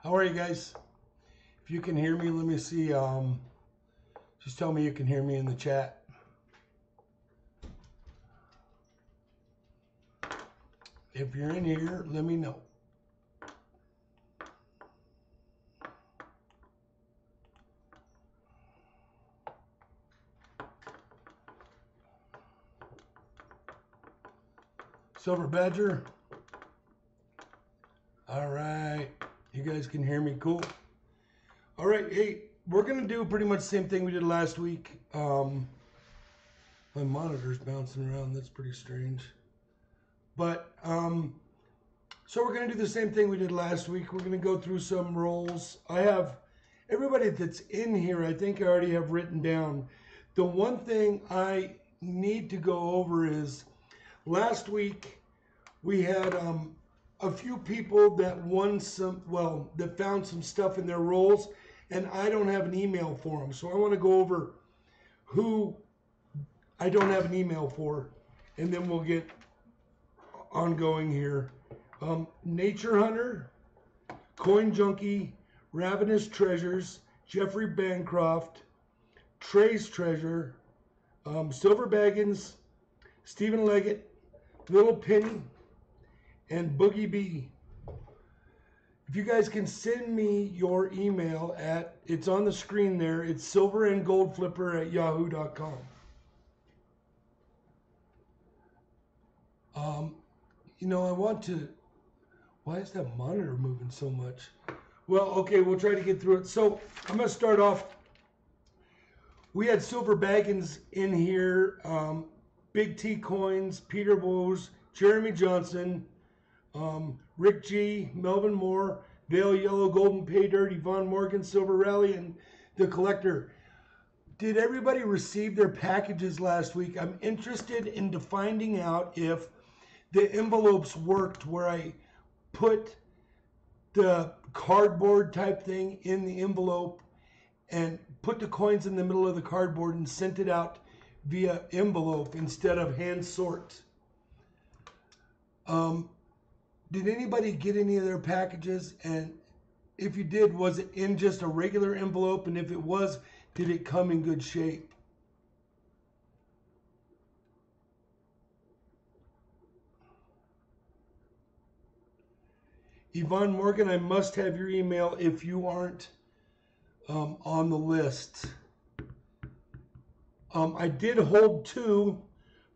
How are you guys? If you can hear me, let me see. Just tell me you can hear me in the chat. If you're in here, let me know. Silver Badger. All right. You guys can hear me. Cool. All right. Hey, we're going to do pretty much the same thing we did last week. My monitor's bouncing around. That's pretty strange. But, so we're going to do the same thing we did last week. We're going to go through some rolls. I have everybody that's in here, I think I already have written down. The one thing I need to go over is last week we had a few people that won some, well, that found some stuff in their rolls, and I don't have an email for them. So I want to go over who I don't have an email for, and then we'll get ongoing here. Nature Hunter, Coin Junkie, Ravenous Treasures, Jeffrey Bancroft, Trey's Treasure, Silver Baggins, Stephen Leggett, Little Penny, and Boogie B. If you guys can send me your email at, it's on the screen there, it's silverandgoldflipper@yahoo.com. You know, I want to, why is that monitor moving so much? Well, okay, we'll try to get through it. So I'm going to start off. We had Silver Baggins in here, Big T Coins, Peter Bowes, Jeremy Johnson, Rick G, Melvin Moore, Vale Yellow, Golden Pay Dirt, Yvonne Morgan, Silver Rally, and The Collector. Did everybody receive their packages last week? I'm interested in finding out if the envelopes worked where I put the cardboard type thing in the envelope and put the coins in the middle of the cardboard and sent it out via envelope instead of hand sort. Did anybody get any of their packages? And if you did, was it in just a regular envelope? And if it was, did it come in good shape? Yvonne Morgan, I must have your email if you aren't on the list. I did hold two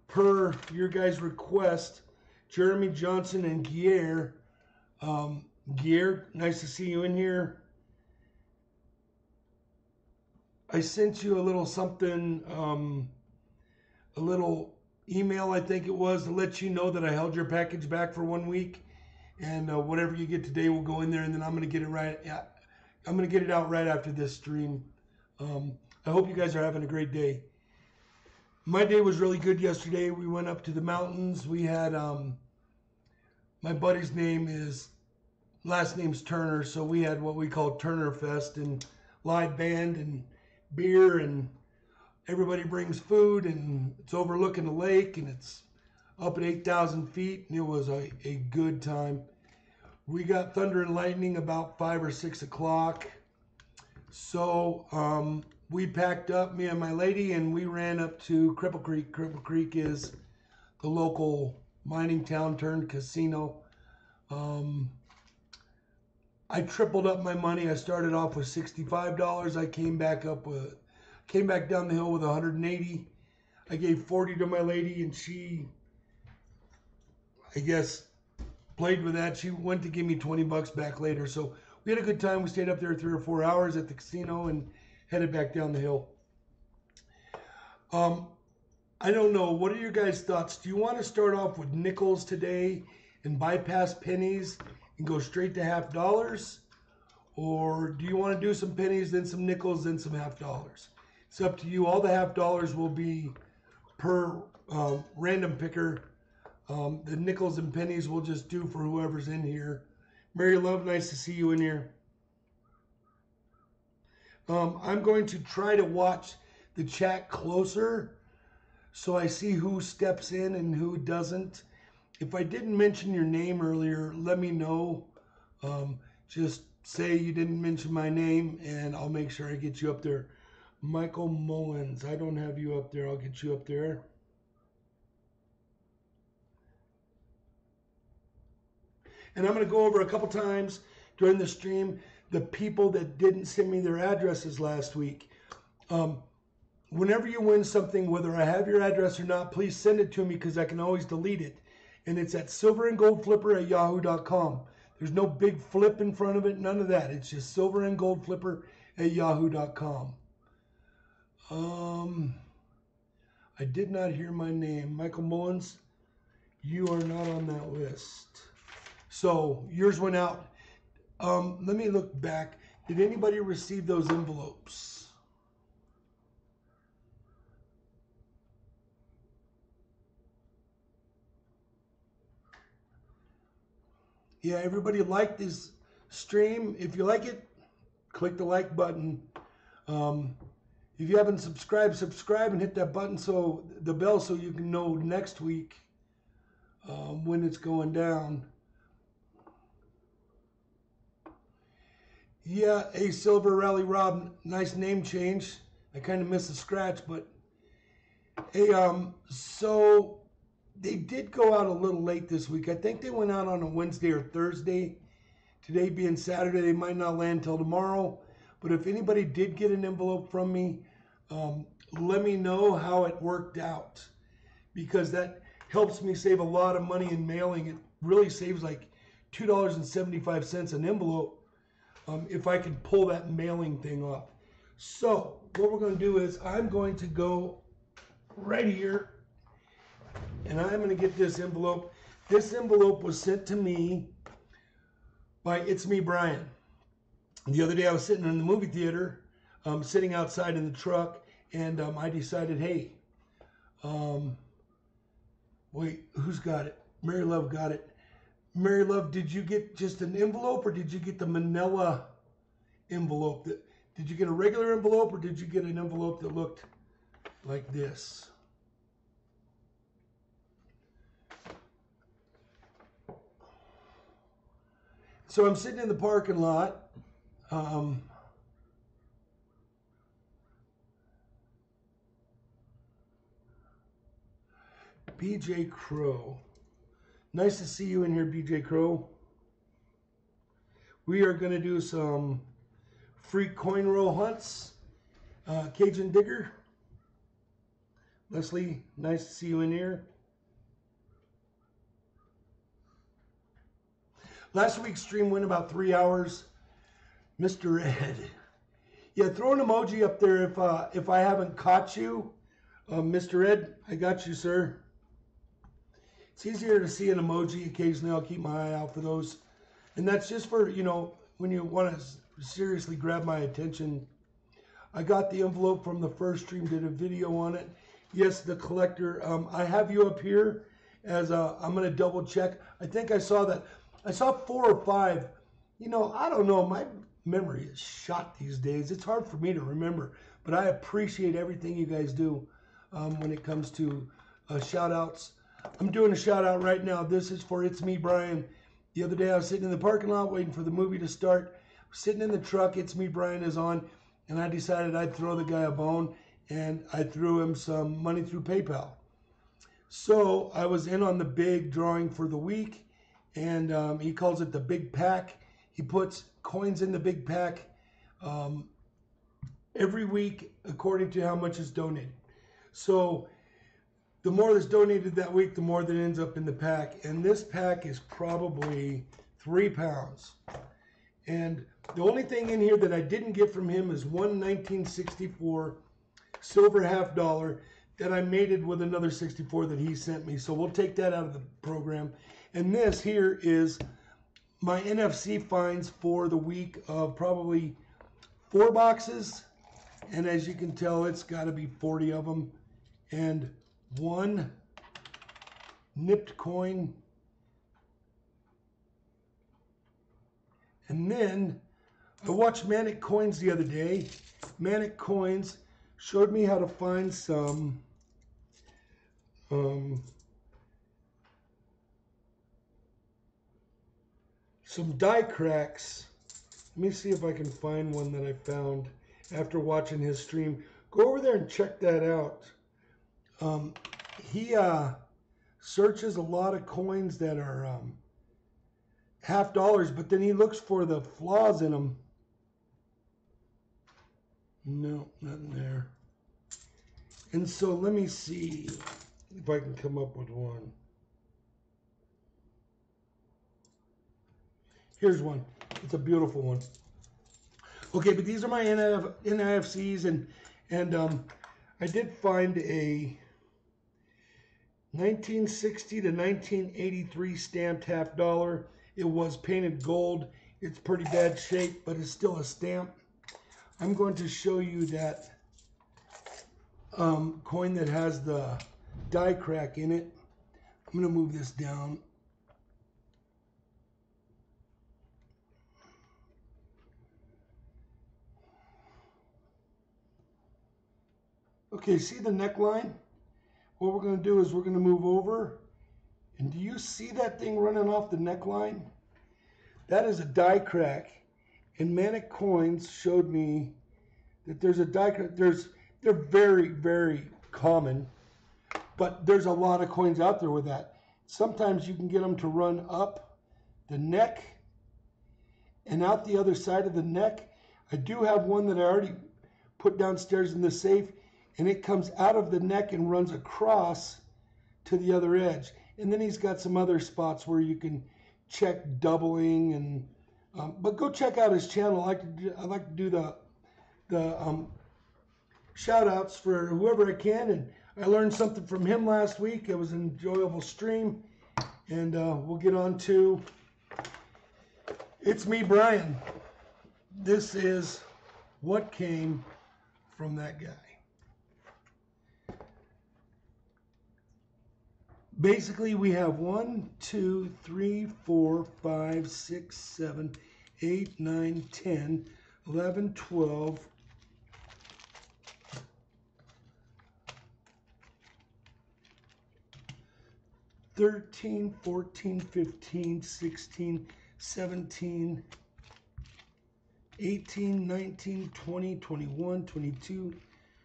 per your guys' request. Jeremy Johnson and Gier. Gier, nice to see you in here. I sent you a little something, a little email, I think it was, to let you know that I held your package back for 1 week. And whatever you get today will go in there, and then I'm going to get it right. I'm going to get it out right after this stream. I hope you guys are having a great day. My day was really good yesterday. We went up to the mountains. We had my buddy's last name's Turner, so we had what we call Turner Fest and live band and beer, and everybody brings food, and it's overlooking the lake, and it's up at 8,000 feet, and it was a good time. We got thunder and lightning about 5 or 6 o'clock. So we packed up, me and my lady, and we ran up to Cripple Creek. Cripple Creek is the local mining town turned casino. I tripled up my money. I started off with $65. I came back down the hill with 180. I gave 40 to my lady, and she, I guess, played with that. She went to give me 20 bucks back later. So we had a good time. We stayed up there 3 or 4 hours at the casino and headed back down the hill. I don't know. What are your guys' thoughts? Do you want to start off with nickels today and bypass pennies and go straight to half dollars? Or do you want to do some pennies, then some nickels, then some half dollars? It's up to you. All the half dollars will be per random picker. The nickels and pennies we'll just do for whoever's in here. Mary Love, nice to see you in here. I'm going to try to watch the chat closer so I see who steps in and who doesn't. If I didn't mention your name earlier, let me know. Just say you didn't mention my name, and I'll make sure I get you up there. Michael Mullins, I don't have you up there. I'll get you up there. And I'm going to go over a couple times during the stream the people that didn't send me their addresses last week. Whenever you win something, whether I have your address or not, please send it to me because I can always delete it. And it's at silverandgoldflipper@yahoo.com. There's no big flip in front of it, none of that. It's just silverandgoldflipper@yahoo.com. I did not hear my name. Michael Mullins, you are not on that list. So yours went out. Let me look back. Did anybody receive those envelopes? Yeah, everybody like this stream. If you like it, click the like button. If you haven't subscribed, subscribe and hit that button, so the bell, so you can know next week when it's going down. Yeah, A Silver Rally Rob, nice name change. I kind of missed the scratch, but hey, so they did go out a little late this week. I think they went out on a Wednesday or Thursday. Today being Saturday, they might not land till tomorrow. But if anybody did get an envelope from me, let me know how it worked out, because that helps me save a lot of money in mailing. It really saves like $2.75 an envelope if I can pull that mailing thing off. So what we're going to do is I'm going to go right here, and I'm going to get this envelope. This envelope was sent to me by It's Me Brian. The other day I was sitting in the movie theater, sitting outside in the truck, and I decided, hey, wait, who's got it? Mary Love got it. Mary Love, did you get just an envelope, or did you get the manila envelope? Did you get a regular envelope, or did you get an envelope that looked like this? So I'm sitting in the parking lot. BJ Crow. Nice to see you in here, BJ Crow. We are going to do some free coin roll hunts. Cajun Digger. Leslie, nice to see you in here. Last week's stream went about 3 hours. Mr. Ed. Yeah, throw an emoji up there if I haven't caught you. Mr. Ed, I got you, sir. It's easier to see an emoji. Occasionally I'll keep my eye out for those. And that's just for, you know, when you want to seriously grab my attention. I got the envelope from the first stream, did a video on it. Yes, the collector. I have you up here as I'm going to double check. I think I saw that. I saw 4 or 5. You know, I don't know. My memory is shot these days. It's hard for me to remember. But I appreciate everything you guys do when it comes to shout outs. I'm doing a shout out right now. This is for It's Me Brian. The other day I was sitting in the parking lot waiting for the movie to start. Sitting in the truck, It's Me Brian is on, and I decided I'd throw the guy a bone, and I threw him some money through PayPal. So I was in on the big drawing for the week, and he calls it the big pack. He puts coins in the big pack every week according to how much is donated. So the more that's donated that week, the more that ends up in the pack. And this pack is probably 3 pounds. And the only thing in here that I didn't get from him is one 1964 silver $half that I mated with another 64 that he sent me. So we'll take that out of the program. And this here is my NFC finds for the week of probably 4 boxes. And as you can tell, it's got to be 40 of them. And 1 nipped coin. And then I watched Manic Coins the other day. Manic Coins showed me how to find some die cracks. Let me see if I can find one that I found after watching his stream. Go over there and check that out. He searches a lot of coins that are $half, but then he looks for the flaws in them. No, nothing there. And so let me see if I can come up with one. Here's one. It's a beautiful one. Okay, but these are my NIFCs, and I did find a 1960 to 1983 stamped $half. It was painted gold. It's pretty bad shape, but it's still a stamp. I'm going to show you that coin that has the die crack in it. I'm going to move this down. Okay, see the neckline? What we're going to do is we're going to move over. And do you see that thing running off the neckline? That is a die crack. And Manic Coins showed me that there's a die crack. They're very, very common. But there's a lot of coins out there with that. Sometimes you can get them to run up the neck and out the other side of the neck. I do have one that I already put downstairs in the safe. And it comes out of the neck and runs across to the other edge. And then he's got some other spots where you can check doubling. And but go check out his channel. I like to do the shout outs for whoever I can. And I learned something from him last week. It was an enjoyable stream. And we'll get on to It's Me, Brian. This is what came from that guy. Basically, we have 1, 2, 3, 4, 5, 6, 7, 8, 9, 10, 11, 12, 13, 14, 15, 16, 17, 18, 19, 20, 21, 22,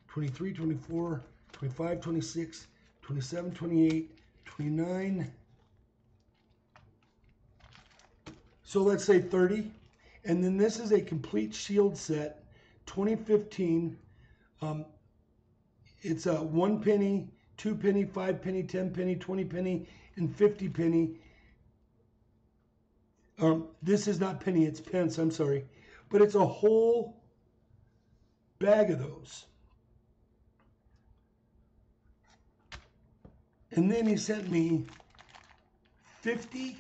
23, 24, 25, 26, 27, 28, 29, so let's say 30, and then this is a complete shield set, 2015. It's a 1 penny, 2 penny, 5 penny, 10 penny, 20 penny, and 50 penny. This is not penny, it's pence, I'm sorry, but it's a whole bag of those. And then he sent me 50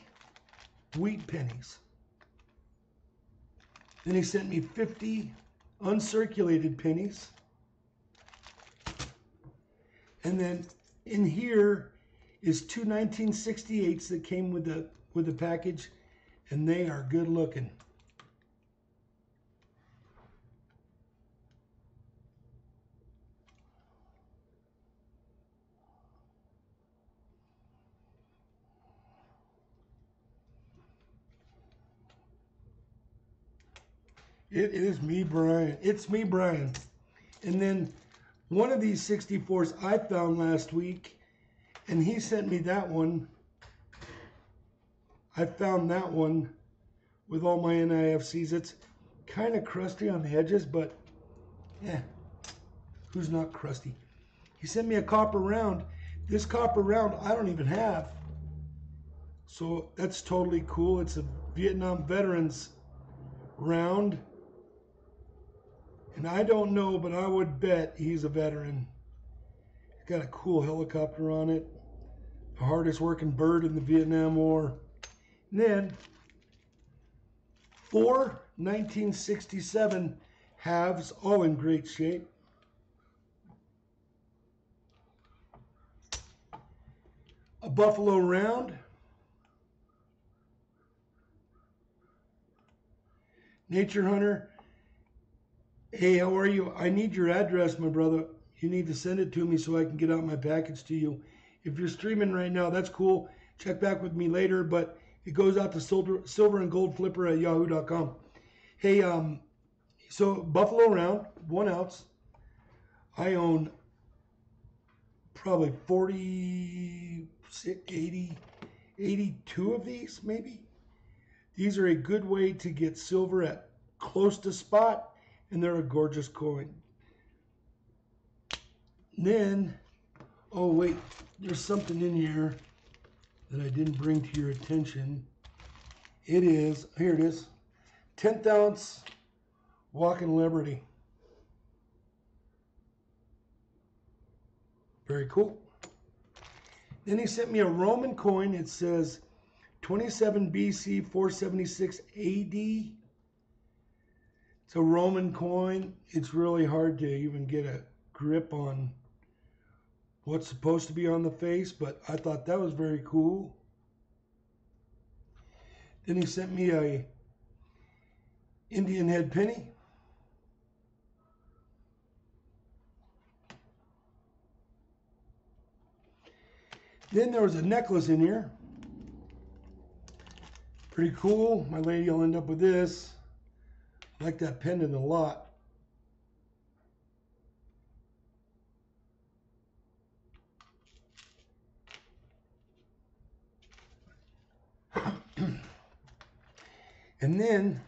wheat pennies. Then he sent me 50 uncirculated pennies. And then in here is 2 1968s that came with the package, and they are good looking. It is me, Brian. It's me, Brian. And then one of these 64s I found last week, and he sent me that one. I found that one with all my NIFCs. It's kind of crusty on the edges, but yeah, who's not crusty? He sent me a copper round. This copper round I don't even have. So that's totally cool. It's a Vietnam Veterans round. And I don't know, but I would bet he's a veteran. It's got a cool helicopter on it. The hardest working bird in the Vietnam War. And then 4 1967 halves, all in great shape. A Buffalo round. Nature Hunter. Hey, how are you? I need your address, my brother. You need to send it to me so I can get out my package to you. If you're streaming right now, that's cool. Check back with me later, but it goes out to silver and gold flipper at yahoo.com. Hey, so Buffalo Round, 1 ounce. I own probably 40, 80, 82 of these, maybe. These are a good way to get silver at close to spot, and they're a gorgeous coin. Then, oh wait, there's something in here that I didn't bring to your attention. It is, here it is, 10th ounce Walking Liberty. Very cool. Then he sent me a Roman coin. It says 27 BC 476 AD. It's a Roman coin. It's really hard to even get a grip on what's supposed to be on the face, but I thought that was very cool. Then he sent me a Indian head penny. Then there was a necklace in here. Pretty cool. My lady will end up with this. I like that pendant a lot. And then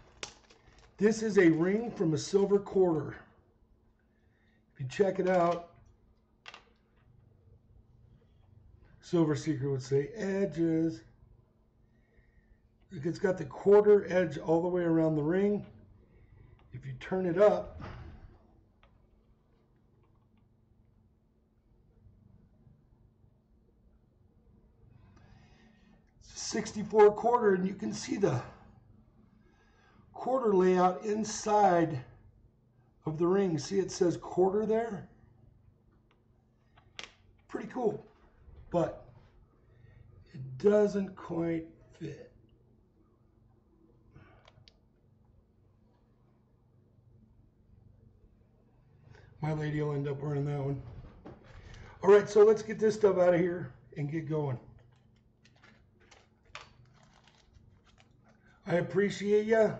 this is a ring from a silver quarter. If you check it out, Silver Secret would say edges. It's got the quarter edge all the way around the ring. If you turn it up, it's a 64 quarter, and you can see the quarter layout inside of the ring. See, it says quarter there. Pretty cool, but it doesn't quite fit. My lady will end up wearing that one. All right, so let's get this stuff out of here and get going. I appreciate you.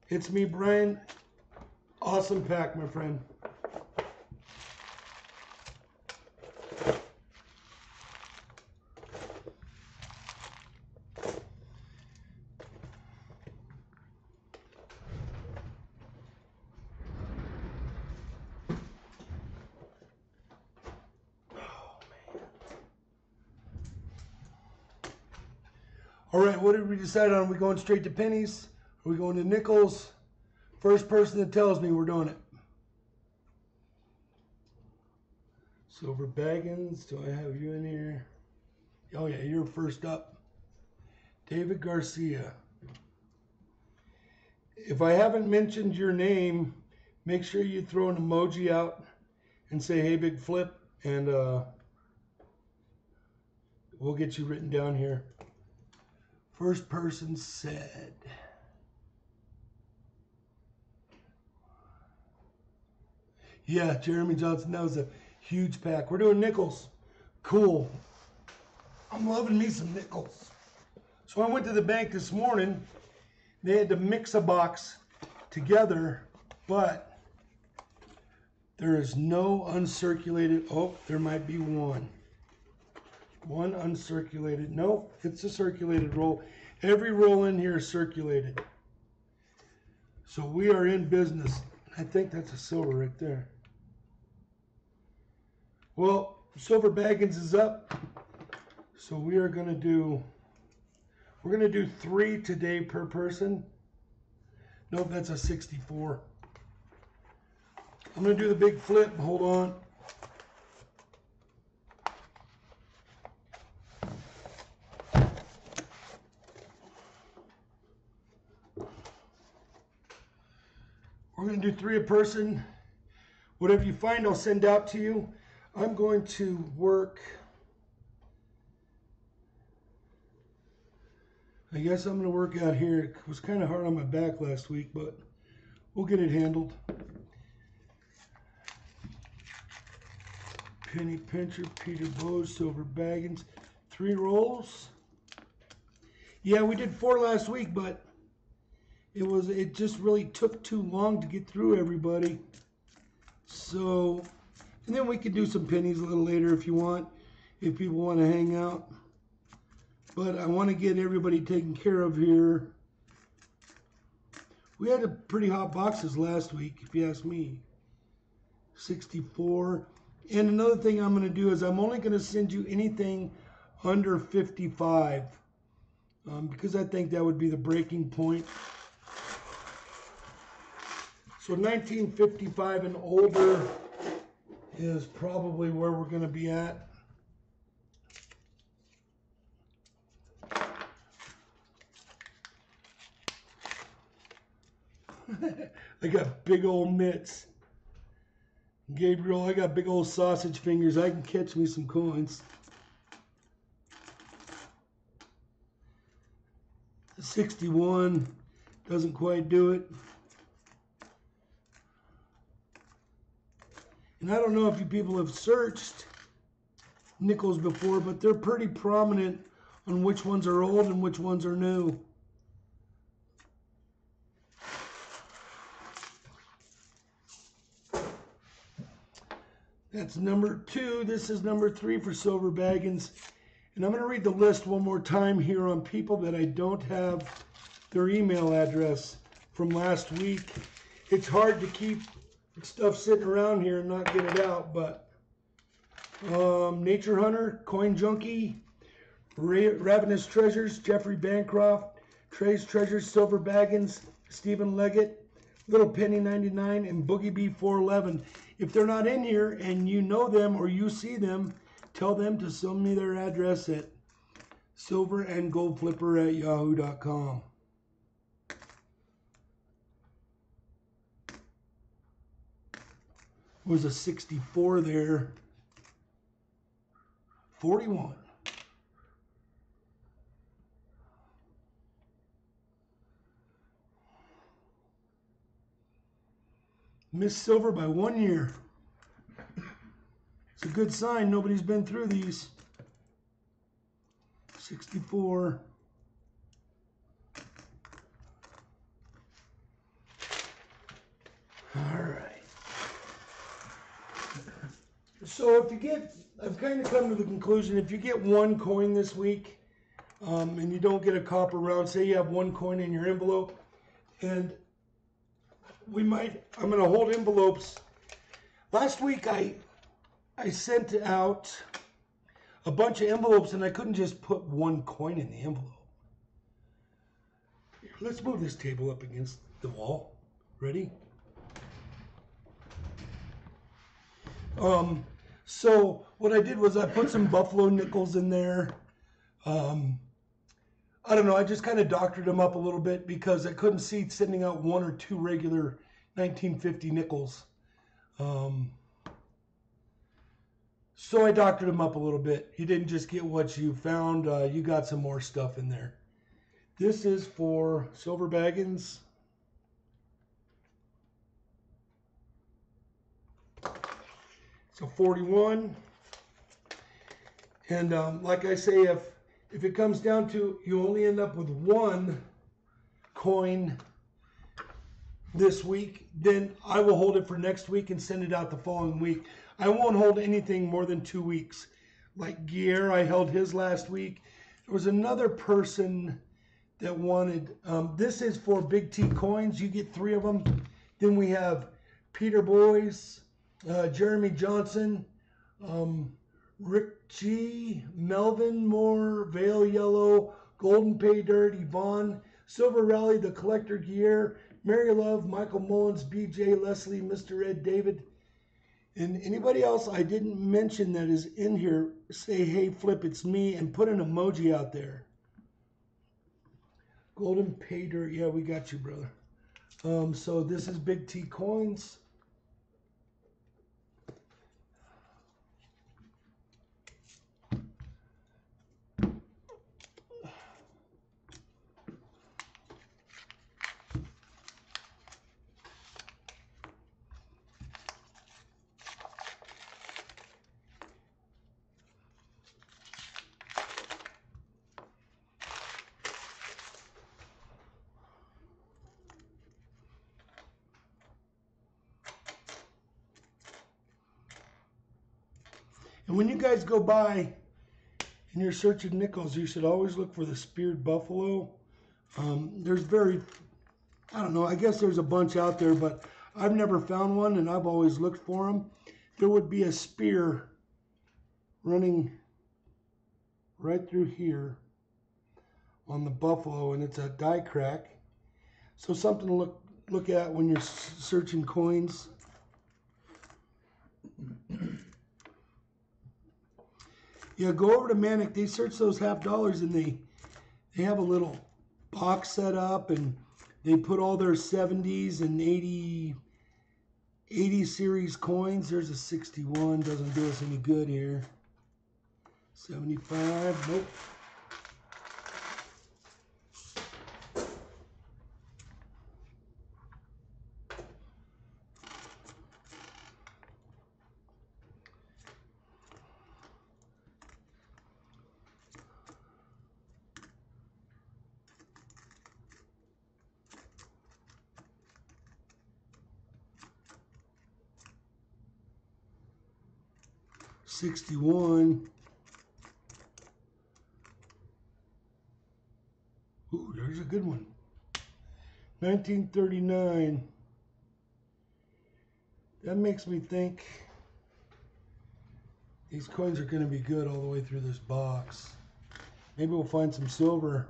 It's me, Brian. Awesome pack, my friend. All right, what did we decide on? Are we going straight to pennies? Are we going to nickels? First person that tells me, we're doing it. Silver Baggins, do I have you in here? Oh yeah, you're first up. David Garcia. If I haven't mentioned your name, make sure you throw an emoji out and say, hey, Big Flip, and we'll get you written down here. First person said. Yeah, Jeremy Johnson, that was a huge pack. We're doing nickels. Cool. I'm loving me some nickels. So I went to the bank this morning. They had to mix a box together, but there is no uncirculated. Oh, there might be one. One uncirculated. No, it's a circulated roll. Every roll in here is circulated. So we are in business. I think that's a silver right there. Well, Silver Baggins is up. So we are going to do, we're going to do 3 today per person. Nope, that's a 64. I'm going to do the big flip. Hold on. We're going to do 3 a person. Whatever you find, I'll send out to you. I'm going to work. I guess I'm going to work out here. It was kind of hard on my back last week, but we'll get it handled. Penny Pincher, Peter Bowes, Silver Baggins. 3 rolls. Yeah, we did 4 last week, but it just really took too long to get through everybody. So, and then we could do some pennies a little later if you want, if people want to hang out. But I want to get everybody taken care of here. We had a pretty hot boxes last week, if you ask me. 64. And another thing I'm going to do is I'm only going to send you anything under 55. Because I think that would be the breaking point. So 1955 and older is probably where we're going to be at. I got big old mitts. Gabriel, I got big old sausage fingers. I can catch me some coins. 61 doesn't quite do it. And I don't know if you people have searched nickels before, but they're pretty prominent on which ones are old and which ones are new. That's number 2. This is number 3 for silver baggins. And I'm going to read the list one more time here on people that I don't have their email address from last week. It's hard to keep stuff sitting around here and not get it out, but Nature Hunter, Coin Junkie, Ravenous Treasures, Jeffrey Bancroft, Trey's Treasures, Silver Baggins, Stephen Leggett, Little Penny 99, and Boogie B 411. If they're not in here and you know them or you see them, tell them to send me their address at silverandgoldflipper@yahoo.com. Was a 64 there. 41. Missed silver by 1 year. It's a good sign nobody's been through these. 64. All right. So if you get, I've kind of come to the conclusion, if you get 1 coin this week and you don't get a copper round, say you have 1 coin in your envelope, and I'm going to hold envelopes. Last week I sent out a bunch of envelopes and I couldn't just put 1 coin in the envelope. Here, let's move this table up against the wall. Ready? So what I did was I put some buffalo nickels in there. I don't know, I just kind of doctored them up a little bit because I couldn't see sending out 1 or 2 regular 1950 nickels. So I doctored them up a little bit. You didn't just get what you found, you got some more stuff in there. This is for silver baggins. So 41. And like I say, if it comes down to you only end up with 1 coin this week, then I will hold it for next week and send it out the following week. I won't hold anything more than 2 weeks. Like Guerre, I held his last week. There was another person that wanted, this is for Big T coins. You get 3 of them. Then we have Peter Boys, Jeremy Johnson, Rick G, Melvin Moore, Vale Yellow, Golden Pay Dirt, Yvonne, Silver Rally, The Collector Gear, Mary Love, Michael Mullins, BJ, Leslie, Mr. Ed, David, and anybody else I didn't mention that is in here, say, hey, Flip, it's me, and put an emoji out there. Golden Pay Dirt, yeah, we got you, brother. So this is Big T Coins. And when you guys go by and you're searching nickels, you should always look for the speared buffalo. There's I don't know, I guess there's a bunch out there, but I've never found one, and I've always looked for them. There would be a spear running right through here on the buffalo, and it's a die crack. So something to look at when you're searching coins. Yeah, go over to Manic. They search those half dollars, and they have a little box set up, and they put all their 70s and 80 series coins. There's a 61. Doesn't do us any good here. 75. Nope. $61. Ooh, there's a good one. 1939. That makes me think these coins are going to be good all the way through this box. Maybe we'll find some silver.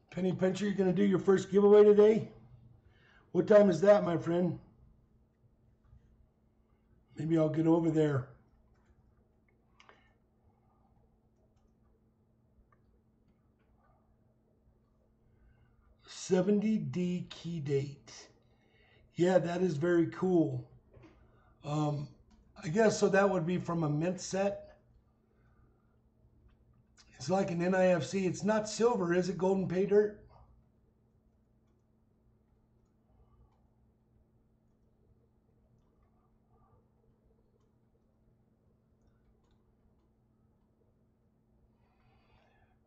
Penny Pincher, you're going to do your first giveaway today? What time is that, my friend? Maybe I'll get over there. $70D key date. Yeah, that is very cool. I guess so that would be from a mint set. It's like an NIFC. It's not silver, is it? Golden pay dirt?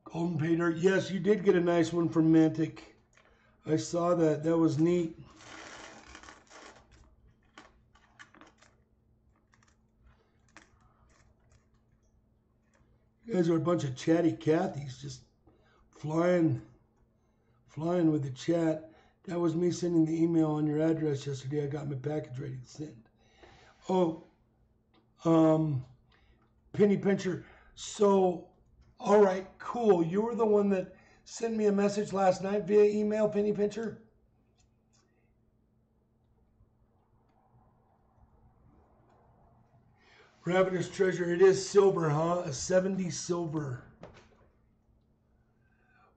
Golden pay dirt. Yes, you did get a nice one from Mantic. I saw that. That was neat. You guys are a bunch of chatty Cathys, just flying with the chat. That was me sending the email on your address yesterday. I got my package ready to send. Oh, Penny Pincher. So, all right, cool. You were the one that sent me a message last night via email, Penny Pincher. Ravenous Treasure. It is silver, huh? A 70 silver.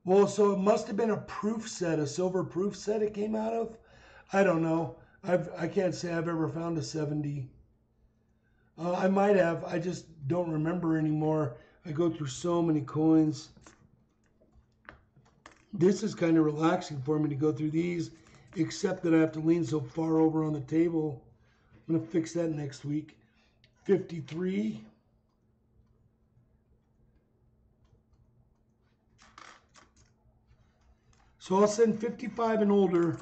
Well, so it must have been a proof set, a silver proof set it came out of. I don't know. I can't say I've ever found a 70. I might have. I just don't remember anymore. I go through so many coins. This is kind of relaxing for me to go through these, except that I have to lean so far over on the table. I'm going to fix that next week. 53. So I'll send 55 and older.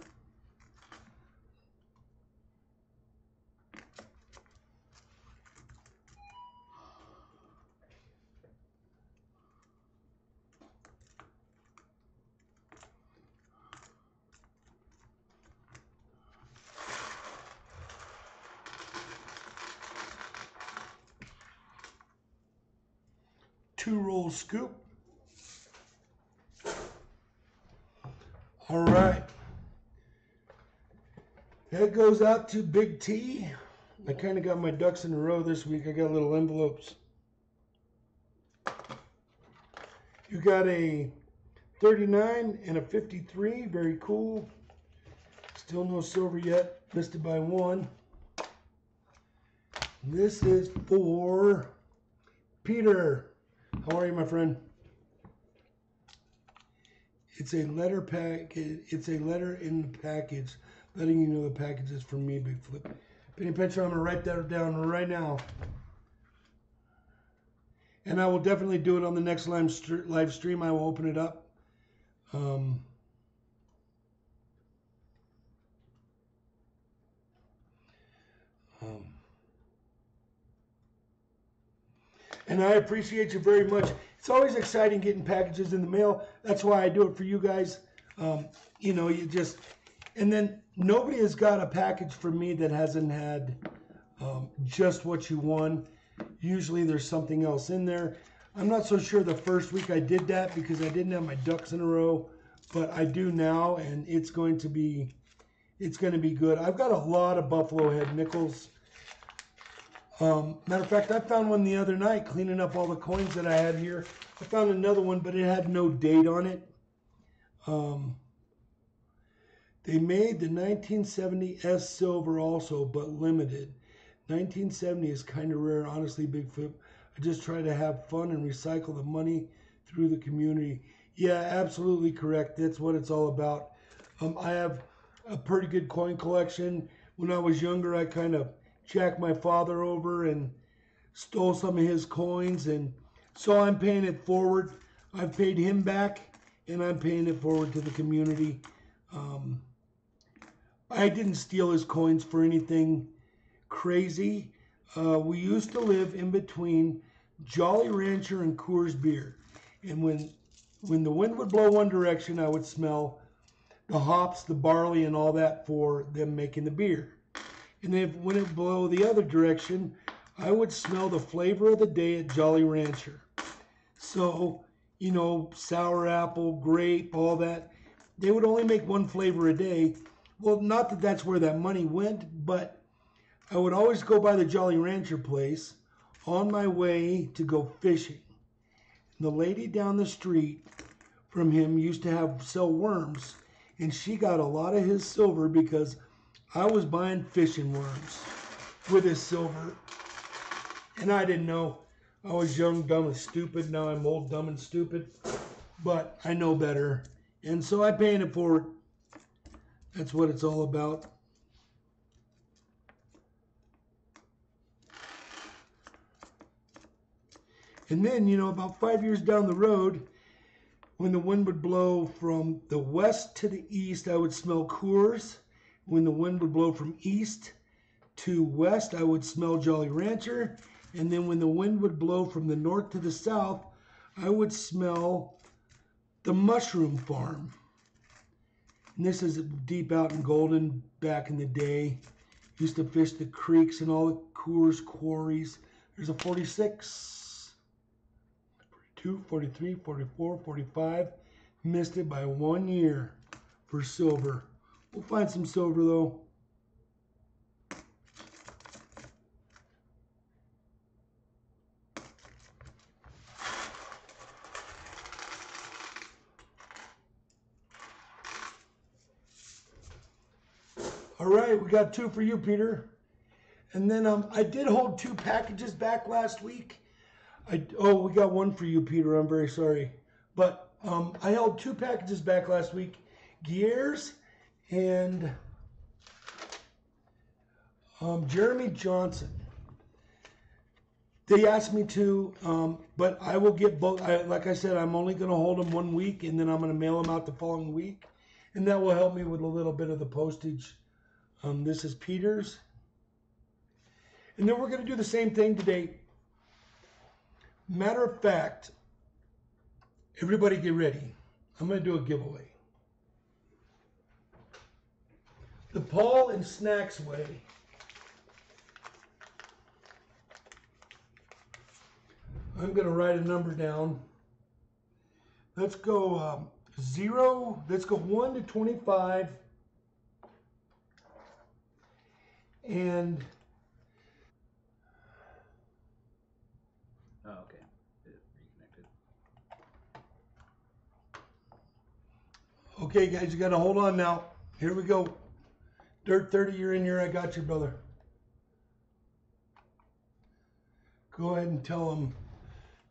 Two-roll scoop. All right. That goes out to Big T. I kind of got my ducks in a row this week. I got little envelopes. You got a 39 and a 53. Very cool. Still no silver yet. Missed it by one. This is for Peter. How are you, my friend? It's a letter pack. It's a letter in the package, letting you know the package is from me, Big Flip. Penny Pincher, I'm gonna write that down right now, and I will definitely do it on the next live stream. I will open it up. And I appreciate you very much. It's always exciting getting packages in the mail. That's why I do it for you guys. You know, you just, and then nobody has got a package from me that hasn't had just what you won. Usually there's something else in there. I'm not so sure the first week I did that because I didn't have my ducks in a row, but I do now, and it's going to be good. I've got a lot of buffalo head nickels. Matter of fact, I found one the other night cleaning up all the coins that I had here. I found another one, but it had no date on it. They made the 1970 S silver also, but limited. 1970 is kind of rare, honestly, BIGFLIP. I just try to have fun and recycle the money through the community. Yeah, absolutely correct. That's what it's all about. I have a pretty good coin collection. When I was younger, I kind of jacked my father over and stole some of his coins, and so I'm paying it forward. I've paid him back, and I'm paying it forward to the community. I didn't steal his coins for anything crazy. We used to live in between Jolly Rancher and Coors Beer, and when the wind would blow one direction, I would smell the hops, the barley, and all that for them making the beer. And then when it blow the other direction, I would smell the flavor of the day at Jolly Rancher. So, you know, sour apple, grape, all that. They would only make one flavor a day. Well, not that that's where that money went, but I would always go by the Jolly Rancher place on my way to go fishing. And the lady down the street from him used to sell worms, and she got a lot of his silver because I was buying fishing worms with his silver. And I didn't know. I was young, dumb, and stupid. Now I'm old, dumb, and stupid. But I know better. And so I paid it forward. That's what it's all about. And then, you know, about 5 years down the road, when the wind would blow from the west to the east, I would smell Coors. When the wind would blow from east to west, I would smell Jolly Rancher. And then when the wind would blow from the north to the south, I would smell the Mushroom Farm. And this is deep out in Golden back in the day. Used to fish the creeks and all the Coors quarries. There's a 46, 42, 43, 44, 45. Missed it by 1 year for silver. We'll find some silver though. All right, we got two for you, Peter. And then I did hold two packages back last week. We got one for you, Peter. I'm very sorry. But I held two packages back last week. Gears and Jeremy Johnson. They asked me to, but I will get both. Like I said, I'm only going to hold them 1 week, and then I'm going to mail them out the following week. And that will help me with a little bit of the postage. This is Peter's. And then we're going to do the same thing today. Matter of fact, everybody get ready. I'm going to do a giveaway. The Paul and Snacks way. I'm going to write a number down. Let's go 1 to 25. And oh, okay. It reconnected. Okay, guys, you got to hold on now. Here we go. Dirt 30, you're in here. I got you, brother. Go ahead and tell them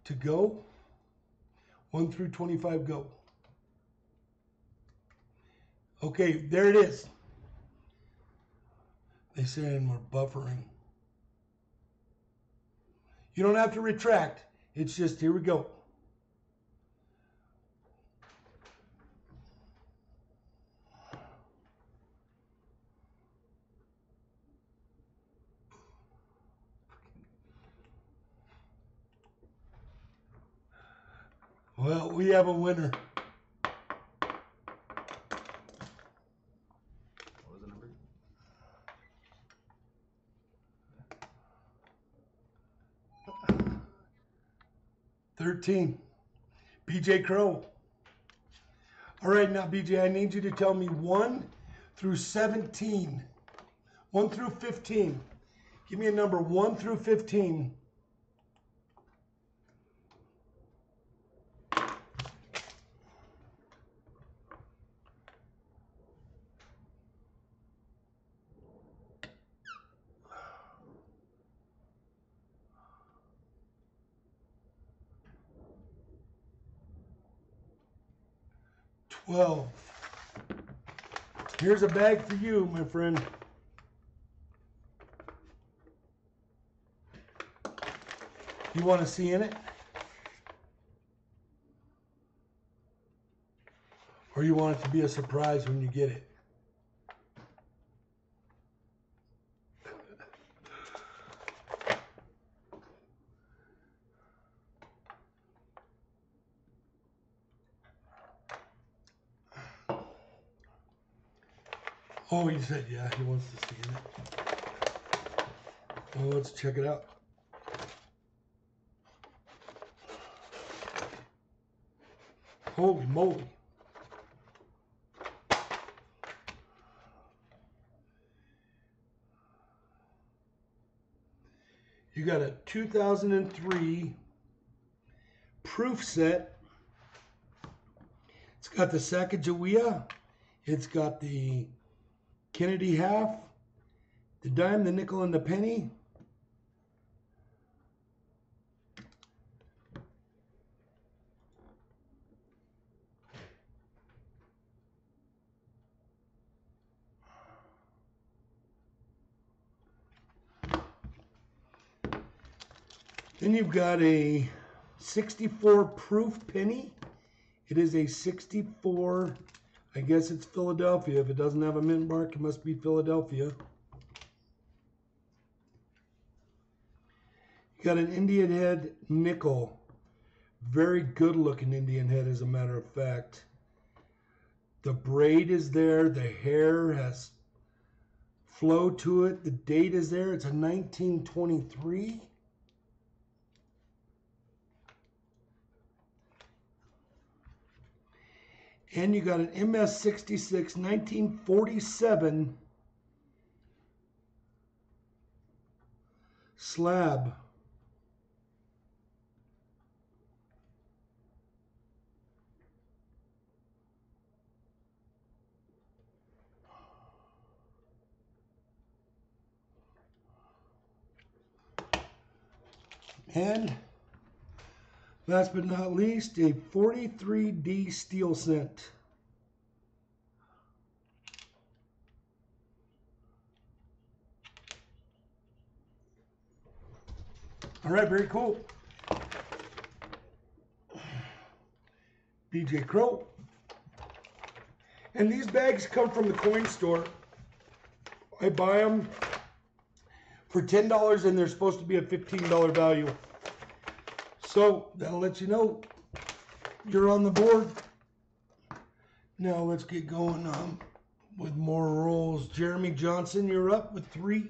to go. 1 through 25, go. Okay, there it is. They saying we're buffering. You don't have to retract. It's just, here we go. Well, we have a winner. What was the number? 13. BJ Crow. All right, now, BJ, I need you to tell me 1 through 17. 1 through 15. Give me a number 1 through 15. Well, here's a bag for you, my friend. You want to see in it? Or you want it to be a surprise when you get it? Oh, he said, yeah, he wants to see it. Well, let's check it out. Holy moly. You got a 2003 proof set. It's got the Sacagawea. It's got the Kennedy half, the dime, the nickel, and the penny. Then you've got a 64 proof penny. It is a 64, I guess it's Philadelphia. If it doesn't have a mint mark, it must be Philadelphia. You got an Indian head nickel. Very good looking Indian head, as a matter of fact. The braid is there. The hair has flow to it. The date is there. It's a 1923. And you got an MS-66 1947 slab. And last but not least, a 43D steel cent. All right, very cool. BJ Crow. And these bags come from the coin store. I buy them for $10 and they're supposed to be a $15 value. So that'll let you know you're on the board. Now let's get going with more rolls. Jeremy Johnson, you're up with 3.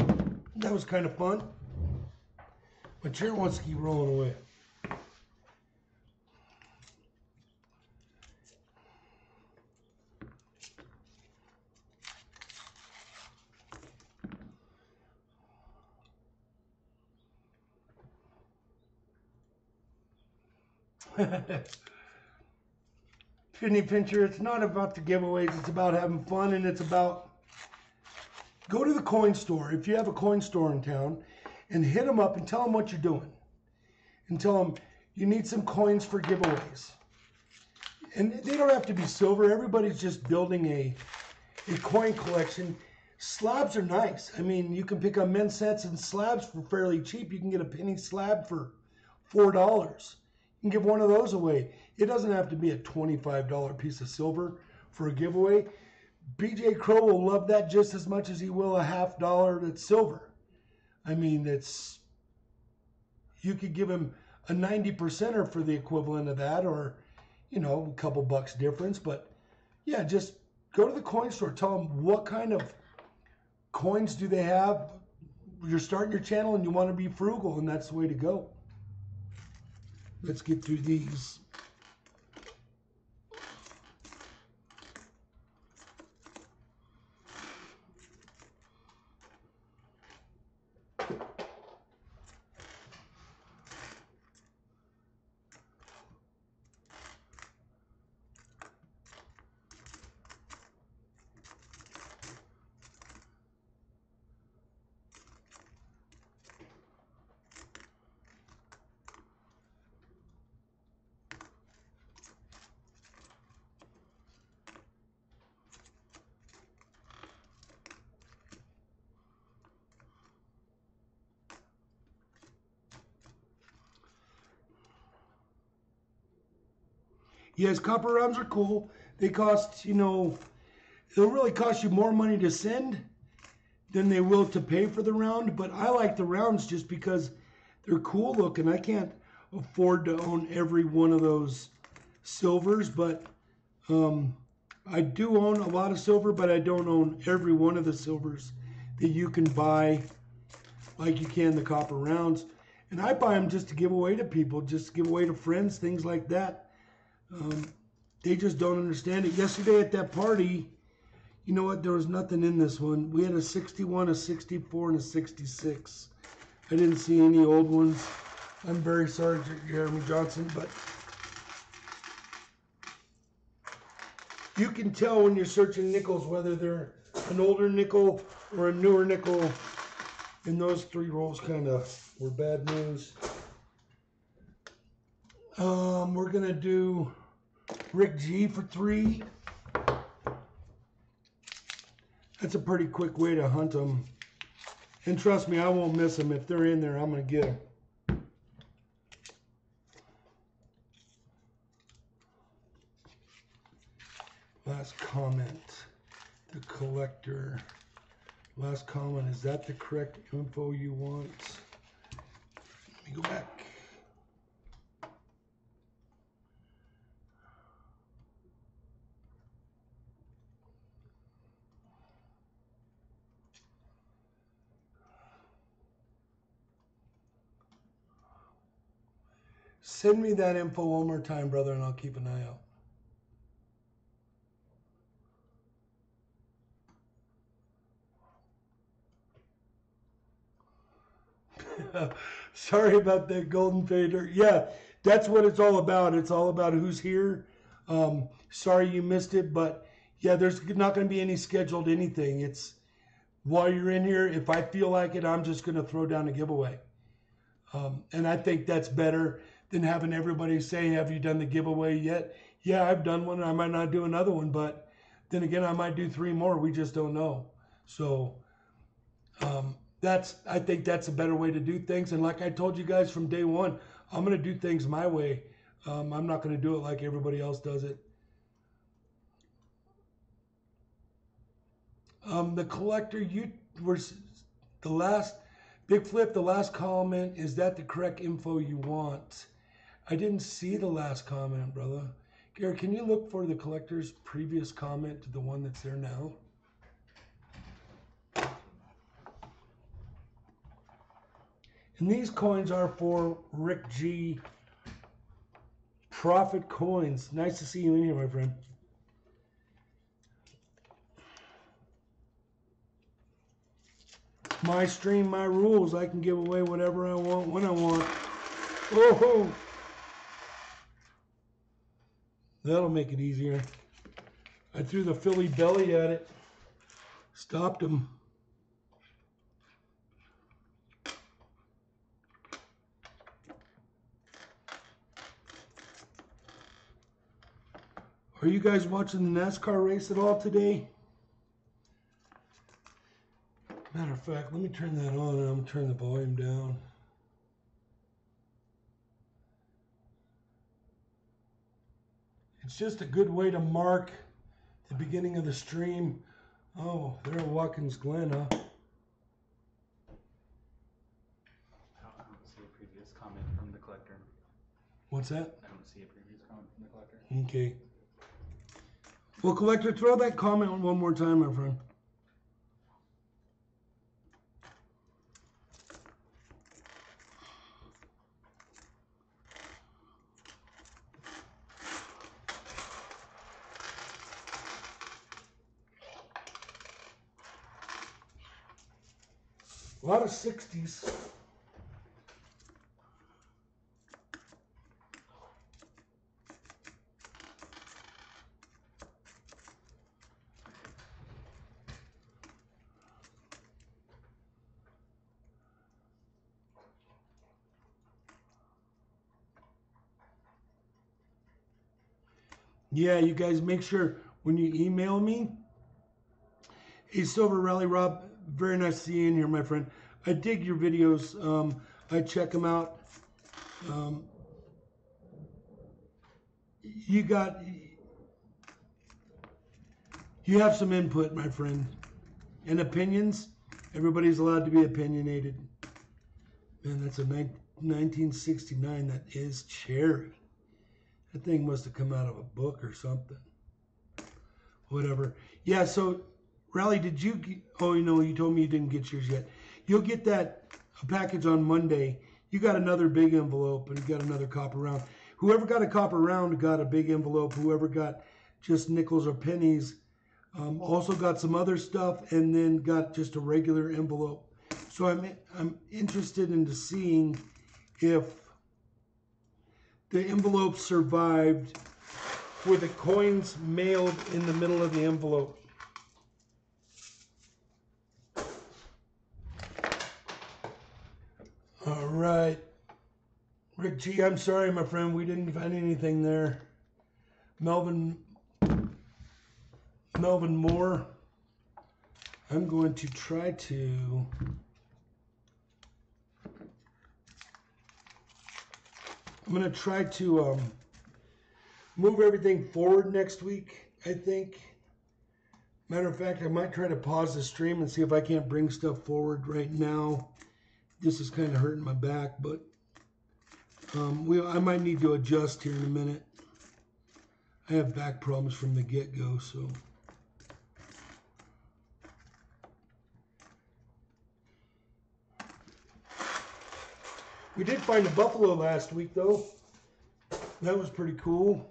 That was kind of fun. But Chair wants to keep rolling away. Penny Pincher, it's not about the giveaways, it's about having fun, and it's about go to the coin store, if you have a coin store in town, and hit them up and tell them what you're doing. And tell them you need some coins for giveaways. And they don't have to be silver, everybody's just building a coin collection. Slabs are nice. I mean, you can pick up mint sets and slabs for fairly cheap. You can get a penny slab for $4. You can give one of those away. It doesn't have to be a $25 piece of silver for a giveaway. BJ Crow will love that just as much as he will a $50 that's silver. I mean, you could give him a 90%er for the equivalent of that, or you know, a couple bucks difference. But yeah, just go to the coin store. Tell them what kind of coins do they have. You're starting your channel and you want to be frugal, and that's the way to go. Let's get through these. Yes, copper rounds are cool. They cost, you know, it'll really cost you more money to send than they will to pay for the round. But I like the rounds just because they're cool looking. I can't afford to own every one of those silvers, but I do own a lot of silver, but I don't own every one of the silvers that you can buy like you can the copper rounds. And I buy them just to give away to people, just to give away to friends, things like that. They just don't understand it. Yesterday at that party, you know what? There was nothing in this one. We had a 61, a 64, and a 66. I didn't see any old ones. I'm very sorry, Jeremy Johnson, but you can tell when you're searching nickels whether they're an older nickel or a newer nickel. And those three rolls kind of were bad news. We're going to do Rick G for 3. That's a pretty quick way to hunt them. And trust me, I won't miss them. If they're in there, I'm going to get them. Last comment. The collector. Last comment. Is that the correct info you want? Let me go back. Send me that info one more time, brother, and I'll keep an eye out. Sorry about that, Golden Fader. Yeah, that's what it's all about. It's all about who's here. Sorry you missed it, but yeah, there's not going to be any scheduled anything. It's while you're in here, if I feel like it, I'm just going to throw down a giveaway. And I think that's better than having everybody say, have you done the giveaway yet? Yeah, I've done one. I might not do another one, but then again, I might do 3 more. We just don't know. So I think that's a better way to do things. And like I told you guys from day one, I'm going to do things my way. I'm not going to do it like everybody else does it. The collector, you were the last Big Flip. The last comment, is that the correct info you want? I didn't see the last comment, brother. Gary, can you look for the collector's previous comment to the one that's there now? And these coins are for Rick G. Profit coins. Nice to see you in here, my friend. My stream, my rules. I can give away whatever I want when I want. Oh, that'll make it easier. I threw the Philly belly at it. Stopped him. Are you guys watching the NASCAR race at all today? Matter of fact, let me turn that on and I'm going to turn the volume down. It's just a good way to mark the beginning of the stream. Oh, they're at Watkins Glen, huh? I don't see a previous comment from the collector. What's that? I don't see a previous comment from the collector. Okay. Well, collector, throw that comment one more time, my friend. A lot of 60s. Yeah, you guys make sure when you email me, hey, Silver Rally Rob, very nice to see you in here, my friend. I dig your videos. I check them out. You have some input, my friend, and opinions. Everybody's allowed to be opinionated. Man, that's a 1969. That is cherry. That thing must have come out of a book or something. Whatever. Yeah, so, Rally, did you... Oh, you know, you told me you didn't get yours yet. You'll get that package on Monday. You got another big envelope and you got another copper round. Whoever got a copper round got a big envelope. Whoever got just nickels or pennies also got some other stuff and then got just a regular envelope. So I'm interested into seeing if the envelope survived with the coins mailed in the middle of the envelope. All right. Rick G, I'm sorry, my friend. We didn't find anything there. Melvin Moore. I'm going to try to... move everything forward next week, I think. Matter of fact, I might try to pause the stream and see if I can't bring stuff forward right now. This is kind of hurting my back, but I might need to adjust here in a minute. I have back problems from the get-go, so... We did find a buffalo last week, though. That was pretty cool.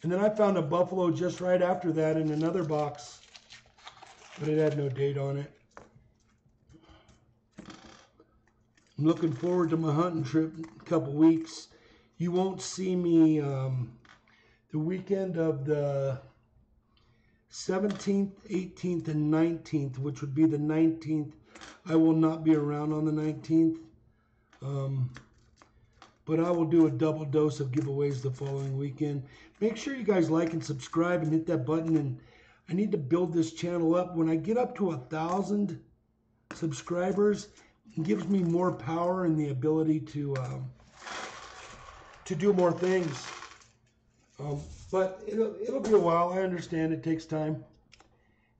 And then I found a buffalo just right after that in another box, but it had no date on it. I'm looking forward to my hunting trip in a couple weeks. You won't see me the weekend of the 17th, 18th, and 19th, which would be the 19th. I will not be around on the 19th. But I will do a double dose of giveaways the following weekend. Make sure you guys like and subscribe and hit that button. And I need to build this channel up. When I get up to 1,000 subscribers, it gives me more power and the ability to do more things. But it'll be a while. I understand it takes time.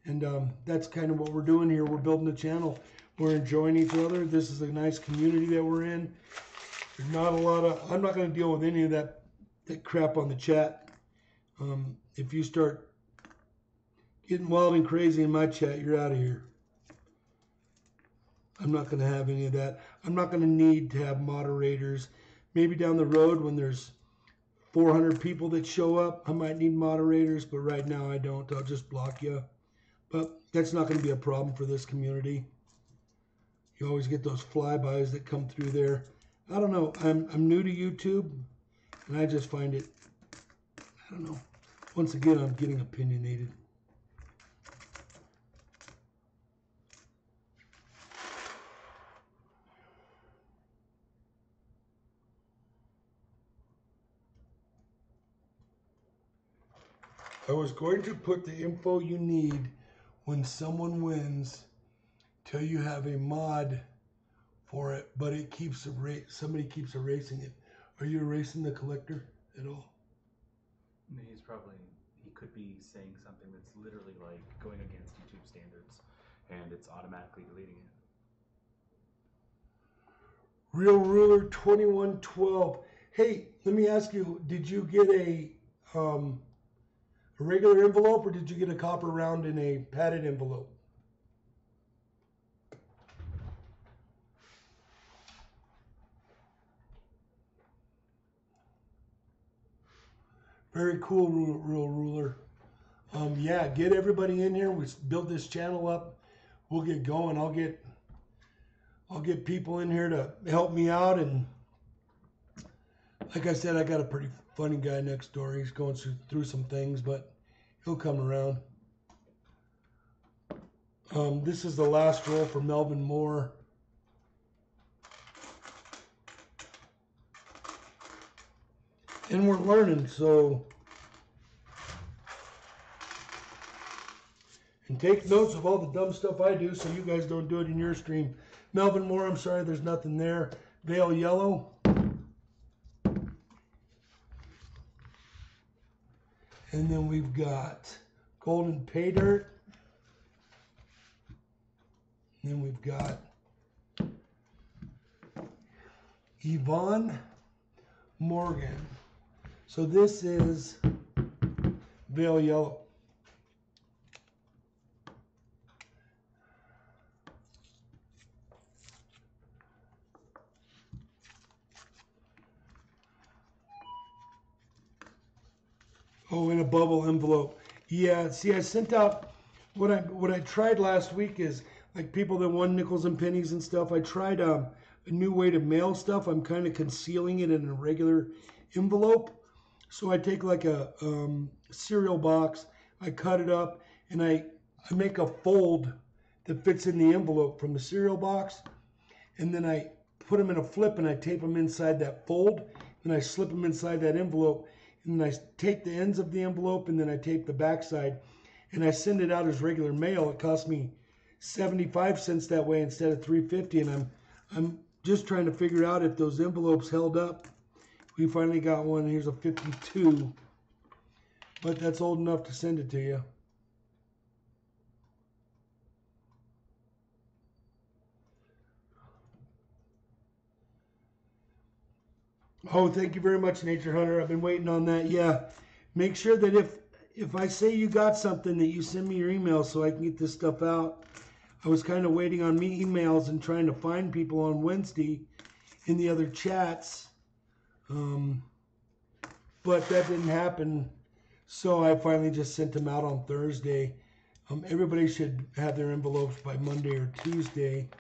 And that's kind of what we're doing here. We're building a channel. We're enjoying each other. This is a nice community that we're in. There's not a lot of... I'm not going to deal with any of that crap on the chat. If you start getting wild and crazy in my chat, you're out of here. I'm not going to have any of that. I'm not going to need to have moderators. Maybe down the road when there's 400 people that show up, I might need moderators, but right now I don't. I'll just block you. But that's not going to be a problem for this community. You always get those flybys that come through there. I don't know. I'm new to YouTube, and I just find it, I don't know. Once again, I'm getting opinionated. I was going to put the info you need when someone wins till you have a mod for it, but it keeps somebody keeps erasing it. Are you erasing the collector at all? He could be saying something that's literally like going against YouTube standards, and it's automatically deleting it. Real Ruler 2112. Hey, let me ask you, did you get a regular envelope or did you get a copper round in a padded envelope? Very cool, real ruler. Yeah, get everybody in here. We build this channel up. We'll get going. I'll get people in here to help me out. And like I said, I got a pretty funny guy next door. He's going through some things, but he'll come around. This is the last roll for Melvin Moore. And we're learning, so. And take notes of all the dumb stuff I do so you guys don't do it in your stream. Melvin Moore, I'm sorry, there's nothing there. Veil Yellow. And then we've got Golden Pay Dirt. And then we've got Yvonne Morgan. So this is Veil Yellow. Oh, in a bubble envelope. Yeah, see, I sent out what I tried last week is like people that won nickels and pennies and stuff. I tried a new way to mail stuff. I'm kind of concealing it in a regular envelope. So I take like a cereal box, I cut it up, and I make a fold that fits in the envelope from the cereal box, and then I put them in a flip and I tape them inside that fold, and I slip them inside that envelope. And then I take the ends of the envelope and then I tape the backside and I send it out as regular mail. It cost me 75 cents that way instead of $3.50, and I'm just trying to figure out if those envelopes held up. We finally got one. Here's a 52, but that's old enough to send it to you. Oh, thank you very much, Nature Hunter. I've been waiting on that. Yeah, make sure that if I say you got something, that you send me your email so I can get this stuff out. I was kind of waiting on me emails and trying to find people on Wednesday in the other chats, but that didn't happen. So I finally just sent them out on Thursday. Everybody should have their envelopes by Monday or Tuesday.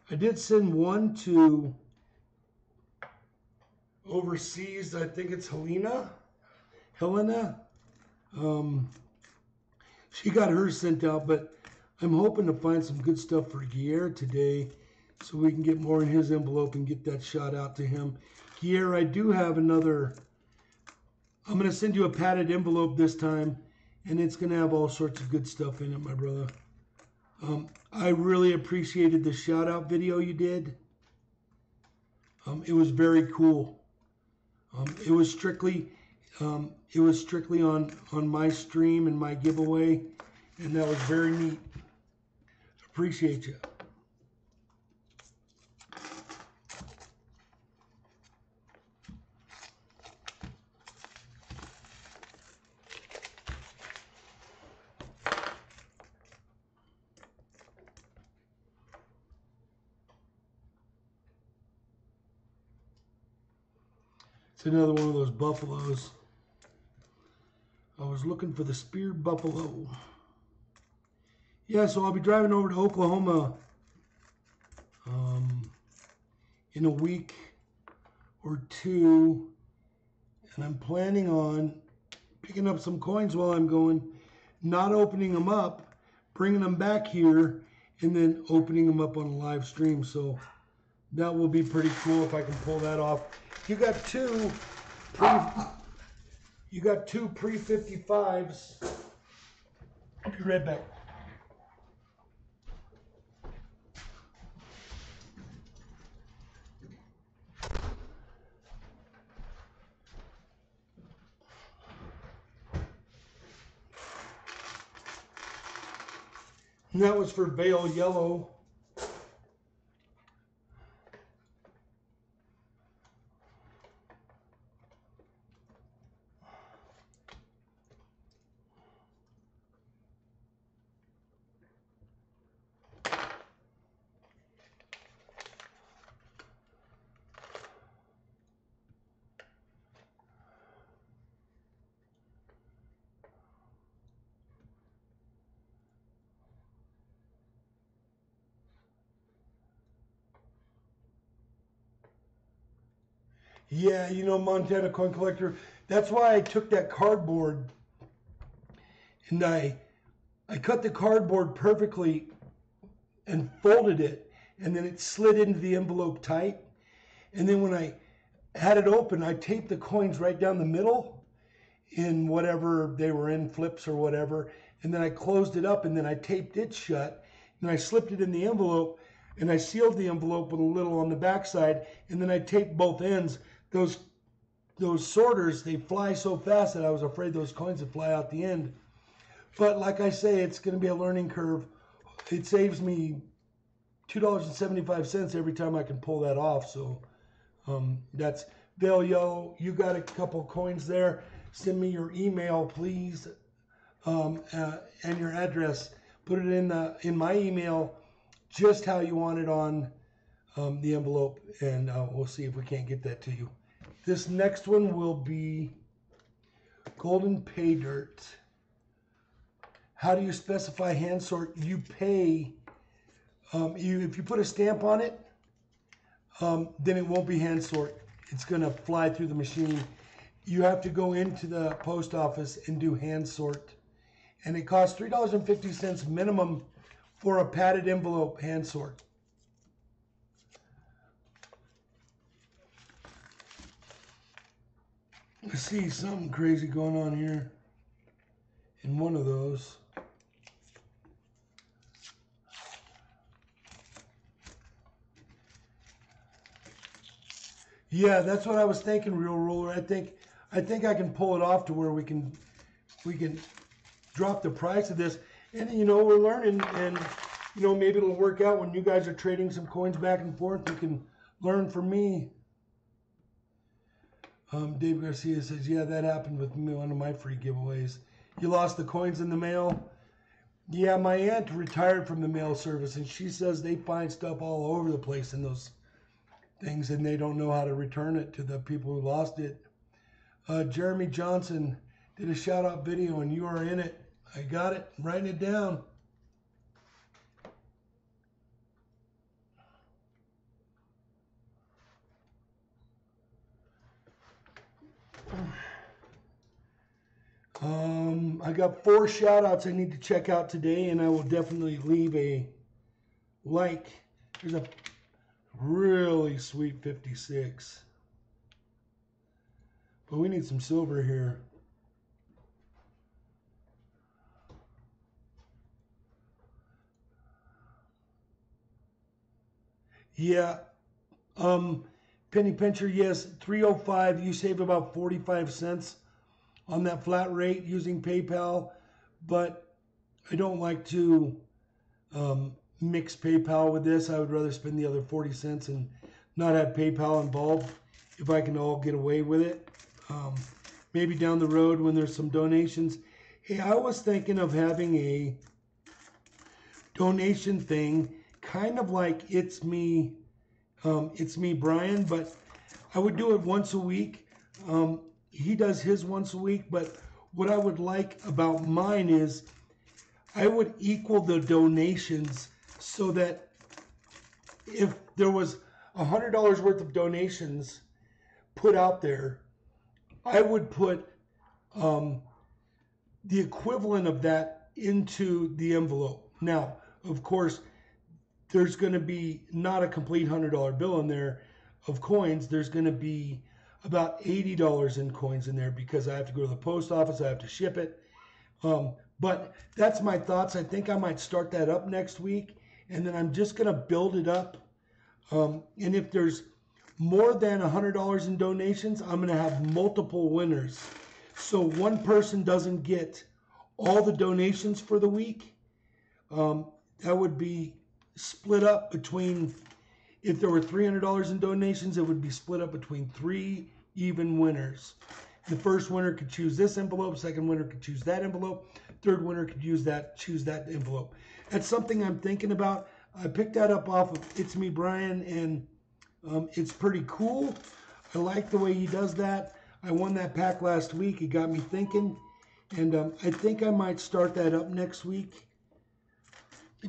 I did send one to overseas. I think it's Helena. She got hers sent out, but I'm hoping to find some good stuff for Guillermo today so we can get more in his envelope and get that shot out to him. Guillermo, I do have another. I'm going to send you a padded envelope this time, and it's going to have all sorts of good stuff in it, my brother. I really appreciated the shout out video you did. It was very cool. It was strictly on my stream and my giveaway, and that was very neat. Appreciate you. It's another one of those buffaloes. I was looking for the speared buffalo. Yeah, so I'll be driving over to Oklahoma in a week or two, and I'm planning on picking up some coins while I'm going, not opening them up, bringing them back here, and then opening them up on a live stream. So that will be pretty cool if I can pull that off. You got two pre-55s. I'll be right back. And that was for Veil Yellow. Yeah, you know, Montana Coin Collector. That's why I took that cardboard and I cut the cardboard perfectly and folded it, and then it slid into the envelope tight. And then when I had it open, I taped the coins right down the middle in whatever they were in, flips or whatever. And then I closed it up, and then I taped it shut, and I slipped it in the envelope, and I sealed the envelope with a little on the backside, and then I taped both ends. Those sorters, they fly so fast that I was afraid those coins would fly out the end. But like I say, it's going to be a learning curve. It saves me $2.75 every time I can pull that off. So that's Vale Yellow. You got a couple coins there. Send me your email, please, and your address. Put it in my email, just how you want it on the envelope, and we'll see if we can't get that to you. This next one will be Golden Pay Dirt. How do you specify hand sort? You pay, if you put a stamp on it, then it won't be hand sort. It's going to fly through the machine. You have to go into the post office and do hand sort. And it costs $3.50 minimum for a padded envelope hand sort. I see something crazy going on here in one of those. Yeah, that's what I was thinking, Real Ruler. I think I can pull it off to where we can drop the price of this. And you know, we're learning, and you know, maybe it'll work out when you guys are trading some coins back and forth. You can learn from me. Dave Garcia says, yeah, that happened with me, one of my free giveaways. You lost the coins in the mail? Yeah, my aunt retired from the mail service, and she says they find stuff all over the place in those things, and they don't know how to return it to the people who lost it. Jeremy Johnson did a shout-out video, and you are in it. I got it. I'm writing it down. I got 4 shout-outs I need to check out today, and I will definitely leave a like. There's a really sweet 56. But we need some silver here. Yeah. Penny Pincher, yes, 305. You save about 45 cents on that flat rate using PayPal, but I don't like to mix PayPal with this. I would rather spend the other 40 cents and not have PayPal involved if I can all get away with it. Maybe down the road when there's some donations. Hey, I was thinking of having a donation thing, kind of like It's Me Brian, but I would do it once a week. He does his once a week, but what I would like about mine is I would equal the donations so that if there was $100 worth of donations put out there, I would put the equivalent of that into the envelope. Now, of course, there's going to be not a complete $100 bill in there of coins. There's going to be about $80 in coins in there because I have to go to the post office. I have to ship it. But that's my thoughts. I think I might start that up next week, and then I'm just going to build it up. And if there's more than $100 in donations, I'm going to have multiple winners. So one person doesn't get all the donations for the week. That would be split up between, if there were $300 in donations, it would be split up between 3 even winners. The first winner could choose this envelope, second winner could choose that envelope, third winner could choose that envelope. That's something I'm thinking about. I picked that up off of It's Me Brian, and it's pretty cool. I like the way he does that. I won that pack last week. It got me thinking, and I think I might start that up next week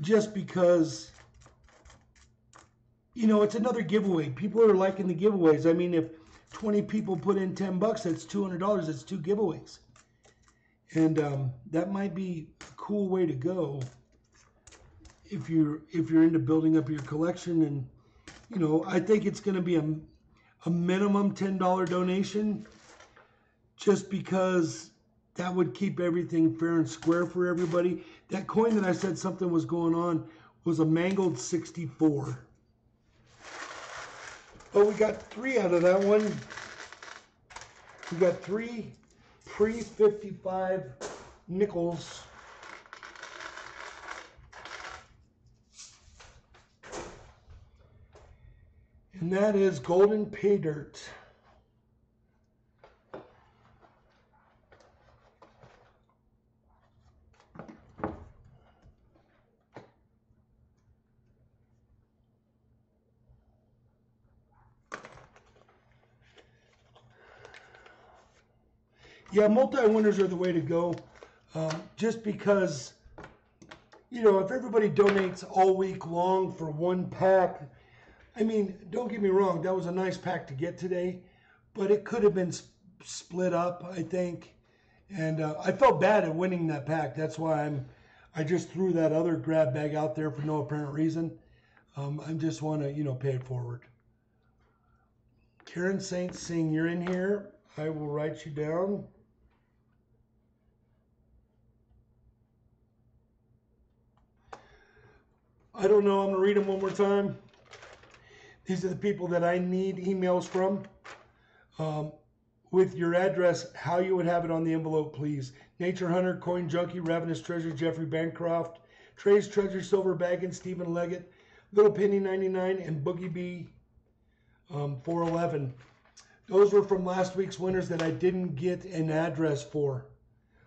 just because, you know, it's another giveaway. People are liking the giveaways. I mean, if 20 people put in 10 bucks, that's $200. That's 2 giveaways. And that might be a cool way to go if you're into building up your collection. And you know, I think it's going to be a minimum $10 donation, just because that would keep everything fair and square for everybody. That coin that I said something was going on was a mangled 64. Oh, we got 3 out of that one. We got 3 pre-55 nickels. And that is golden pay dirt. Yeah, multi-winners are the way to go. Just because, you know, if everybody donates all week long for one pack, I mean, don't get me wrong, that was a nice pack to get today, but it could have been split up, I think. And I felt bad at winning that pack. That's why I just threw that other grab bag out there for no apparent reason. I just want to, you know, pay it forward. Karen Saint Singh, you're in here. I will write you down. I don't know. I'm going to read them one more time. These are the people that I need emails from. With your address, how you would have it on the envelope, please. Nature Hunter, Coin Junkie, Ravenous Treasure, Jeffrey Bancroft, Trey's Treasure, Silver Baggin, Stephen Leggett, Little Penny 99, and Boogie B 411. Those were from last week's winners that I didn't get an address for.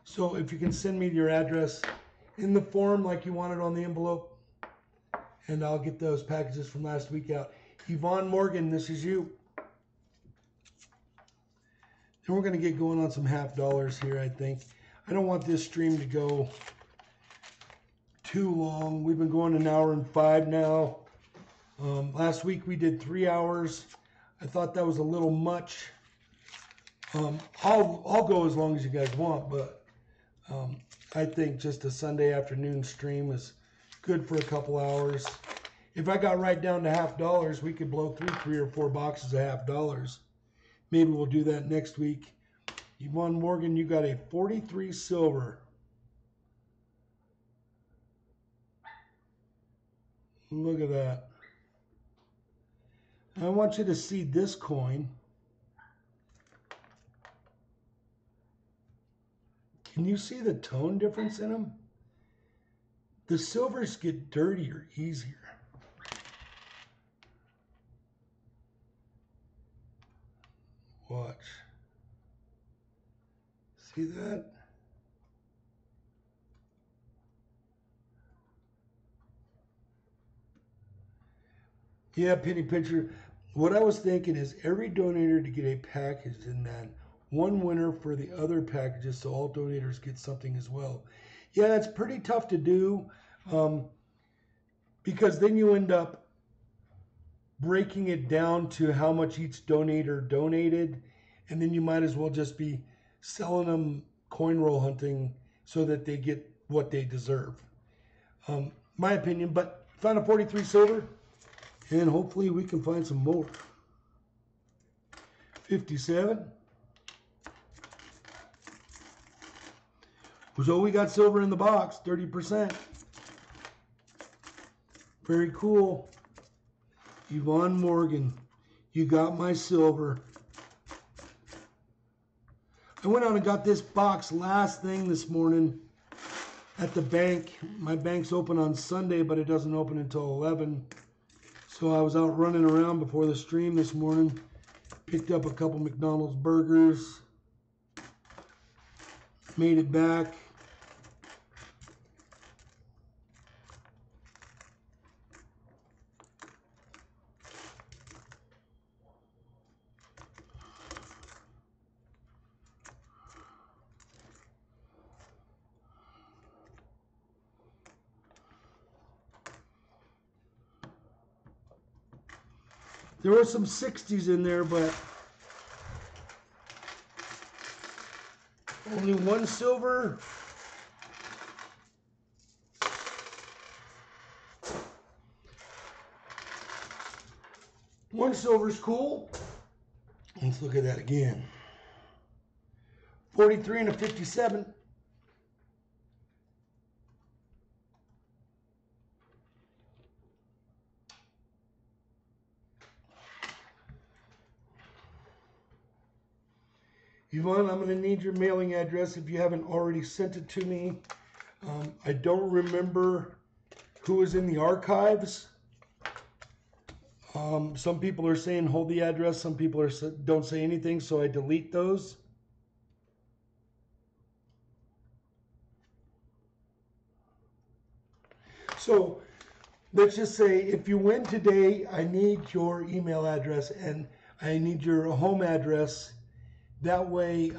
So if you can send me your address in the form like you want it on the envelope, and I'll get those packages from last week out. Yvonne Morgan, this is you. And we're going to get going on some $50 here, I think. I don't want this stream to go too long. We've been going 1 hour and 5 now. Last week we did 3 hours. I thought that was a little much. I'll go as long as you guys want, but I think just a Sunday afternoon stream is good for a couple hours. If I got right down to $50, we could blow through 3 or 4 boxes of $50. Maybe we'll do that next week. Yvonne Morgan, you got a 43 silver. Look at that. I want you to see this coin. Can you see the tone difference in them? The silvers get dirtier easier. Watch. See that? Yeah, Penny Pincher. What I was thinking is every donator to get a package, and then one winner for the other packages, so all donators get something as well. Yeah, that's pretty tough to do, because then you end up breaking it down to how much each donator donated, and then you might as well just be selling them coin roll hunting so that they get what they deserve. My opinion, but found a 43 silver, and hopefully we can find some more. 57. So we got silver in the box, 30%. Very cool. Yvonne Morgan, you got my silver. I went out and got this box last thing this morning at the bank. My bank's open on Sunday, but it doesn't open until 11. So I was out running around before the stream this morning. Picked up a couple McDonald's burgers. Made it back. There were some 60s in there, but we'll do one silver. One silver's cool. Let's look at that again. 43 and a 57. Yvonne, I'm going to need your mailing address if you haven't already sent it to me. I don't remember who was in the archives. Some people are saying hold the address. Some people don't say anything, so I delete those. So let's just say if you win today, I need your email address and I need your home address. That way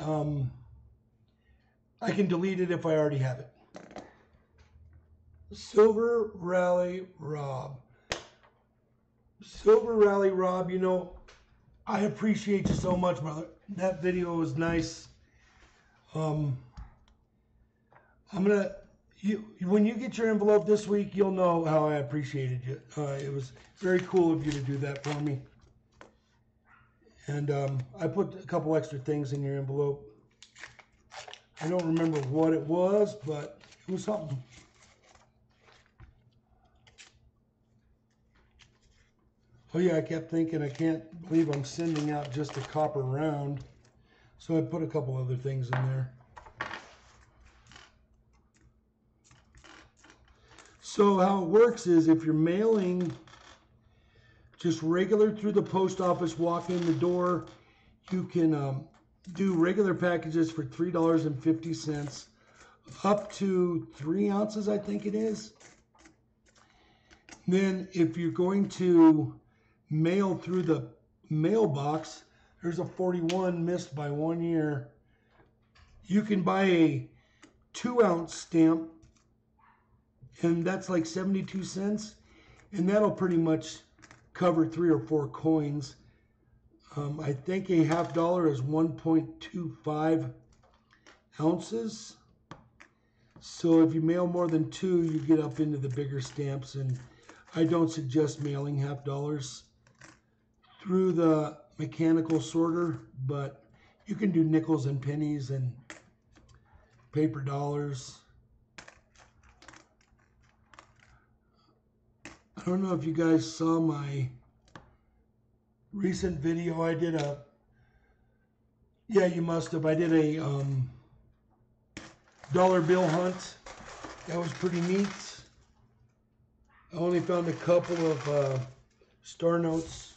I can delete it if I already have it. Silver Rally Rob. Silver Rally Rob, you know, I appreciate you so much, brother. That video was nice. I'm gonna, when you get your envelope this week, you'll know how I appreciated you. It was very cool of you to do that for me. And I put a couple extra things in your envelope. I don't remember what it was, but it was something. Oh yeah, I kept thinking, I can't believe I'm sending out just a copper round. So I put a couple other things in there. So how it works is if you're mailing just regular through the post office, walk in the door, you can do regular packages for $3.50 up to 3 ounces, I think it is. Then if you're going to mail through the mailbox, there's a 41 missed by 1 year. You can buy a 2-ounce stamp, and that's like 72 cents, and that'll pretty much cover 3 or 4 coins. I think a $50 is 1.25 ounces. So if you mail more than 2, you get up into the bigger stamps, and I don't suggest mailing $50 through the mechanical sorter, but you can do nickels and pennies and paper dollars. I don't know if you guys saw my recent video. I did a, yeah, you must have. I did a dollar bill hunt. That was pretty neat. I only found a couple of star notes.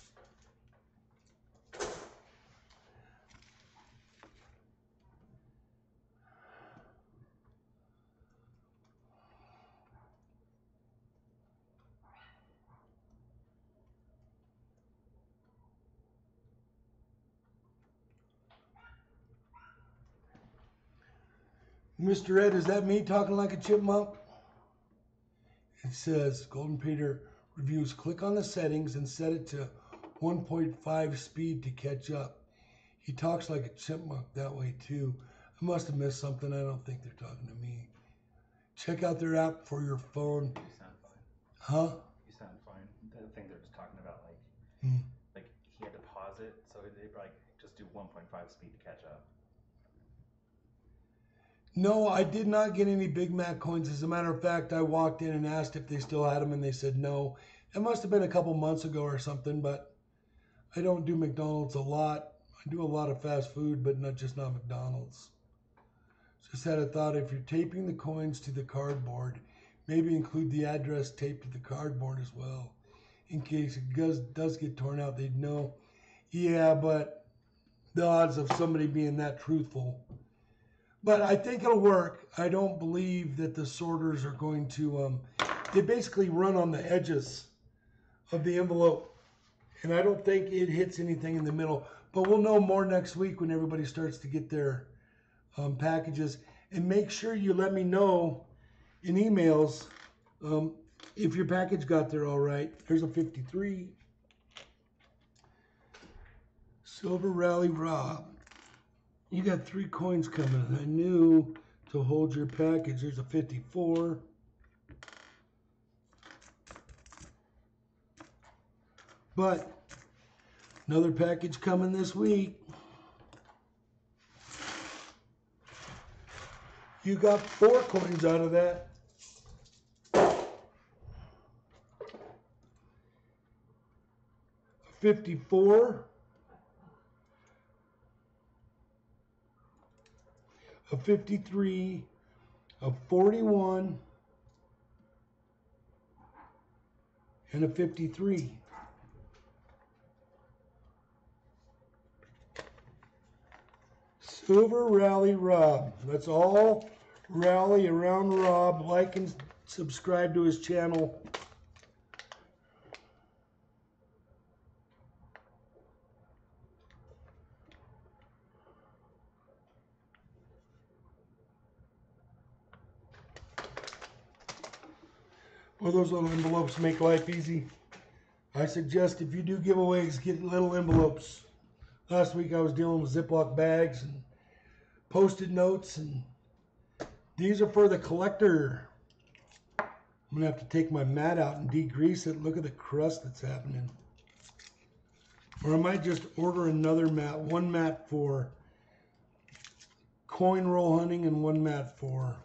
Mr. Ed, is that me talking like a chipmunk? It says, Golden Peter reviews, click on the settings and set it to 1.5 speed to catch up. He talks like a chipmunk that way too. I must have missed something. I don't think they're talking to me. Check out their app for your phone. You sound fine. Huh? You sound fine. The thing they're just talking about, like he had to pause it, so they like just do 1.5 speed to catch up. No, I did not get any Big Mac coins. As a matter of fact, I walked in and asked if they still had them, and they said no. It must have been a couple months ago or something, but I don't do McDonald's a lot. I do a lot of fast food, but not McDonald's. Just had a thought, if you're taping the coins to the cardboard, maybe include the address taped to the cardboard as well. In case it does get torn out, they'd know. Yeah, but the odds of somebody being that truthful. But I think it'll work. I don't believe that the sorters are going to, they basically run on the edges of the envelope. And I don't think it hits anything in the middle. But we'll know more next week when everybody starts to get their packages. And make sure you let me know in emails if your package got there all right. There's a 53. Silver Rally Rob. You got 3 coins coming. I knew to hold your package. There's a 54. But another package coming this week. You got 4 coins out of that. A 54. A 53. A 41. And a 53. Silver Rally Rob. Let's all rally around Rob. Like and subscribe to his channel. Well, those little envelopes make life easy. I suggest if you do giveaways, get little envelopes. Last week I was dealing with Ziploc bags and Post-it notes, and these are for the collector. I'm gonna have to take my mat out and degrease it. Look at the crust that's happening. Or I might just order another mat, one mat for coin roll hunting and one mat for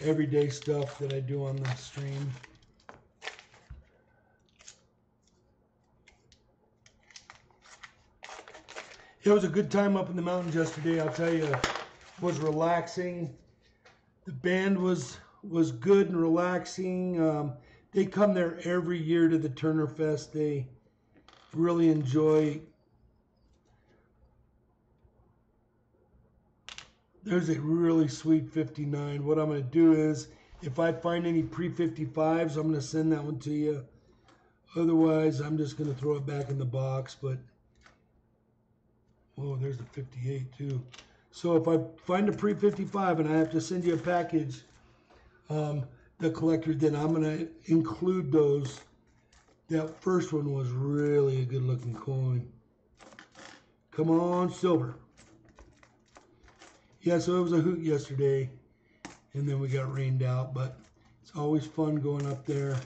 everyday stuff that I do on the stream. It was a good time up in the mountains yesterday. I'll tell you, it was relaxing. The band was good and relaxing. They come there every year to the Turner Fest. They really enjoy. There's a really sweet 59. What I'm going to do is, if I find any pre-55s, I'm going to send that one to you. Otherwise, I'm just going to throw it back in the box. But oh, there's the 58 too. So if I find a pre-55 and I have to send you a package, the collector, then I'm going to include those. That first one was really a good looking coin. Come on, silver. Yeah, so it was a hoot yesterday, and then we got rained out, but it's always fun going up there.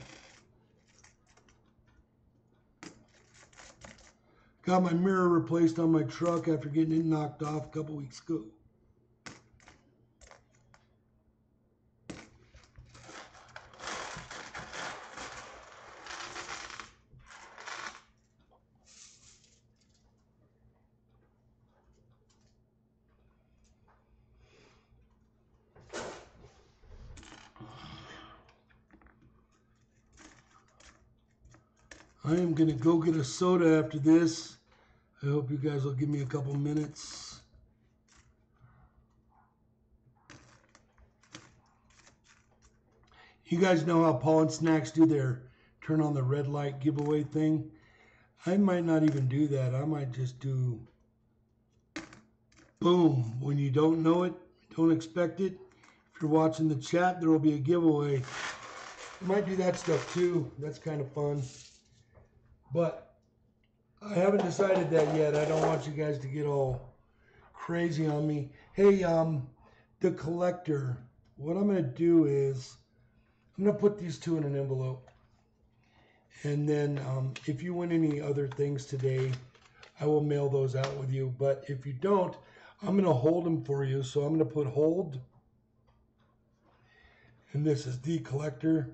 Got my mirror replaced on my truck after getting it knocked off a couple weeks ago. I am going to go get a soda after this. I hope you guys will give me a couple minutes. You guys know how Paul and Snacks do their turn on the red light giveaway thing? I might not even do that. I might just do boom. When you don't know it, don't expect it. If you're watching the chat, there will be a giveaway. I might do that stuff too. That's kind of fun. But I haven't decided that yet. I don't want you guys to get all crazy on me. Hey, the collector, what I'm going to do is I'm going to put these two in an envelope. And then if you win any other things today, I will mail those out with you. But if you don't, I'm going to hold them for you. So I'm going to put hold. And this is the collector.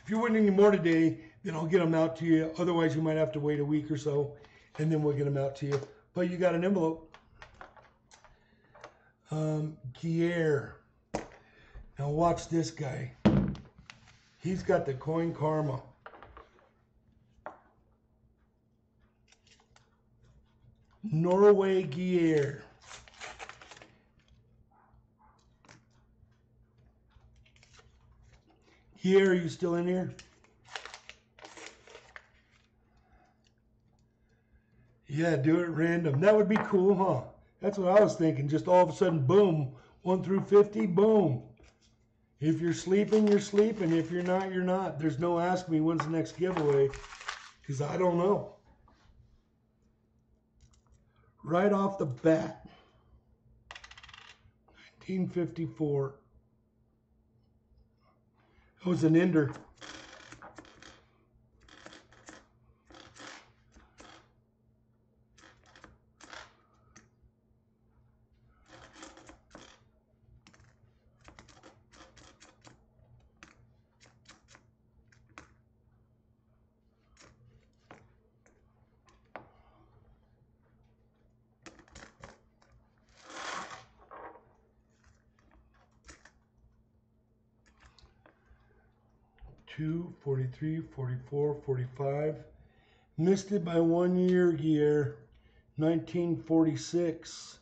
If you win any more today, then I'll get them out to you. Otherwise, you might have to wait a week or so, and then we'll get them out to you. But you got an envelope. Gier. Now watch this guy. He's got the coin karma. Norway Gier. Here, are you still in here? Yeah, do it random. That would be cool, huh? That's what I was thinking. Just all of a sudden, boom. 1 through 50, boom. If you're sleeping, you're sleeping. If you're not, you're not. There's no ask me when's the next giveaway, because I don't know. right off the bat. 1954. That was an ender. Two, 43, 44, 45. Missed it by 1 year. 1946.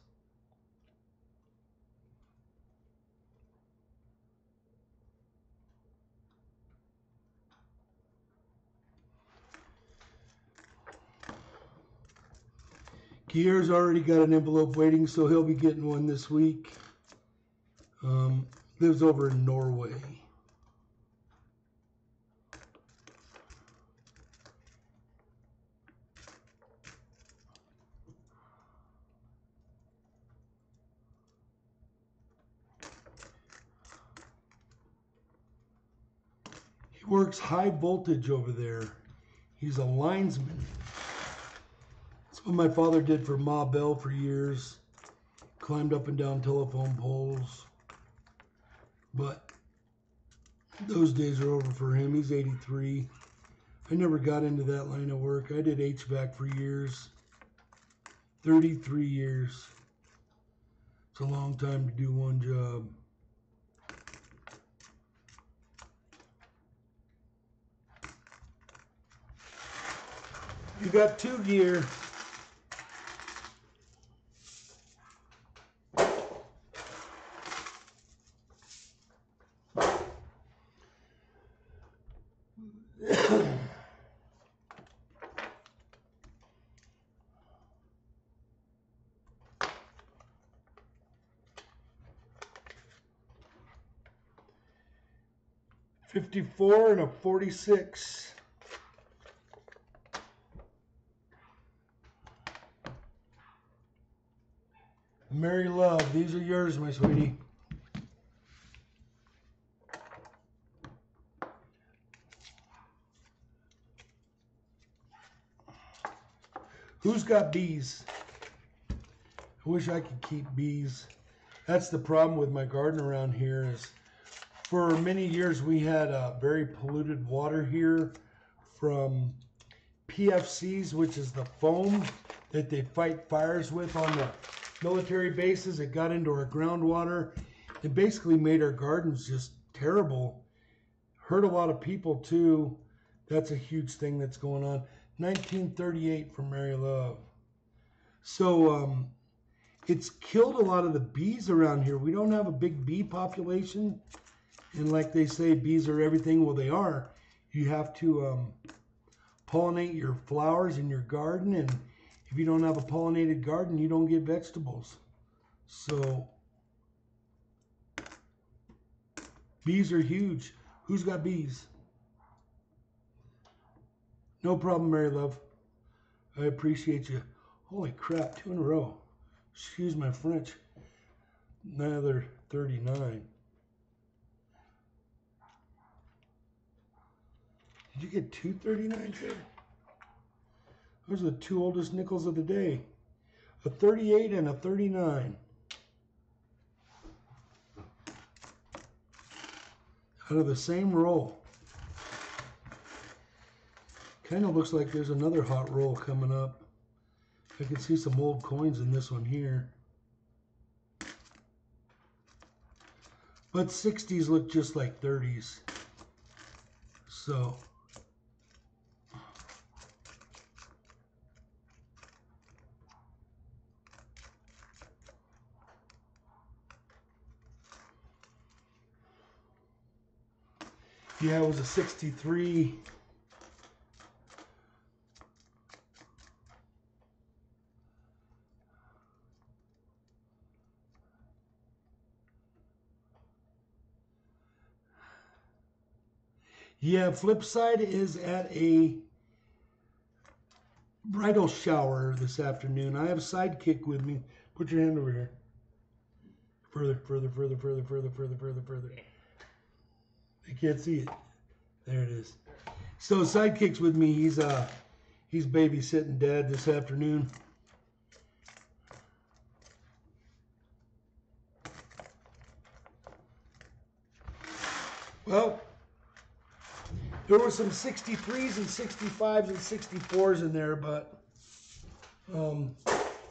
Gier's already got an envelope waiting, so he'll be getting one this week. Lives over in Norway. He works high voltage over there. He's a linesman. That's what my father did for Ma Bell for years. Climbed up and down telephone poles. But those days are over for him. He's 83. I never got into that line of work. I did HVAC for years. 33 years. It's a long time to do one job. You got 2 gear. $54 and a 46. Mary Love, these are yours, my sweetie. Who's got bees? I wish I could keep bees. That's the problem with my garden around here is for many years we had very polluted water here from PFCs, which is the foam that they fight fires with on the military bases. It got into our groundwater. It basically made our gardens just terrible. Hurt a lot of people too. That's a huge thing that's going on. 1938 from Mary Love. So it's killed a lot of the bees around here. We don't have a big bee population. And like they say, bees are everything. Well, they are. You have to pollinate your flowers in your garden. And if you don't have a pollinated garden, you don't get vegetables. So bees are huge. Who's got bees? No problem, Mary Love. I appreciate you. Holy crap, 2 in a row. Excuse my French. Another 39. Did you get 2 39s there? Those are the 2 oldest nickels of the day. A 38 and a 39. Out of the same roll. Kind of looks like there's another hot roll coming up. I can see some old coins in this one here. But 60s look just like 30s. So yeah, it was a 63. Yeah, flip side is at a bridal shower this afternoon. I have a sidekick with me. Put your hand over here. Further. I can't see it. There it is. So sidekick's with me. He's babysitting Dad this afternoon. Well, there were some 63s and 65s and 64s in there, but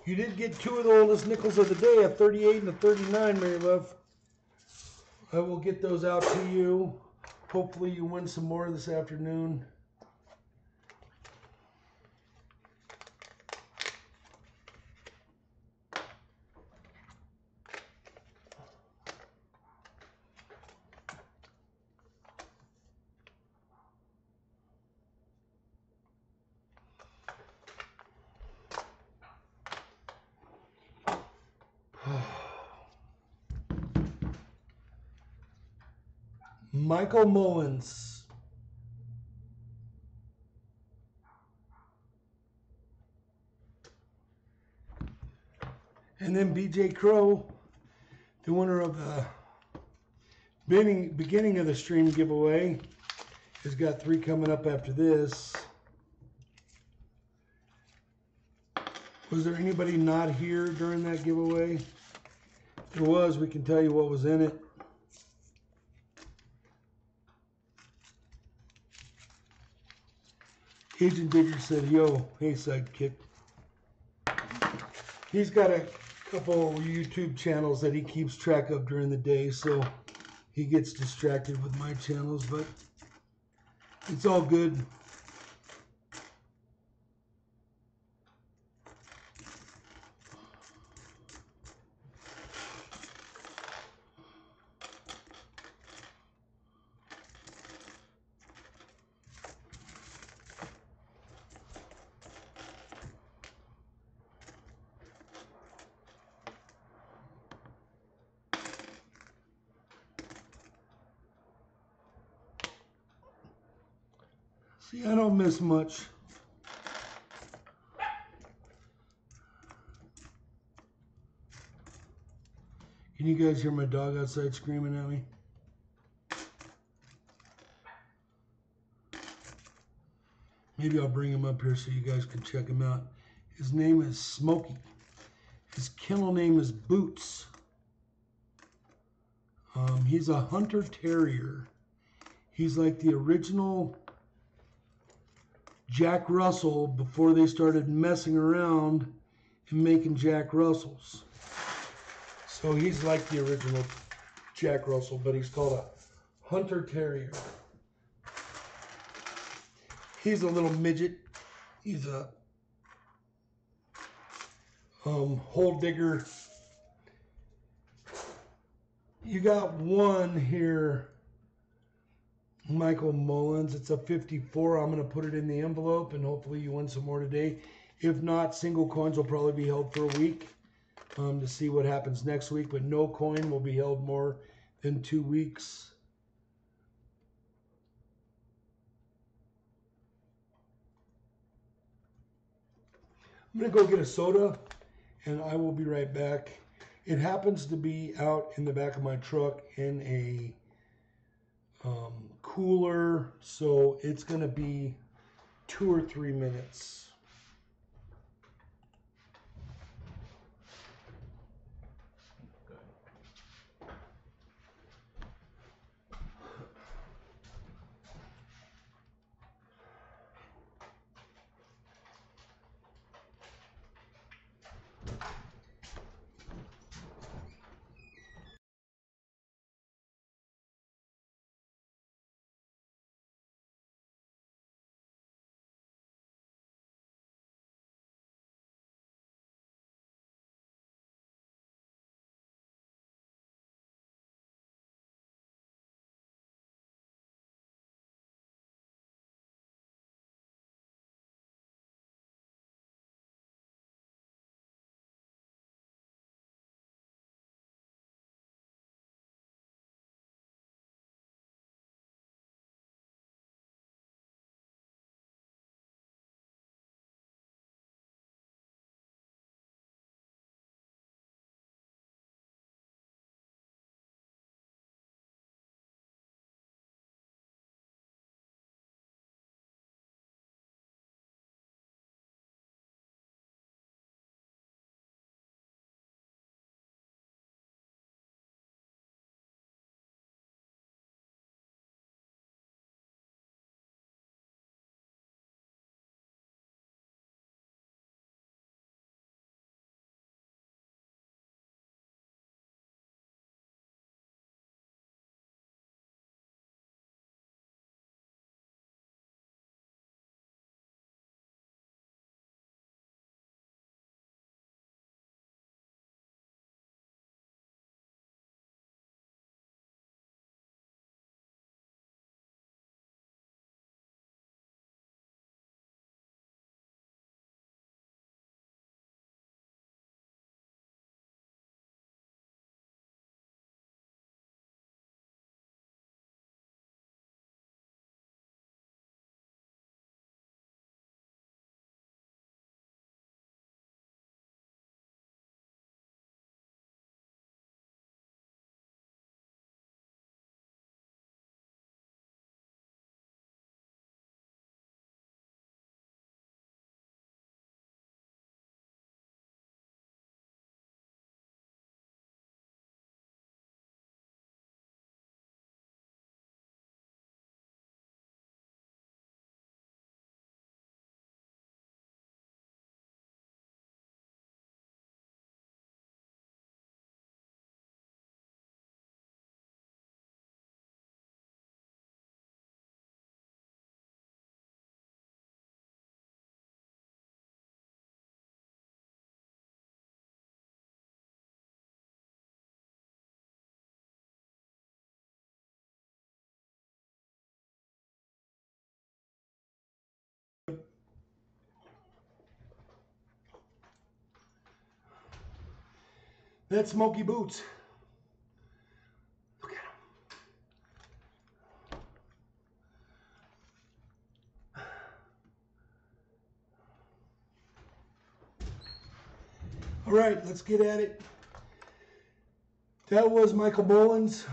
you did get two of the oldest nickels of the day, a 38 and a 39, Mary Love. I will get those out to you. Hopefully you win some more this afternoon. Michael Mullins. And then BJ Crow, the winner of the beginning of the stream giveaway, has got 3 coming up after this. Was there anybody not here during that giveaway? If there was, we can tell you what was in it. Agent Digger said, yo, hey sidekick. He's got a couple YouTube channels that he keeps track of during the day, so he gets distracted with my channels, but it's all good. See, I don't miss much. Can you guys hear my dog outside screaming at me? Maybe I'll bring him up here so you guys can check him out. His name is Smokey. His kennel name is Boots. He's a hunter terrier. He's like the original Jack Russell before they started messing around and making Jack Russells. So he's like the original Jack Russell, but he's called a hunter terrier. He's a little midget. He's a hole digger. You got one here, Michael Mullins. It's a 54. I'm going to put it in the envelope, and hopefully you win some more today. If not, single coins will probably be held for a week to see what happens next week, but no coin will be held more than 2 weeks. I'm going to go get a soda, and I will be right back. It happens to be out in the back of my truck in a cooler, so it's going to be 2 or 3 minutes. That's Smoky Boots. Look at him. All right, let's get at it. That was Michael Boland's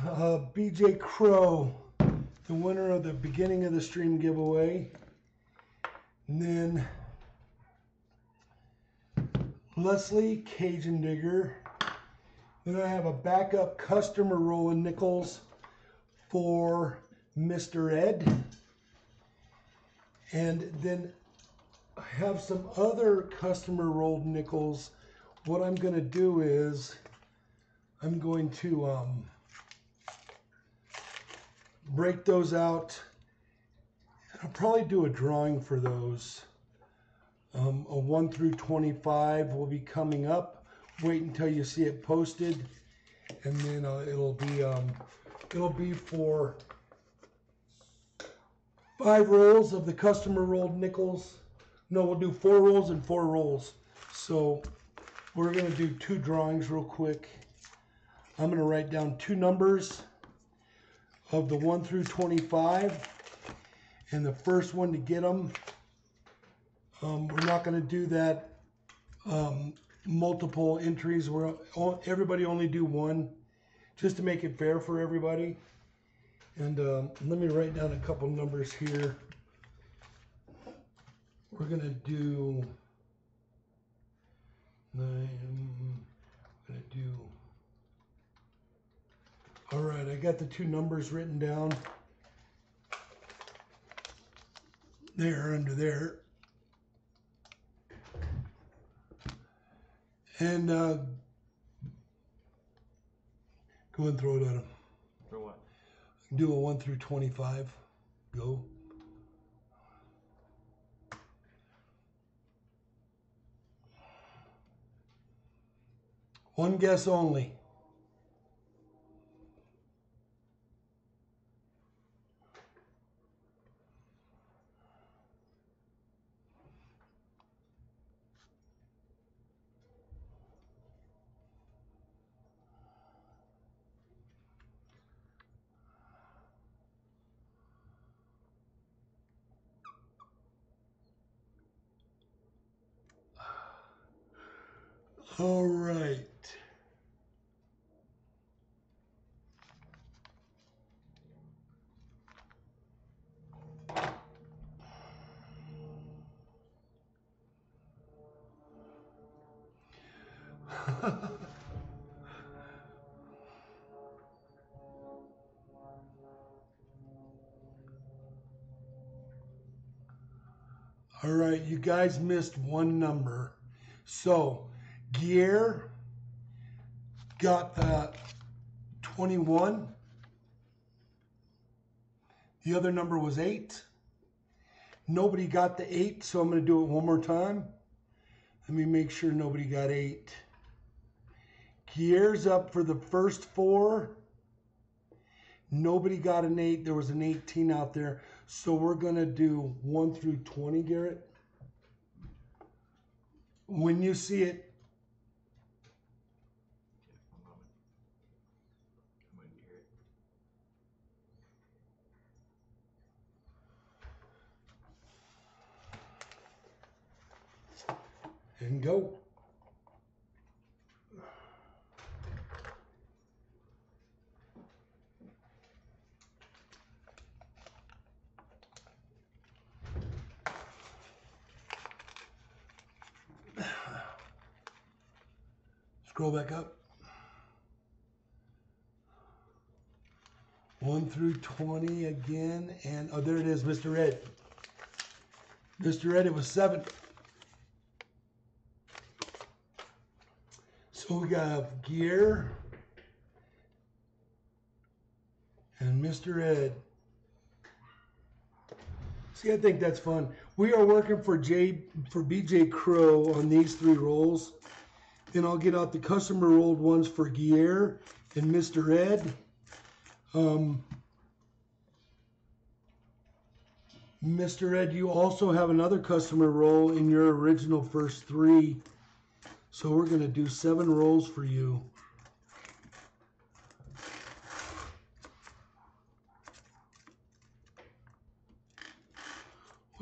BJ Crow, the winner of the beginning of the stream giveaway. And then Leslie Cajun Digger. Then I have a backup customer rolling nickels for Mr. Ed. And then I have some other customer rolled nickels. What I'm going to do is I'm going to break those out. I'll probably do a drawing for those. A 1 through 25 will be coming up. Wait until you see it posted, and then it'll be for 5 rolls of the customer rolled nickels. No, we'll do 4 rolls and 4 rolls. So we're going to do 2 drawings real quick. I'm going to write down 2 numbers of the 1 through 25, and the first one to get them. We're not going to do that multiple entries. Everybody only do 1, just to make it fair for everybody. And let me write down a couple numbers here. We're going to do 9. All right, I got the 2 numbers written down. There, under there. And go and throw it at him. For what? Do a 1 through 25. Go. One guess only. All right. All right, you guys missed 1 number. So, Gear got the 21. The other number was 8. Nobody got the 8, so I'm going to do it one more time. Let me make sure nobody got 8. Gear's up for the first 4. Nobody got an 8. There was an 18 out there. So we're going to do 1 through 20, Garrett. When you see it. And go. Scroll back up. 1 through 20 again. And oh, there it is, Mr. Red. Mr. Red, it was 7. So we got Gear and Mr. Ed. See, I think that's fun. We are working for BJ Crow on these 3 rolls. Then I'll get out the customer rolled ones for Gear and Mr. Ed. Mr. Ed, you also have another customer roll in your original first 3. So we're going to do 7 rolls for you.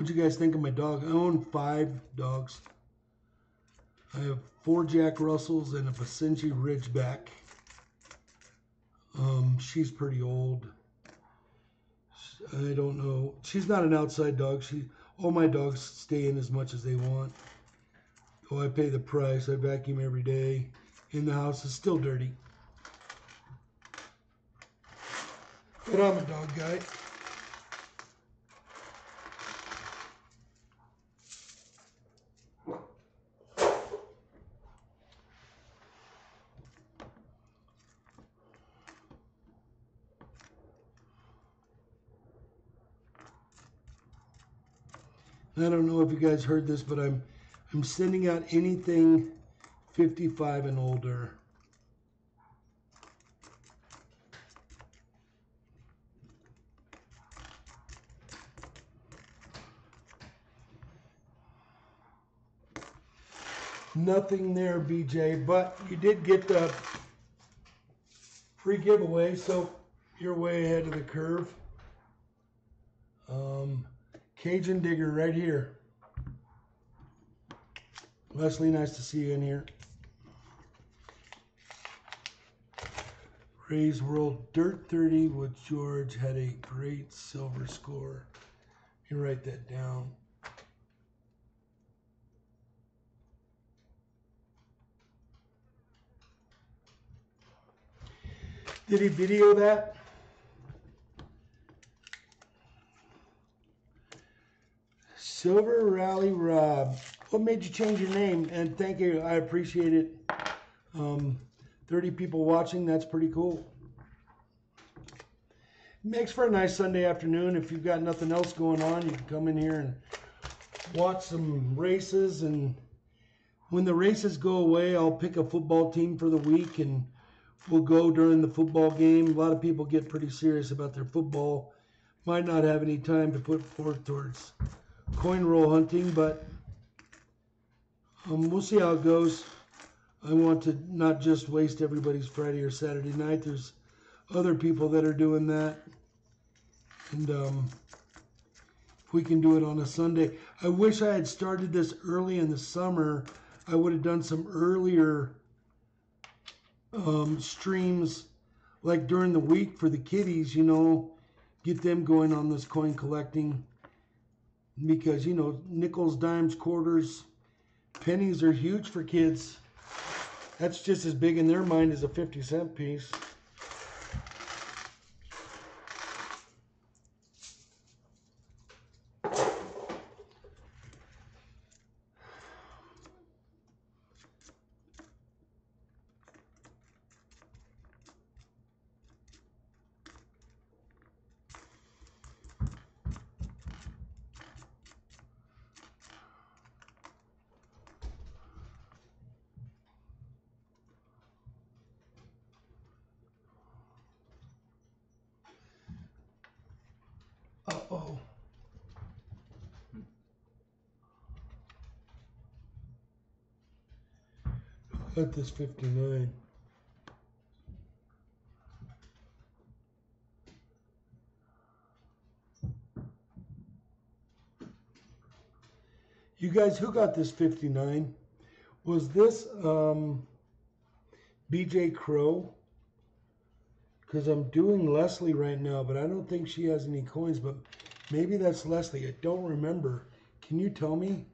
What you guys think of my dog? I own 5 dogs. I have 4 Jack Russells and a Basenji Ridgeback. She's pretty old. I don't know. She's not an outside dog. All my dogs stay in as much as they want. Oh, I pay the price. I vacuum every day. In the house is still dirty. But I'm a dog guy. I don't know if you guys heard this, but I'm sending out anything 55 and older. Nothing there, BJ, but you did get the free giveaway, so you're way ahead of the curve. Cajun Digger right here. Leslie, nice to see you in here. Ray's World Dirt 30 with George had a great silver score. You write that down. Did he video that? Silver Rally Rob. What made you change your name? And thank you. I appreciate it. 30 people watching. That's pretty cool. Makes for a nice Sunday afternoon. If you've got nothing else going on, you can come in here and watch some races. And when the races go away, I'll pick a football team for the week and we'll go during the football game. A lot of people get pretty serious about their football. Might not have any time to put forth towards coin roll hunting, but we'll see how it goes. I want to not just waste everybody's Friday or Saturday night. There's other people that are doing that. And if we can do it on a Sunday. I wish I had started this early in the summer. I would have done some earlier streams like during the week for the kiddies, you know, get them going on this coin collecting. Because, you know, nickels, dimes, quarters, pennies are huge for kids. That's just as big in their mind as a 50-cent piece. Uh-oh. Got this 59. You guys, who got this 59? Was this BJ Crow? Because I'm doing Leslie right now, but I don't think she has any coins, but maybe that's Leslie. I don't remember. Can you tell me?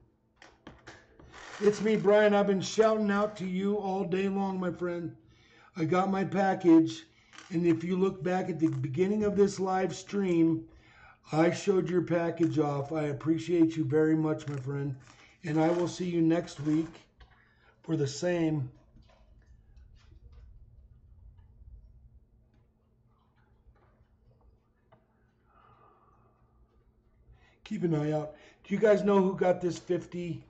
It's me, Brian. I've been shouting out to you all day long, my friend. I got my package, and if you look back at the beginning of this live stream, I showed your package off. I appreciate you very much, my friend. And I will see you next week for the same. Keep an eye out. Do you guys know who got this 59?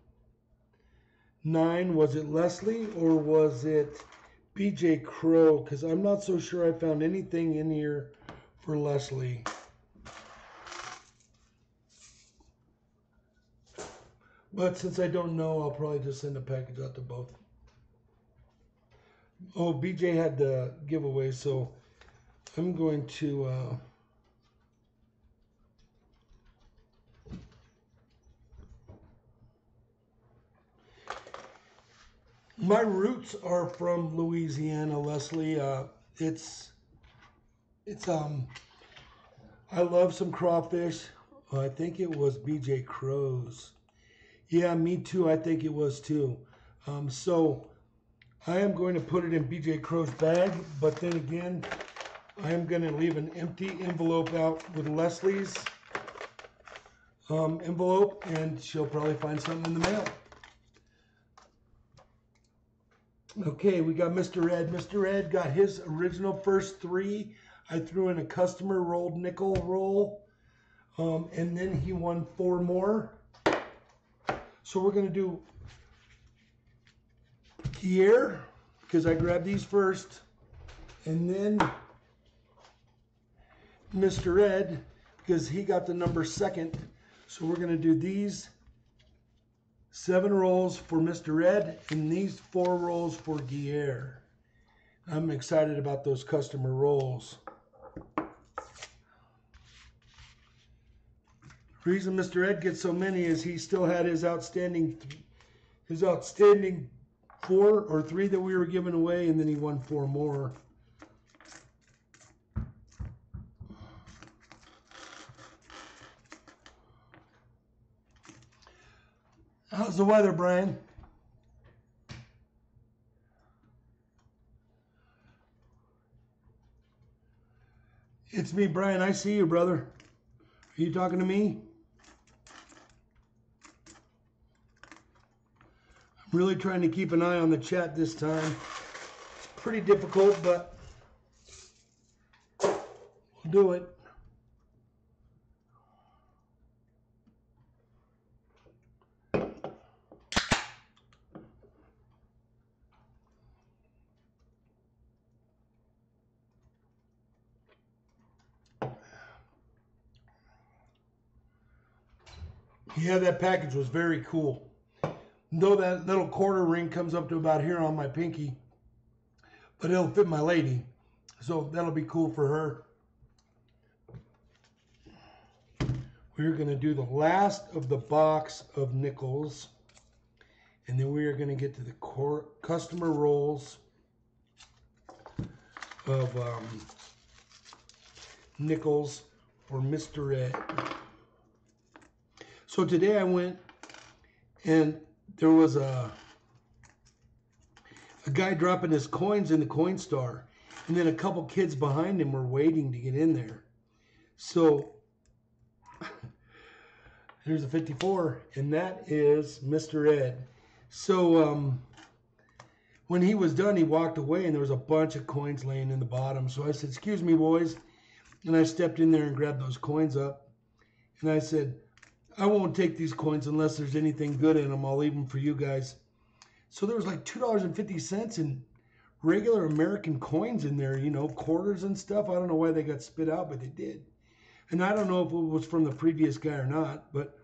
Was it Leslie or was it BJ Crow? Because I'm not so sure I found anything in here for Leslie. But since I don't know, I'll probably just send a package out to both. Oh, BJ had the giveaway, so I'm going to... My roots are from Louisiana, Leslie. It's I love some crawfish. I think it was BJ Crow's. Yeah, me too. I think it was too. So I am going to put it in BJ Crow's bag, but then again, I am going to leave an empty envelope out with Leslie's envelope, and she'll probably find something in the mail. Okay, we got Mr. Ed. Mr. Ed got his original first 3. I threw in a customer rolled nickel roll, and then he won 4 more. So we're going to do Pierre, because I grabbed these first, and then Mr. Ed, because he got the number 2nd. So we're going to do these 7 rolls for Mr. Ed and these 4 rolls for Guillermo. I'm excited about those customer rolls. The reason Mr. Ed gets so many is he still had his outstanding 4 or 3 that we were giving away, and then he won 4 more. How's the weather, Brian? It's me, Brian. I see you, brother. Are you talking to me? I'm really trying to keep an eye on the chat this time. It's pretty difficult, but we'll do it. Yeah, that package was very cool. Though that little quarter ring comes up to about here on my pinky, but it'll fit my lady, so that'll be cool for her. We're going to do the last of the box of nickels, and then we are going to get to the customer rolls of nickels for Mr. Ed. So today I went, and there was a guy dropping his coins in the coin star, and then a couple kids behind him were waiting to get in there. So here's a 54, and that is Mr. Ed. So when he was done, he walked away, and there was a bunch of coins laying in the bottom. So I said, "Excuse me, boys," and I stepped in there and grabbed those coins up, and I said, "I won't take these coins unless there's anything good in them. I'll leave them for you guys." So there was like $2.50 in regular American coins in there, you know, quarters and stuff. I don't know why they got spit out, but they did. And I don't know if it was from the previous guy or not. But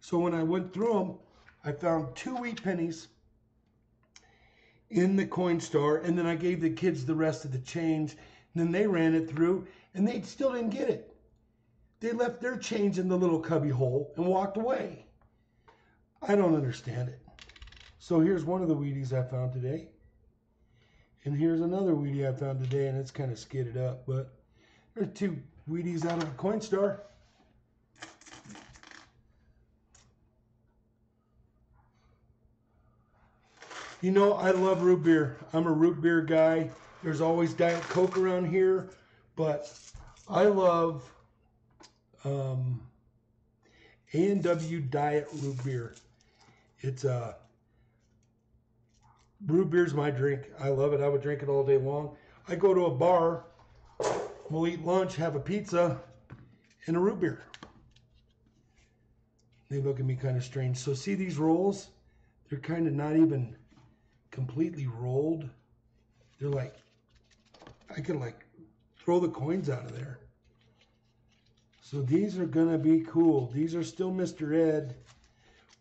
so when I went through them, I found 2 wheat pennies in the coin star, and then I gave the kids the rest of the change. And then they ran it through, and they still didn't get it. They left their change in the little cubby hole and walked away. I don't understand it. So here's one of the Wheaties I found today. And here's another Wheatie I found today, and it's kind of skidded up. But there's 2 Wheaties out of a coin star. You know, I love root beer. I'm a root beer guy. There's always Diet Coke around here. But I love A&W Diet Root Beer. It's root beer's my drink. I love it. I would drink it all day long. I go to a bar, we'll eat lunch, have a pizza, and a root beer. They look at me kind of strange. So see these rolls? They're kind of not even completely rolled. They're like, I could like throw the coins out of there. So these are gonna be cool. These are still Mr. Ed.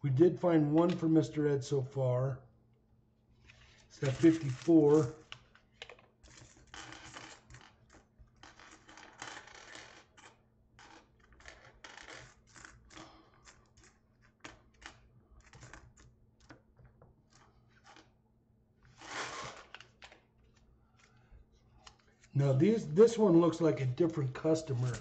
We did find one for Mr. Ed so far. It's that 54. Now this one looks like a different customer.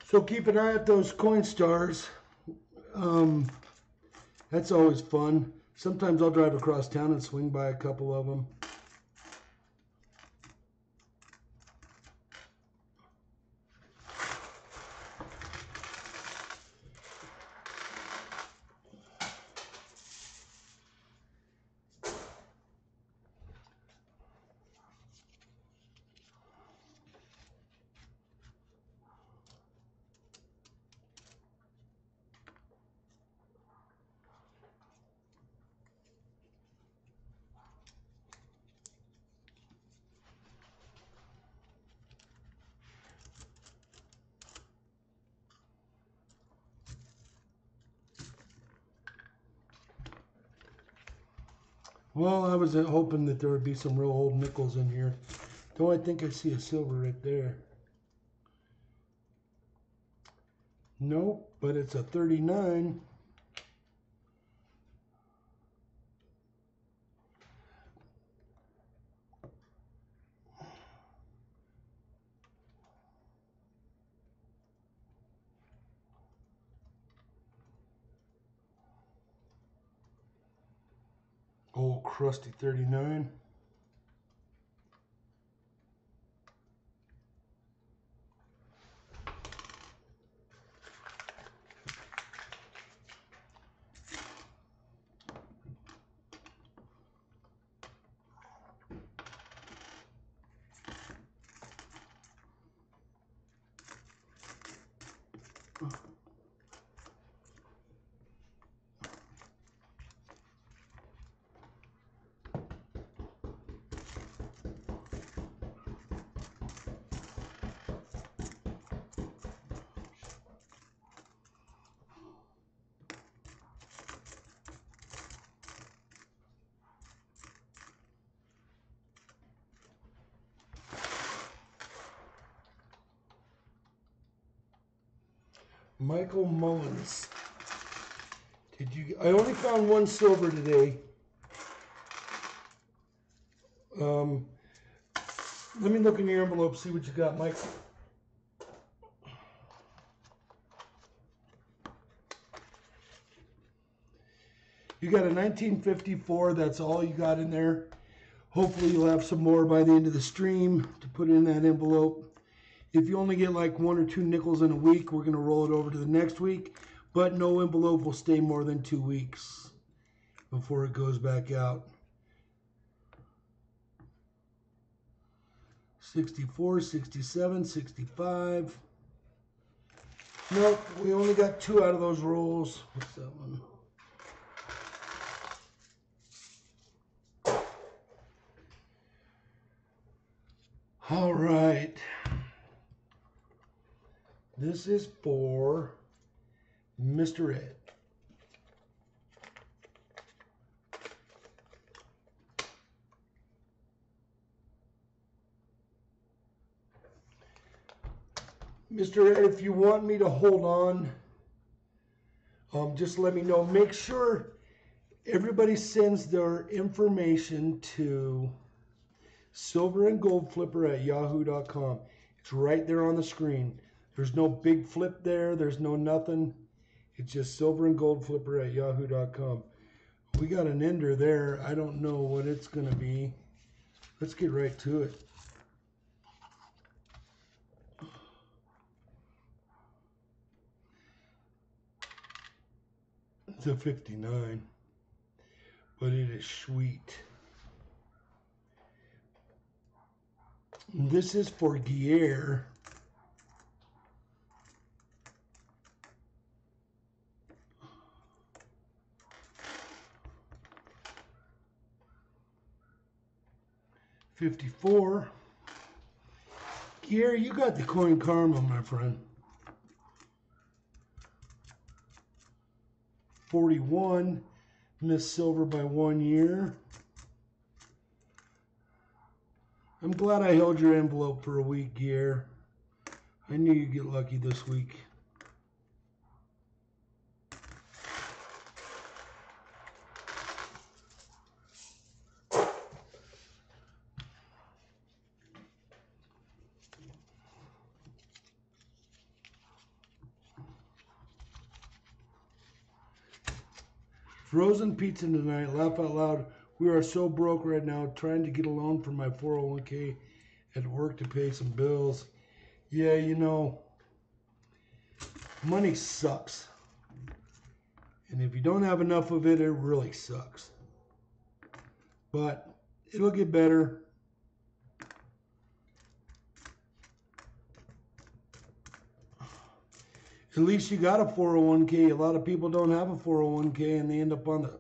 So keep an eye at those coin stars. That's always fun. Sometimes I'll drive across town and swing by a couple of them. Well, I was hoping that there would be some real old nickels in here. Though I think I see a silver right there. Nope, but it's a 39. Old crusty 39. Michael Mullins. I only found one silver today. Let me look in your envelope, see what you got, Mike. You got a 1954, that's all you got in there. Hopefully you'll have some more by the end of the stream to put in that envelope. If you only get like 1 or 2 nickels in a week, we're going to roll it over to the next week. But no envelope will stay more than 2 weeks before it goes back out. 64, 67, 65. Nope, we only got 2 out of those rolls. What's that one? All right. This is for Mr. Ed. Mr. Ed, if you want me to hold on, just let me know. Make sure everybody sends their information to silverandgoldflipper@yahoo.com. It's right there on the screen. There's no big flip there. There's no nothing. It's just silverandgoldflipper@yahoo.com. We got an ender there. I don't know what it's going to be. Let's get right to it. It's a 59, but it is sweet. This is for Guerre. $54. Guerre, you got the coin karma, my friend. 41, missed silver by 1 year. I'm glad I held your envelope for a week, Guerre. I knew you'd get lucky this week. Frozen pizza tonight. Laugh out loud. We are so broke right now, trying to get a loan for my 401k at work to pay some bills. Yeah, you know, money sucks. And if you don't have enough of it, it really sucks. But it'll get better. At least you got a 401k. A lot of people don't have a 401k and they end up on the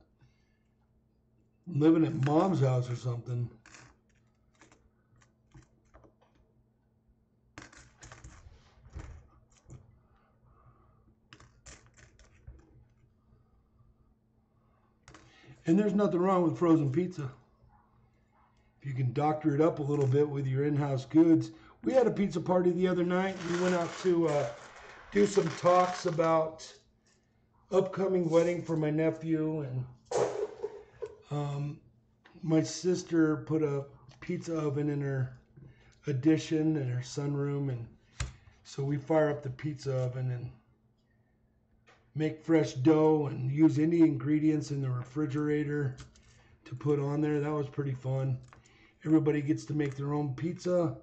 living at mom's house or something. And there's nothing wrong with frozen pizza. If you can doctor it up a little bit with your in-house goods. We had a pizza party the other night. We went out to do some talks about upcoming wedding for my nephew, and my sister put a pizza oven in her addition in her sunroom, and so we fire up the pizza oven and make fresh dough and use any ingredients in the refrigerator to put on there. That was pretty fun. Everybody gets to make their own pizza.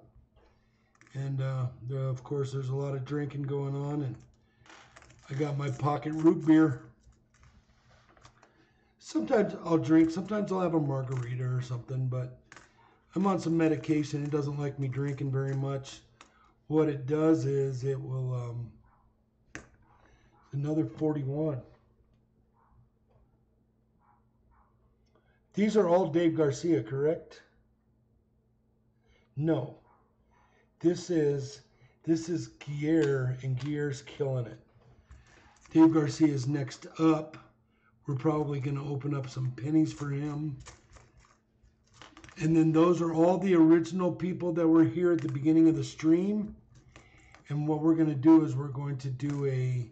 And of course, there's a lot of drinking going on, and I got my pocket root beer. Sometimes I'll drink, sometimes I'll have a margarita or something, but I'm on some medication. It doesn't like me drinking very much. What it does is it will, another 41. These are all Dave Garcia, correct? No. This is Gier, and Gier's killing it. Dave Garcia is next up. We're probably going to open up some pennies for him. And then those are all the original people that were here at the beginning of the stream. And what we're going to do is we're going to do a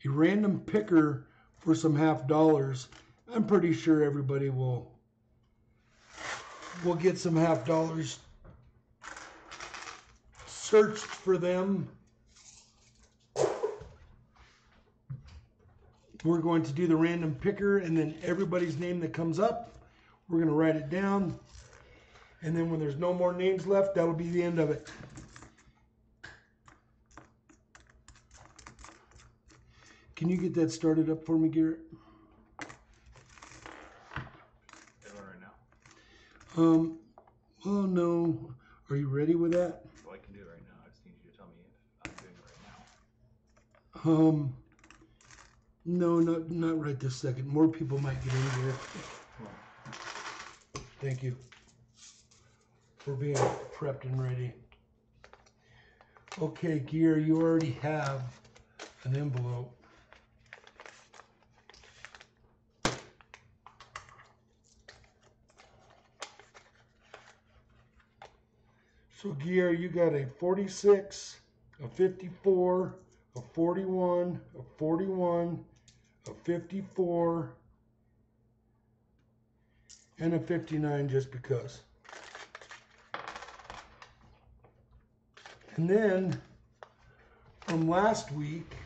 random picker for some $50. I'm pretty sure everybody will get some $50 searched for them. We're going to do the random picker, and then everybody's name that comes up, we're going to write it down. And then when there's no more names left, that'll be the end of it. Can you get that started up for me, Garrett? Oh no. Are you ready with that? Well, I can do it right now. I just need you to tell me if I'm doing it right now. No, not right this second. More people might get in here. Thank you for being prepped and ready. Okay, Gear, you already have an envelope. So, Gear, you got a 46, a 54, a 41, a 41, a 54, and a 59 just because. And then from last week,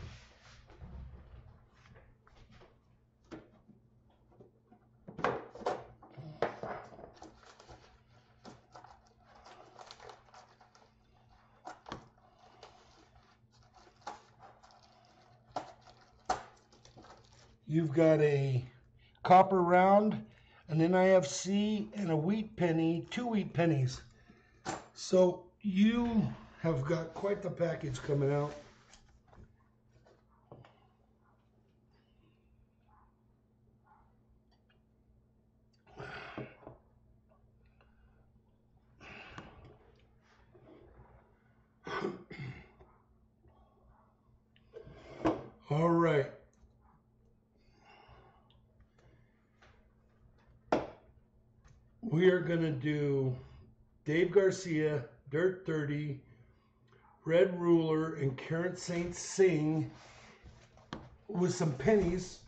you've got a copper round, an NIFC, and a wheat penny, 2 wheat pennies. So you have got quite the package coming out. All right. We are going to do Dave Garcia, Dirt 30, Red Ruler, and Carrot Saint Sing with some pennies.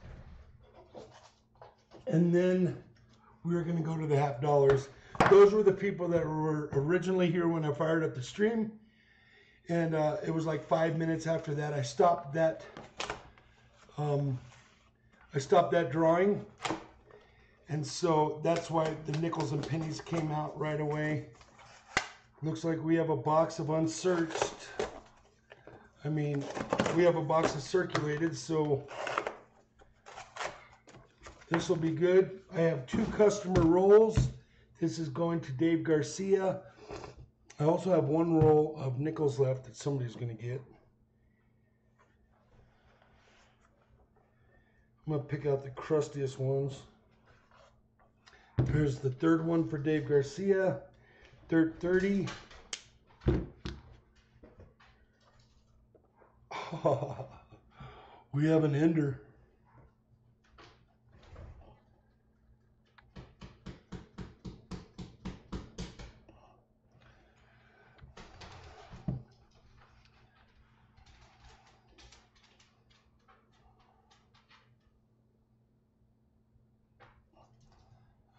And then we were going to go to the $50. Those were the people that were originally here when I fired up the stream. And it was like 5 minutes after that I stopped that. I stopped that drawing. And so that's why the nickels and pennies came out right away. Looks like we have a box of unsearched. I mean, we have a box of circulated, so this will be good. I have 2 customer rolls. This is going to Dave Garcia. I also have 1 roll of nickels left that somebody's going to get. I'm going to pick out the crustiest ones. Here's the 3rd one for Dave Garcia. Dirt 30. Oh, we have an ender.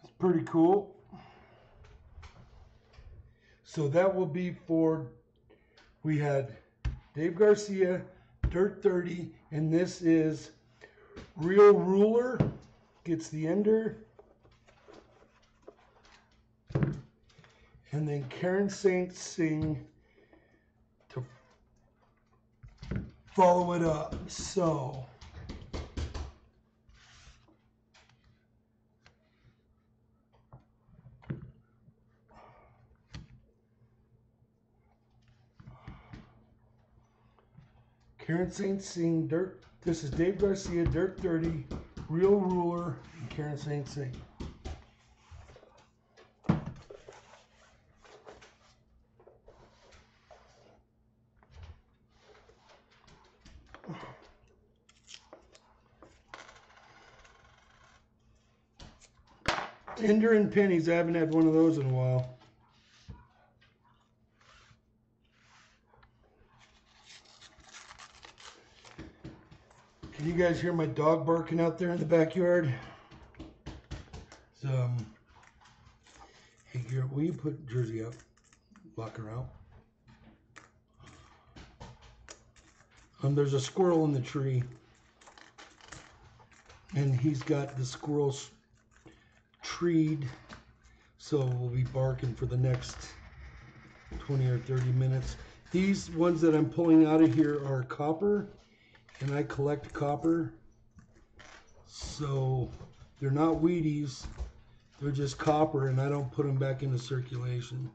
That's pretty cool. So that will be for, we had Dave Garcia, Dirt 30, and this is Real Ruler, gets the ender. And then Karen Saint Sing to follow it up. So Karen Saint Sing, Dirt. This is Dave Garcia, Dirt 30, Real Ruler, and Karen Saint Sing. Ender and pennies. I haven't had one of those in a while. Can you guys hear my dog barking out there in the backyard? So, hey, Garrett, will you put Jersey up? Lock her out. There's a squirrel in the tree. And he's got the squirrels treed. So we'll be barking for the next 20 or 30 minutes. These ones that I'm pulling out of here are copper. And I collect copper, so they're not Wheaties, they're just copper, and I don't put them back into circulation.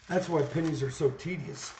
That's why pennies are so tedious.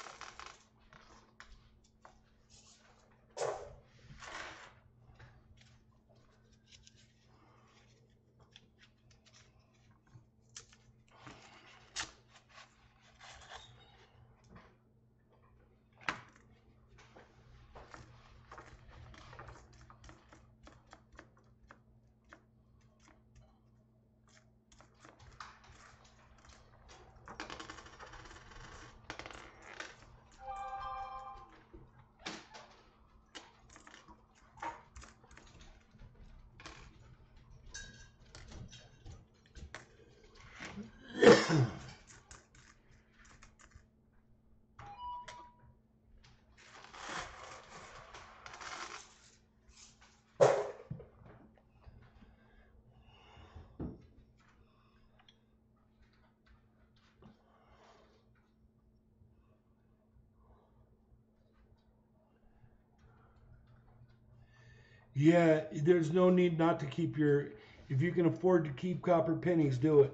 Yeah, there's no need not to keep your, if you can afford to keep copper pennies, do it.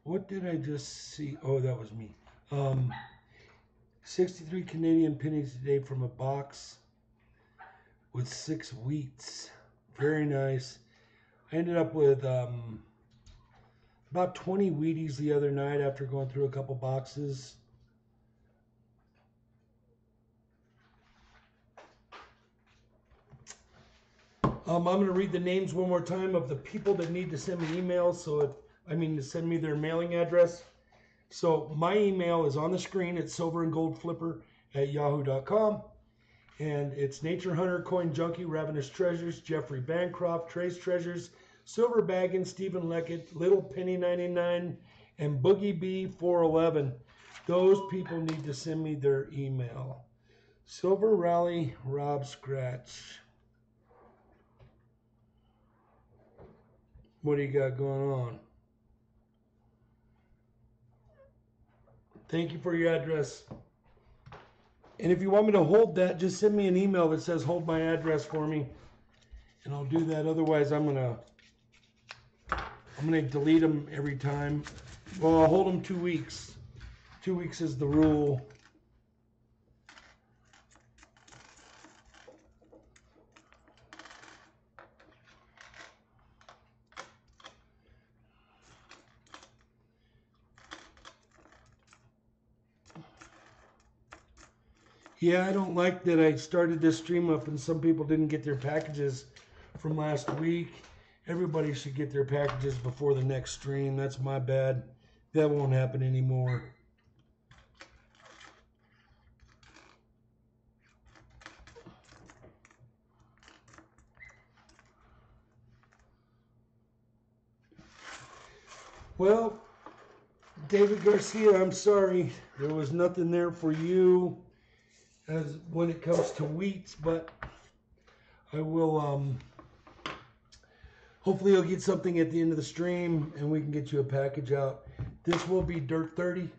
What did I just see? Oh, that was me. 63 Canadian pennies today from a box with 6 wheats. Very nice. I ended up with about about 20 Wheaties the other night after going through a couple boxes. I'm going to read the names one more time of the people that need to send me emails. To send me their mailing address. So my email is on the screen. It's silverandgoldflipper@yahoo.com. And it's Nature Hunter, Coin Junkie, Ravenous Treasures, Jeffrey Bancroft, Trace Treasures, Silver Baggin, Stephen Leckett, Little Penny 99, and Boogie B 411. Those people need to send me their email. Silver Rally, Rob Scratch. What do you got going on? Thank you for your address. And if you want me to hold that, just send me an email that says hold my address for me. And I'll do that. Otherwise, I'm gonna delete them every time. Well, I'll hold them 2 weeks. 2 weeks is the rule. Yeah, I don't like that I started this stream up and some people didn't get their packages from last week. Everybody should get their packages before the next stream. That's my bad. That won't happen anymore. Well, David Garcia, I'm sorry. There was nothing there for you as when it comes to wheats, but I will hopefully you'll get something at the end of the stream and we can get you a package out. This will be Dirt 30.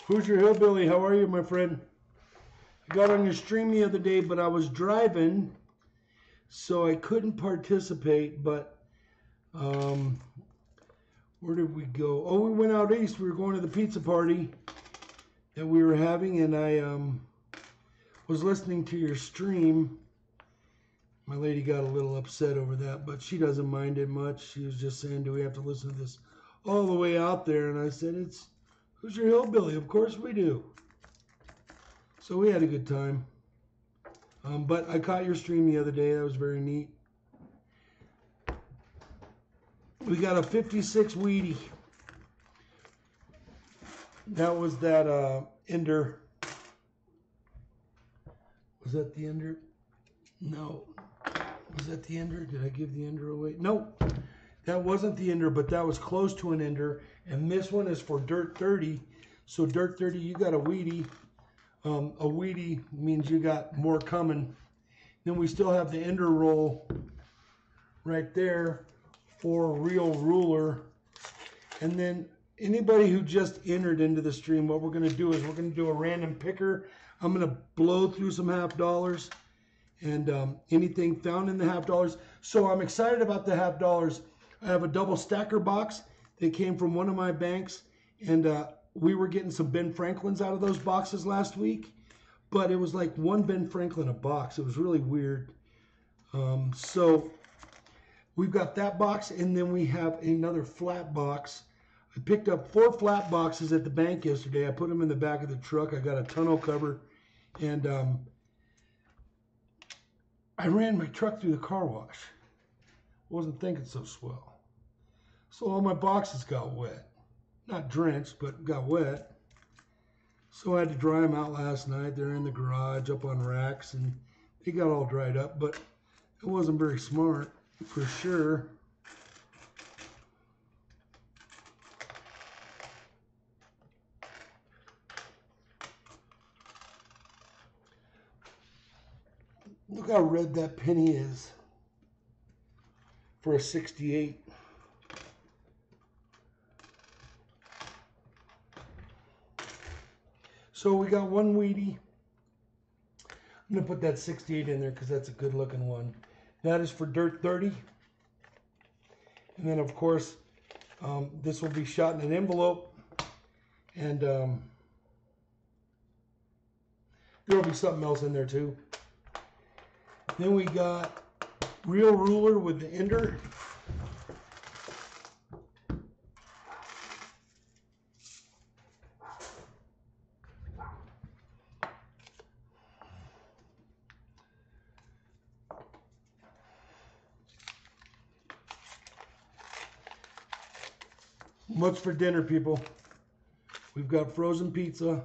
Who's your hillbilly? How are you, my friend? I got on your stream the other day, but I was driving, so I couldn't participate. But where did we go? Oh, we went out east. We were going to the pizza party that we were having, and I was listening to your stream. My lady got a little upset over that, but she doesn't mind it much. She was just saying, do we have to listen to this all the way out there? And I said, who's your hillbilly? Of course we do. So we had a good time. But I caught your stream the other day. That was very neat. We got a 56 Wheatie. That was that Ender. Was that the Ender? No. Was that the Ender? Did I give the Ender away? No. That wasn't the Ender, but that was close to an Ender. And this one is for Dirt 30. So Dirt 30, you got a Wheatie. A Wheatie means you got more coming. Then we still have the Ender roll right there for Real Ruler. And then anybody who just entered into the stream, what we're going to do is we're going to do a random picker. I'm going to blow through some half dollars and anything found in the half dollars. So I'm excited about the half dollars. I have a double stacker box that came from one of my banks, and we were getting some Ben Franklins out of those boxes last week, but it was like one Ben Franklin a box. It was really weird. So we've got that box, and then we have another flat box. I picked up 4 flat boxes at the bank yesterday. I put them in the back of the truck. I got a tonneau cover, and I ran my truck through the car wash. Wasn't thinking so swell. So all my boxes got wet. Not drenched, but got wet. So I had to dry them out last night. They're in the garage up on racks, and they got all dried up, but it wasn't very smart for sure. Look how red that penny is for a 68. So we got one Wheatie. I'm going to put that 68 in there because that's a good looking one. That is for Dirt 30. And then of course, this will be shot in an envelope. And there will be something else in there too. Then we got Real Ruler with the Ender. What's for dinner, people? We've got frozen pizza.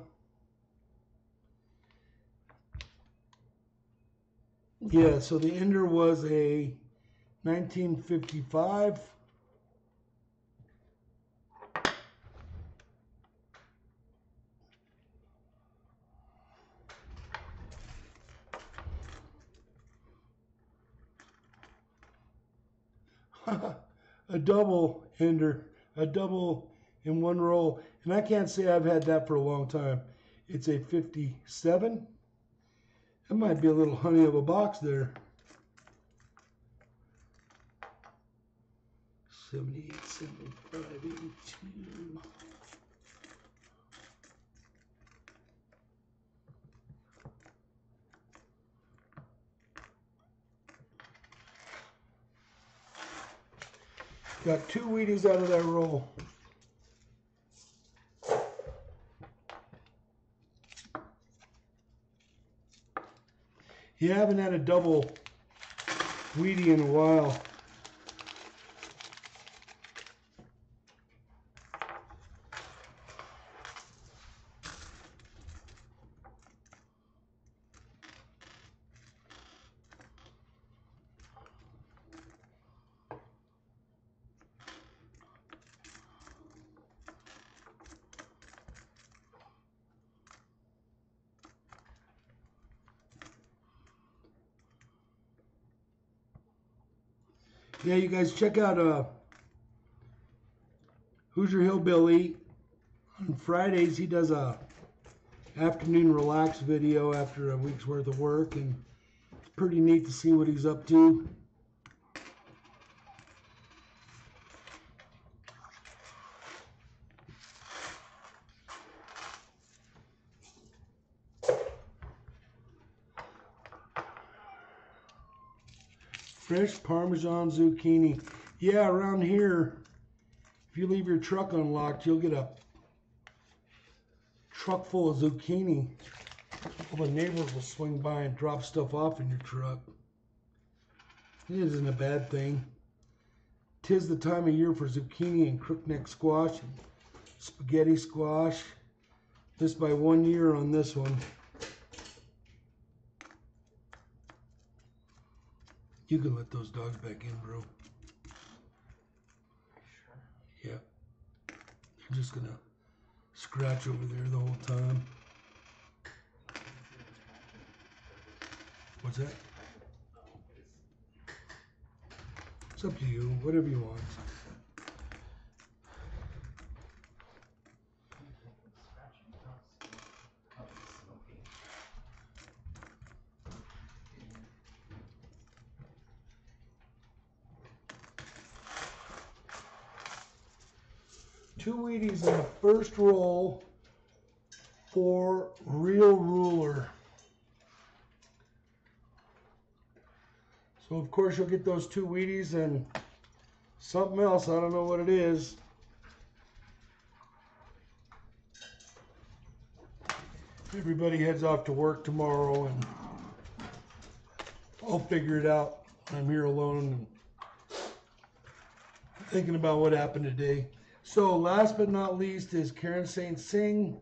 Yeah, so the Ender was a 1955. A double Ender, a double in one roll. And I can't say I've had that for a long time. It's a 57. That might be a little honey of a box there. 78, 75, 82. Got 2 Wheaties out of that roll. You haven't had a double Wheatie in a while. Yeah, you guys check out Hoosier Hillbilly. On Fridays, he does a afternoon relax video after a week's worth of work, and it's pretty neat to see what he's up to. Fresh Parmesan zucchini. Yeah, around here, if you leave your truck unlocked, you'll get a truck full of zucchini. All the neighbors will swing by and drop stuff off in your truck. It isn't a bad thing. 'Tis the time of year for zucchini and crookneck squash and spaghetti squash. Missed by 1 year on this one. You can let those dogs back in, bro. Yeah. They're just gonna scratch over there the whole time. What's that? It's up to you, whatever you want. Two Wheaties in the first roll for Real Ruler. So of course you'll get those 2 Wheaties and something else, I don't know what it is. everybody heads off to work tomorrow, and I'll figure it out. I'm here alone and thinking about what happened today. So last but not least is Karen St. Singh.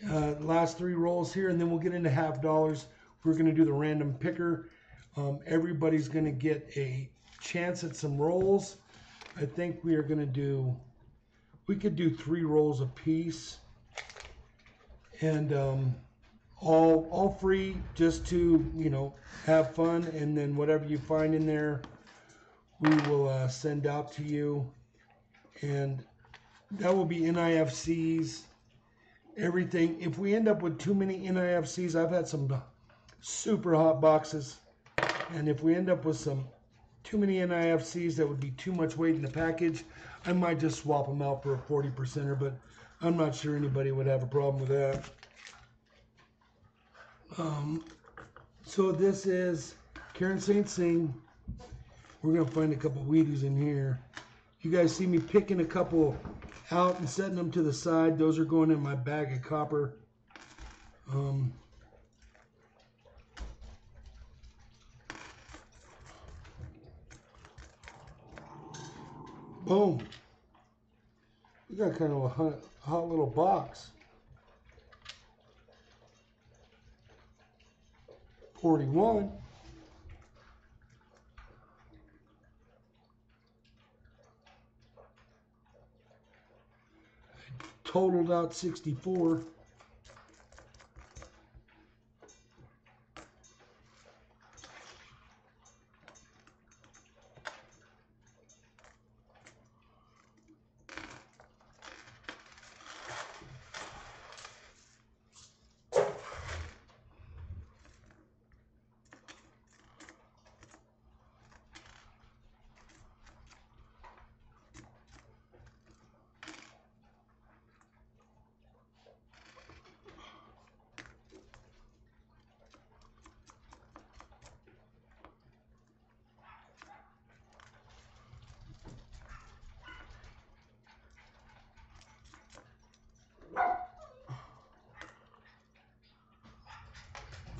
Last 3 rolls here, and then we'll get into half dollars. We're going to do the random picker. Everybody's going to get a chance at some rolls. I think we are going to do, we could do 3 rolls a piece, and all free, just to, you know, have fun. And then whatever you find in there, we will send out to you, and that will be NIFCs, everything. If we end up with too many NIFCs, I've had some super hot boxes, and if we end up with some too many NIFCs that would be too much weight in the package, I might just swap them out for a 40%er, but I'm not sure anybody would have a problem with that. So this is Karen St. Singh. We're going to find a couple Wheaties in here. You guys see me picking a couple out and setting them to the side. Those are going in my bag of copper. Boom. We got kind of a hot little box. 41. Totaled out 64.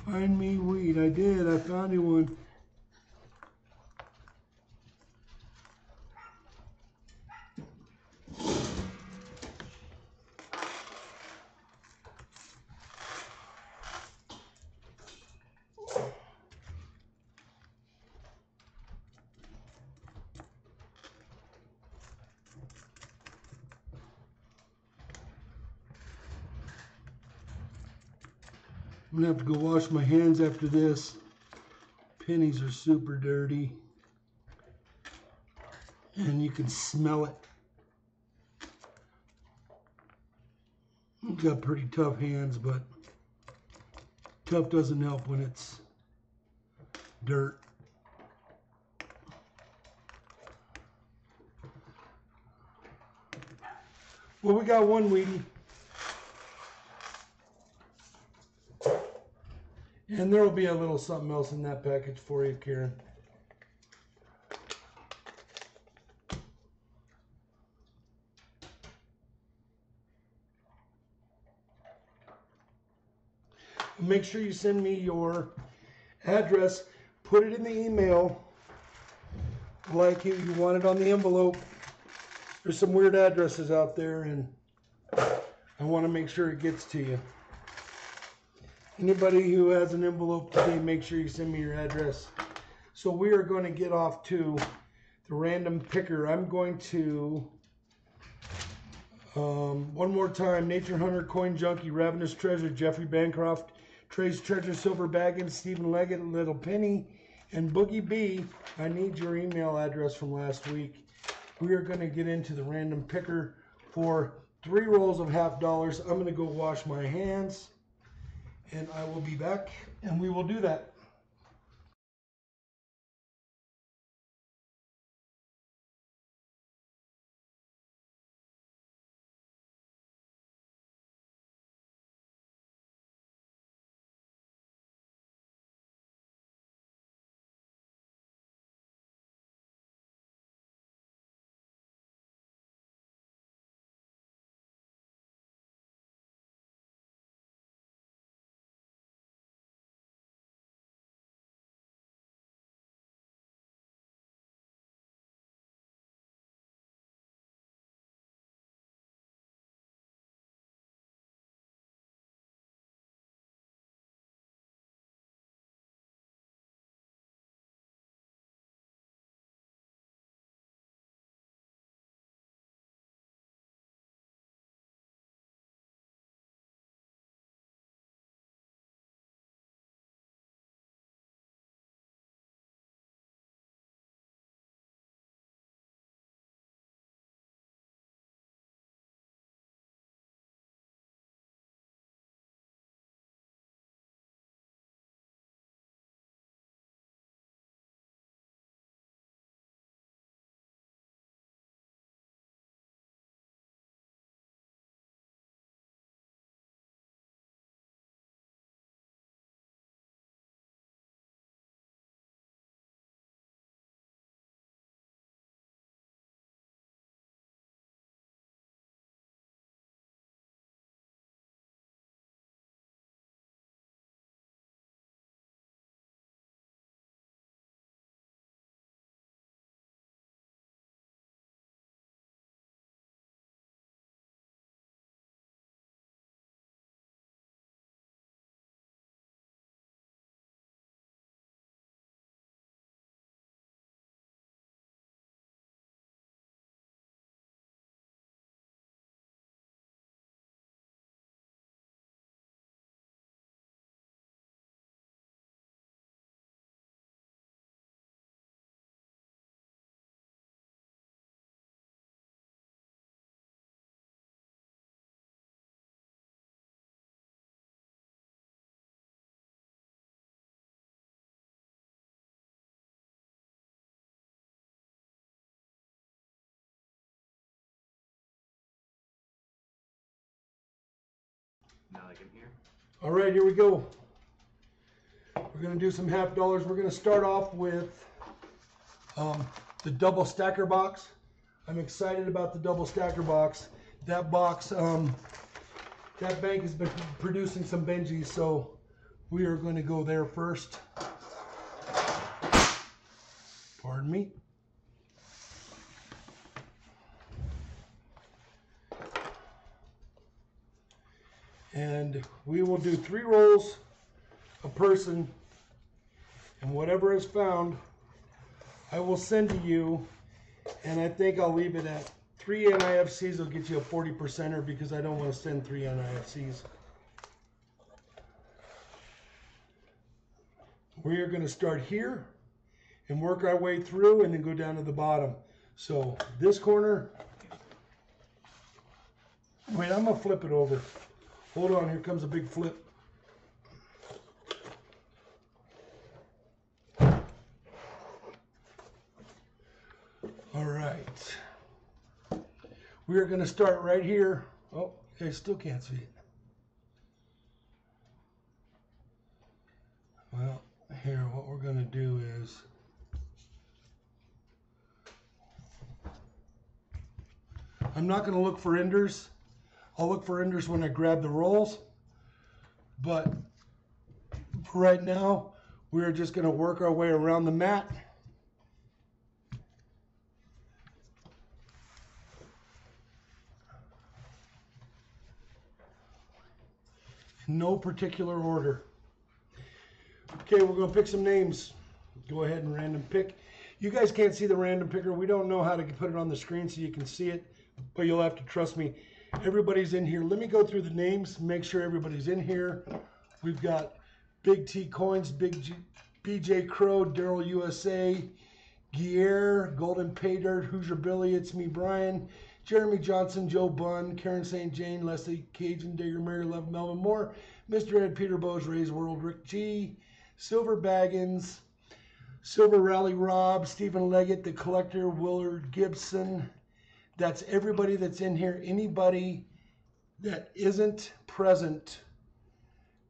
Find me weed. I did. I found you one. I'm gonna have to go wash my hands after this. Pennies are super dirty, and you can smell it. I've got pretty tough hands, but tough doesn't help when it's dirt. Well, we got one Wheatie. And there will be a little something else in that package for you, Karen. Make sure you send me your address. Put it in the email like you want it on the envelope. There's some weird addresses out there, and I want to make sure it gets to you. Anybody who has an envelope today, make sure you send me your address. So we are going to get off to the random picker. I'm going to, one more time, Nature Hunter, Coin Junkie, Ravenous Treasure, Jeffrey Bancroft, Trey's Treasure, Silver Baggins, Stephen Leggett, Little Penny, and Boogie B. I need your email address from last week. We are going to get into the random picker for 3 rolls of $50. I'm going to go wash my hands, and I will be back, and we will do that. Now they can hear. All right, here we go. We're going to do some half dollars. We're going to start off with the double stacker box. I'm excited about the double stacker box. That box, that bank has been producing some Benjis, so we are going to go there first. Pardon me. And we will do 3 rolls a person, and whatever is found, I will send to you, and I think I'll leave it at 3 NIFCs will get you a 40%er because I don't want to send 3 NIFCs. We are going to start here and work our way through and then go down to the bottom. So this corner, wait, I'm going to flip it over. Hold on, here comes a big flip. All right. We are going to start right here. Oh, I still can't see it. Well, here, what we're going to do is I'm not going to look for enders. I'll look for enders when I grab the rolls. But for right now, we're just going to work our way around the mat. In no particular order. Okay, we're going to pick some names. Go ahead and random pick. You guys can't see the random picker. We don't know how to put it on the screen so you can see it, but you'll have to trust me. Everybody's in here. Let me go through the names, make sure everybody's in here. We've got Big T Coins, BJ Crow, Daryl USA, Guerre, Golden Pay Dirt, Hoosier Billy, It's Me Brian, Jeremy Johnson, Joe Bunn, Karen St. Jane, Leslie Cajun, Digger Mary Love, Melvin Moore, Mr. Ed, Peter Bose, Ray's World, Rick G, Silver Baggins, Silver Rally Rob, Stephen Leggett, The Collector, Willard Gibson. That's everybody that's in here. Anybody that isn't present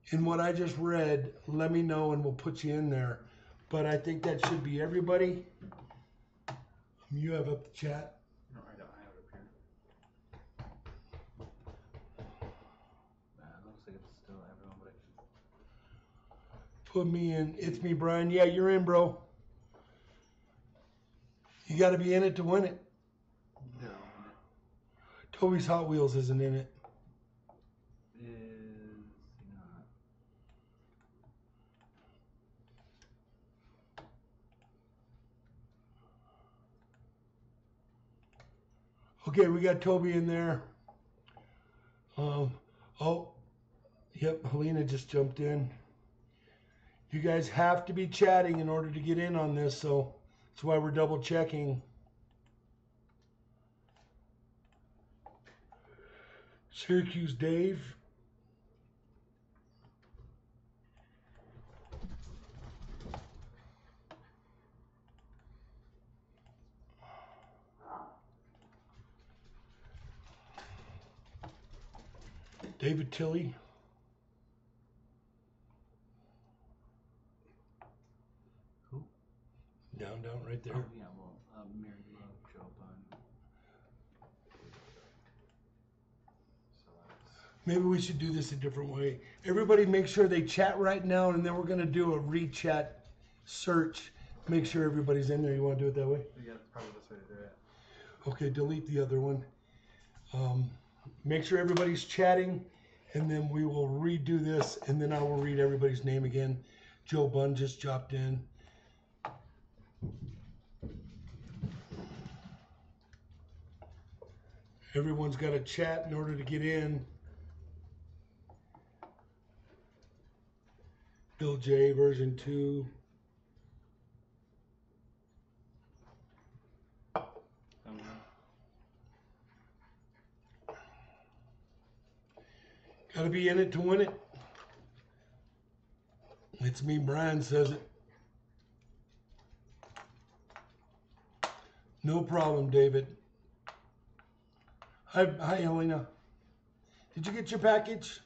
in what I just read, let me know and we'll put you in there. But I think that should be everybody. You have up the chat. No, I don't. I have it up here. It looks like it's still everyone, but Put me in. It's me, Brian. Yeah, you're in, bro. You got to be in it to win it. No. Toby's Hot Wheels isn't in it. Is not. Okay, we got Toby in there. Oh, yep, Helena just jumped in. You guys have to be chatting in order to get in on this, so that's why we're double checking. Syracuse Dave. David Tilley. Who? Down, right there. Oh, yeah, well, Mary Love, Joe Bunn. So Maybe we should do this a different way. Everybody make sure they chat right now, and then we're going to do a re-chat search. Make sure everybody's in there. You want to do it that way? yeah, that's probably the best way to do it. Okay, delete the other one. Make sure everybody's chatting, and then we will redo this, and then I will read everybody's name again. Joe Bunn just dropped in. Everyone's got to chat in order to get in. Bill J, version 2. Got to be in it to win it. It's me, Brian says it. No problem, David. Hi, Helena. Did you get your package?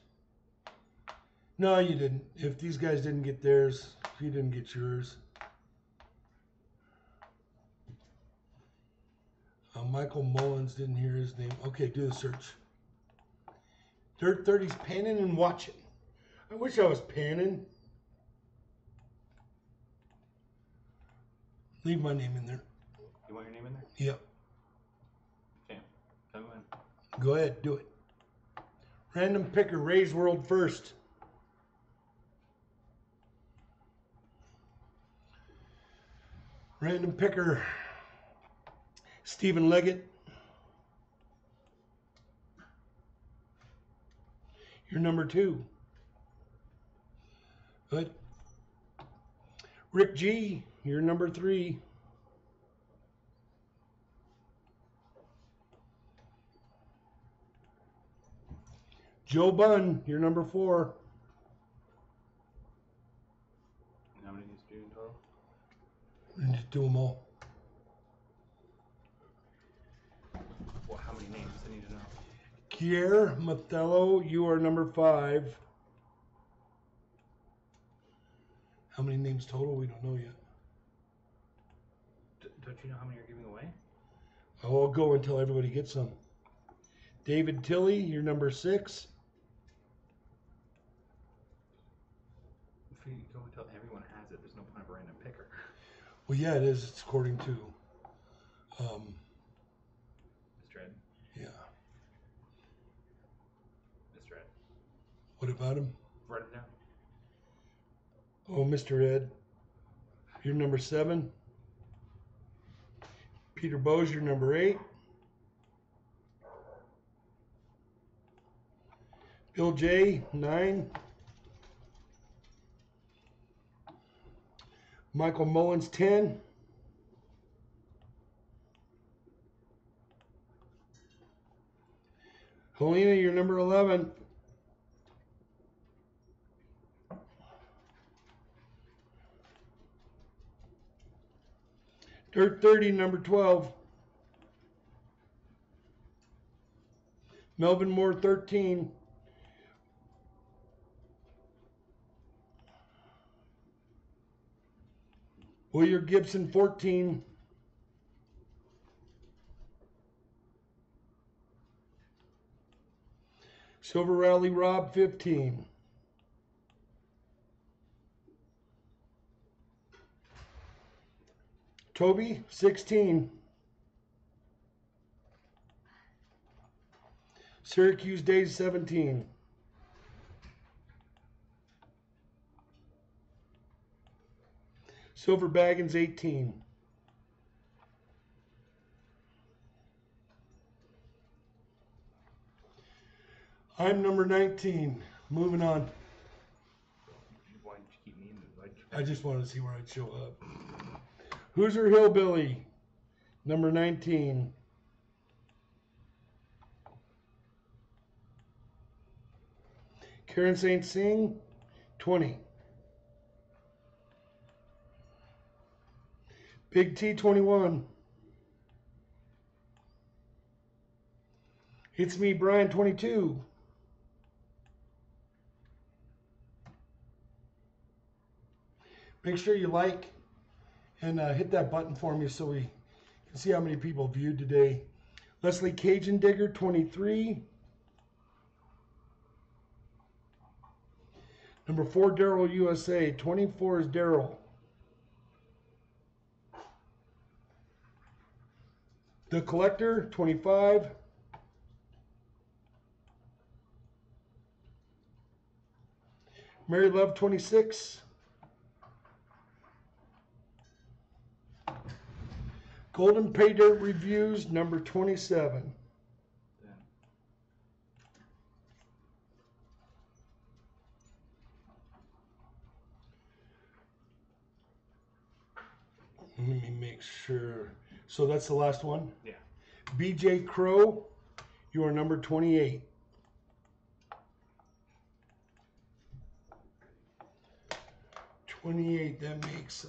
No, you didn't. If these guys didn't get theirs, you didn't get yours. Michael Mullins didn't hear his name. Okay, do the search. Dirt 30's panning and watching. I wish I was panning. Leave my name in there. You want your name in there? Yep. Okay. Come in. Go ahead, do it. Random picker, Ray's World first. Random picker, Stephen Leggett. You're number 2. Good. Rick G, you're number 3. Joe Bunn, you're number 4. How many needs to do in total? And just do them all. Well, how many names I need to know? Kier Mathello, you are number 5. How many names total? We don't know yet. Don't you know how many you're giving away? I will go until everybody gets some. David Tilley, you're number 6. If you go until everyone has it, there's no point of a random picker. Well, yeah, it is. It's according to, Mr. Ed? yeah. Mr. Ed. What about him? Write it down. Oh, Mr. Ed, you're number 7. Peter Bose, you're number 8. Bill J, 9. Michael Mullins, 10. Helena, you're number 11. Dirt 30, number 12. Melvin Moore, 13. William Gibson, 14. Silver Rally Rob, 15. Toby, 16. Syracuse Days, 17. Silver Baggins, 18. I'm number 19. Moving on. Why did you keep me in the... I just wanted to see where I'd show up. Hoosier Hillbilly, number 19. Karen St. Sing, 20. Big T, 21. It's Me, Brian, 22. Make sure you like and hit that button for me so we can see how many people viewed today. Leslie Cajun Digger, 23. Number 4, Daryl USA. 24 is Daryl. The Collector, 25. Mary Love, 26. Golden Pay Dirt Reviews, number 27. Let me make sure. So that's the last one? Yeah. BJ Crow, you are number 28. That makes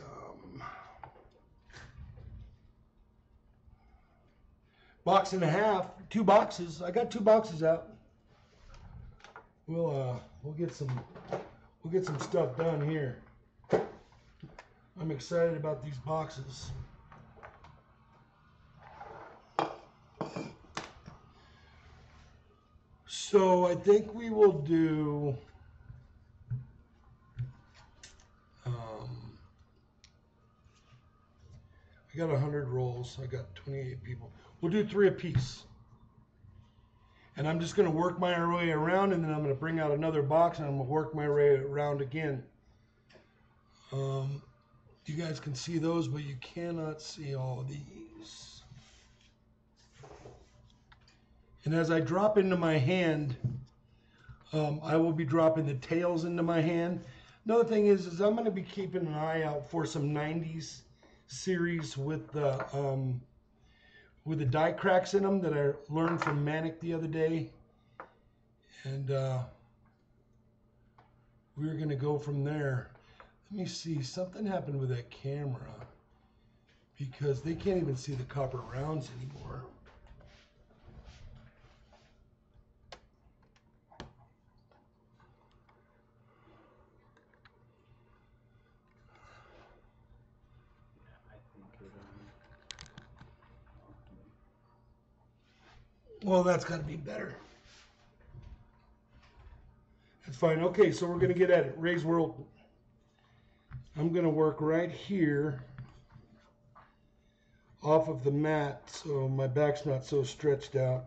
box and a half, 2 boxes. I got 2 boxes out. We'll get some we'll get some stuff done here. I'm excited about these boxes. So I think we will do I got 100 rolls. I got 28 people. We'll do 3 apiece. And I'm just going to work my way around, and then I'm going to bring out another box, and I'm going to work my way around again. You guys can see those, but you cannot see all of these. And as I drop into my hand, I will be dropping the tails into my hand. Another thing is I'm going to be keeping an eye out for some 90s series with the die cracks in them that I learned from Manic the other day. And we're going to go from there. Let me see. Something happened with that camera because they can't even see the copper rounds anymore. Well, that's got to be better. That's fine. Okay, so we're going to get at it. Ray's World. I'm going to work right here off of the mat so my back's not so stretched out.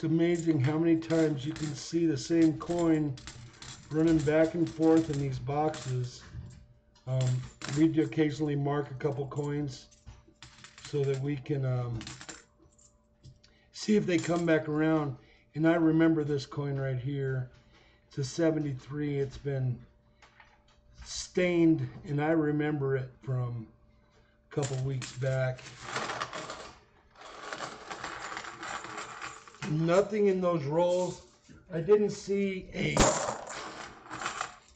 It's amazing how many times you can see the same coin running back and forth in these boxes. We do occasionally mark a couple coins so that we can see if they come back around. And I remember this coin right here. It's a 73. It's been stained, and I remember it from a couple weeks back. Nothing in those rolls. I didn't see a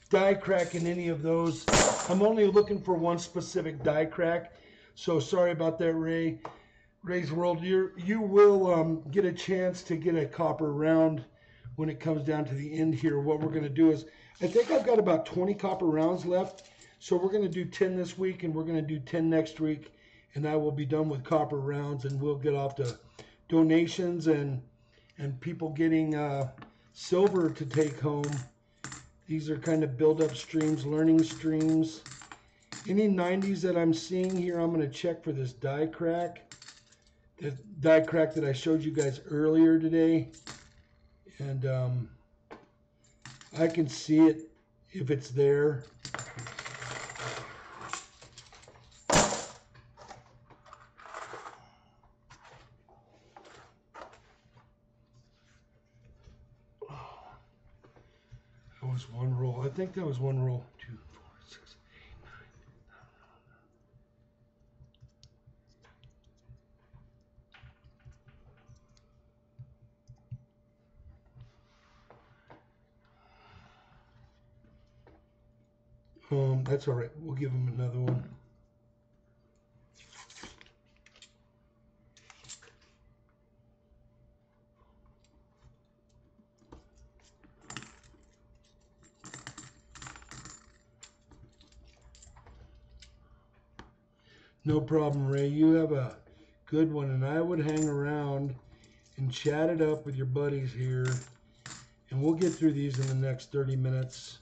die crack in any of those. I'm only looking for one specific die crack. So sorry about that, Ray. Ray's World, you will get a chance to get a copper round when it comes down to the end here. What we're going to do is, I think I've got about 20 copper rounds left. So we're going to do 10 this week, and we're going to do 10 next week. And I will be done with copper rounds, and we'll get off to donations and people getting silver to take home. These are kind of build-up streams, learning streams. Any 90s that I'm seeing here, I'm going to check for this die crack. The die crack that I showed you guys earlier today. And I can see it if it's there. That was one roll. I think that was one roll. 2, 4, 6, 8, 9. That's all right. We'll give him another one. No problem, Ray. You have a good one, and I would hang around and chat it up with your buddies here, and we'll get through these in the next 30 minutes.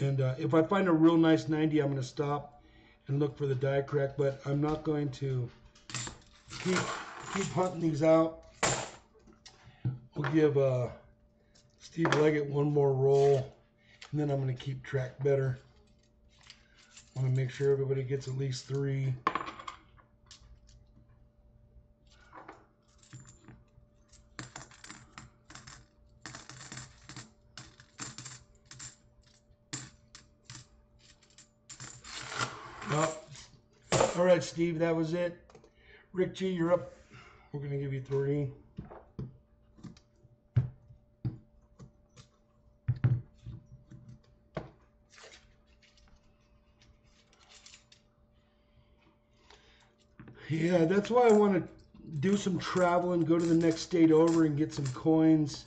And if I find a real nice 90, I'm going to stop and look for the die crack, but I'm not going to keep hunting these out. We'll give Steve Leggett one more roll, and then I'm going to keep track better. I want to make sure everybody gets at least 3. Well, all right, Steve, that was it. Rick G, you're up. We're going to give you 3. Yeah, that's why I want to do some traveling, go to the next state over and get some coins,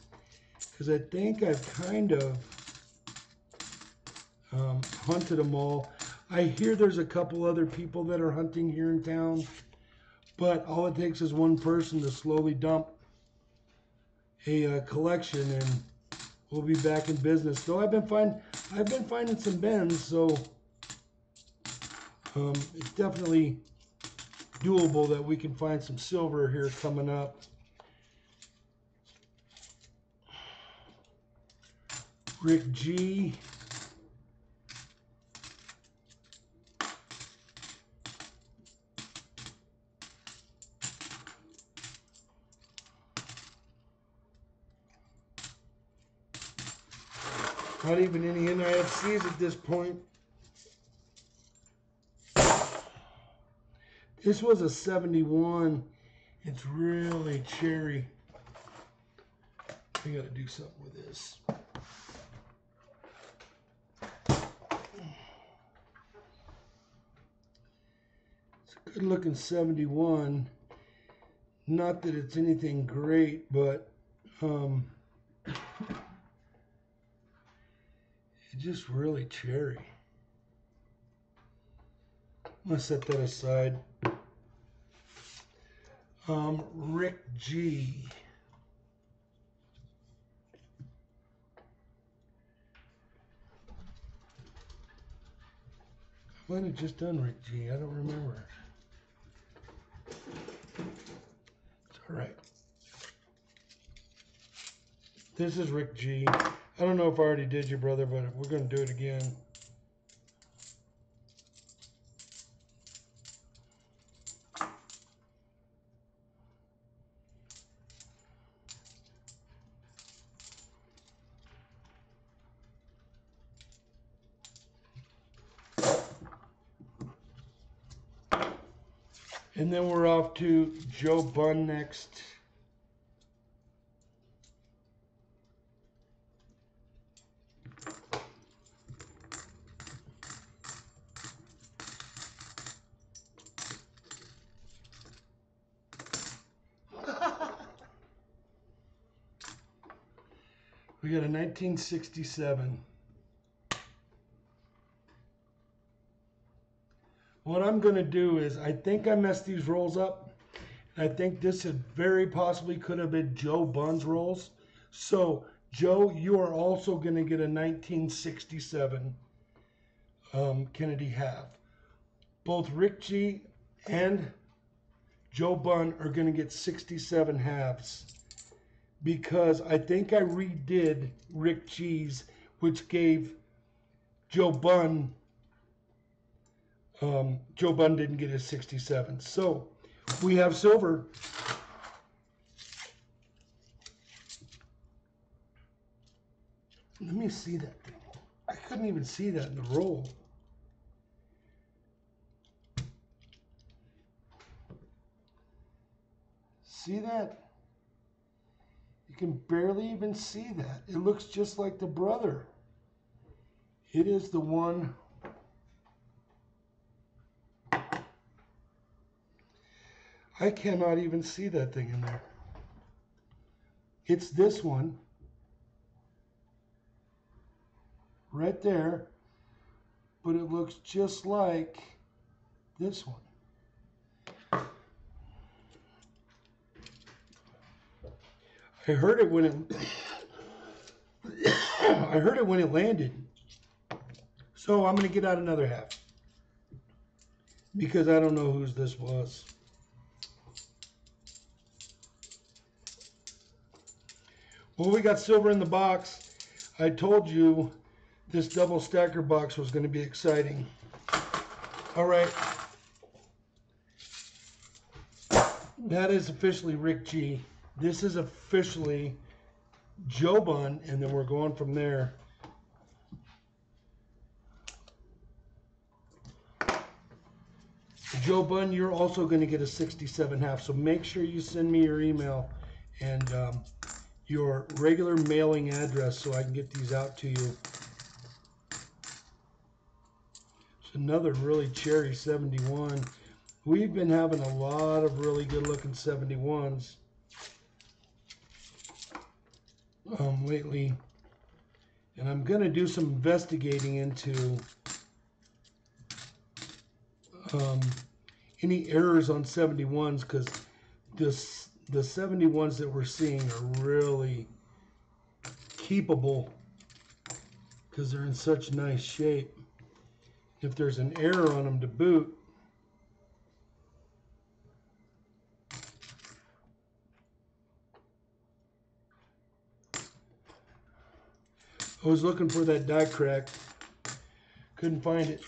because I think I've kind of hunted them all. I hear there's a couple other people that are hunting here in town, but all it takes is one person to slowly dump a collection, and we'll be back in business. So I've been finding some bends, so it's definitely doable that we can find some silver here coming up. Rick G. Not even any NIFCs at this point. This was a 71. It's really cherry. I gotta do something with this. It's a good looking 71. Not that it's anything great, but it's just really cherry. I'm gonna set that aside. Rick G. I might have just done Rick G. I don't remember. It's all right. This is Rick G. I don't know if I already did you, brother, but we're going to do it again. And then we're off to Joe Bunn next. We got a 1967. What I'm going to do is, I think I messed these rolls up. I think this very possibly could have been Joe Bunn's rolls. So, Joe, you are also going to get a 1967 Kennedy half. Both Rick G and Joe Bunn are going to get 67 halves, because I think I redid Rick G's, which gave Joe Bunn. Joe Bunn didn't get his 67. So we have silver. Let me see that thing. I couldn't even see that in the roll. See that? You can barely even see that. It looks just like the brother. It is the one. I cannot even see that thing in there. It's this one. Right there. But it looks just like this one. I heard it when it I heard it when it landed. So I'm going to get out another half. Because I don't know whose this was. Well, we got silver in the box. I told you this double stacker box was going to be exciting. All right. That is officially Rick G. This is officially Joe Bun, and then we're going from there. Joe Bun, you're also going to get a 67 half, so make sure you send me your email and your regular mailing address so I can get these out to you. It's another really cherry 71. We've been having a lot of really good looking 71s lately, and I'm going to do some investigating into any errors on 71s, because the 71s that we're seeing are really keepable because they're in such nice shape. If there's an error on them to boot, I was looking for that die crack, couldn't find it.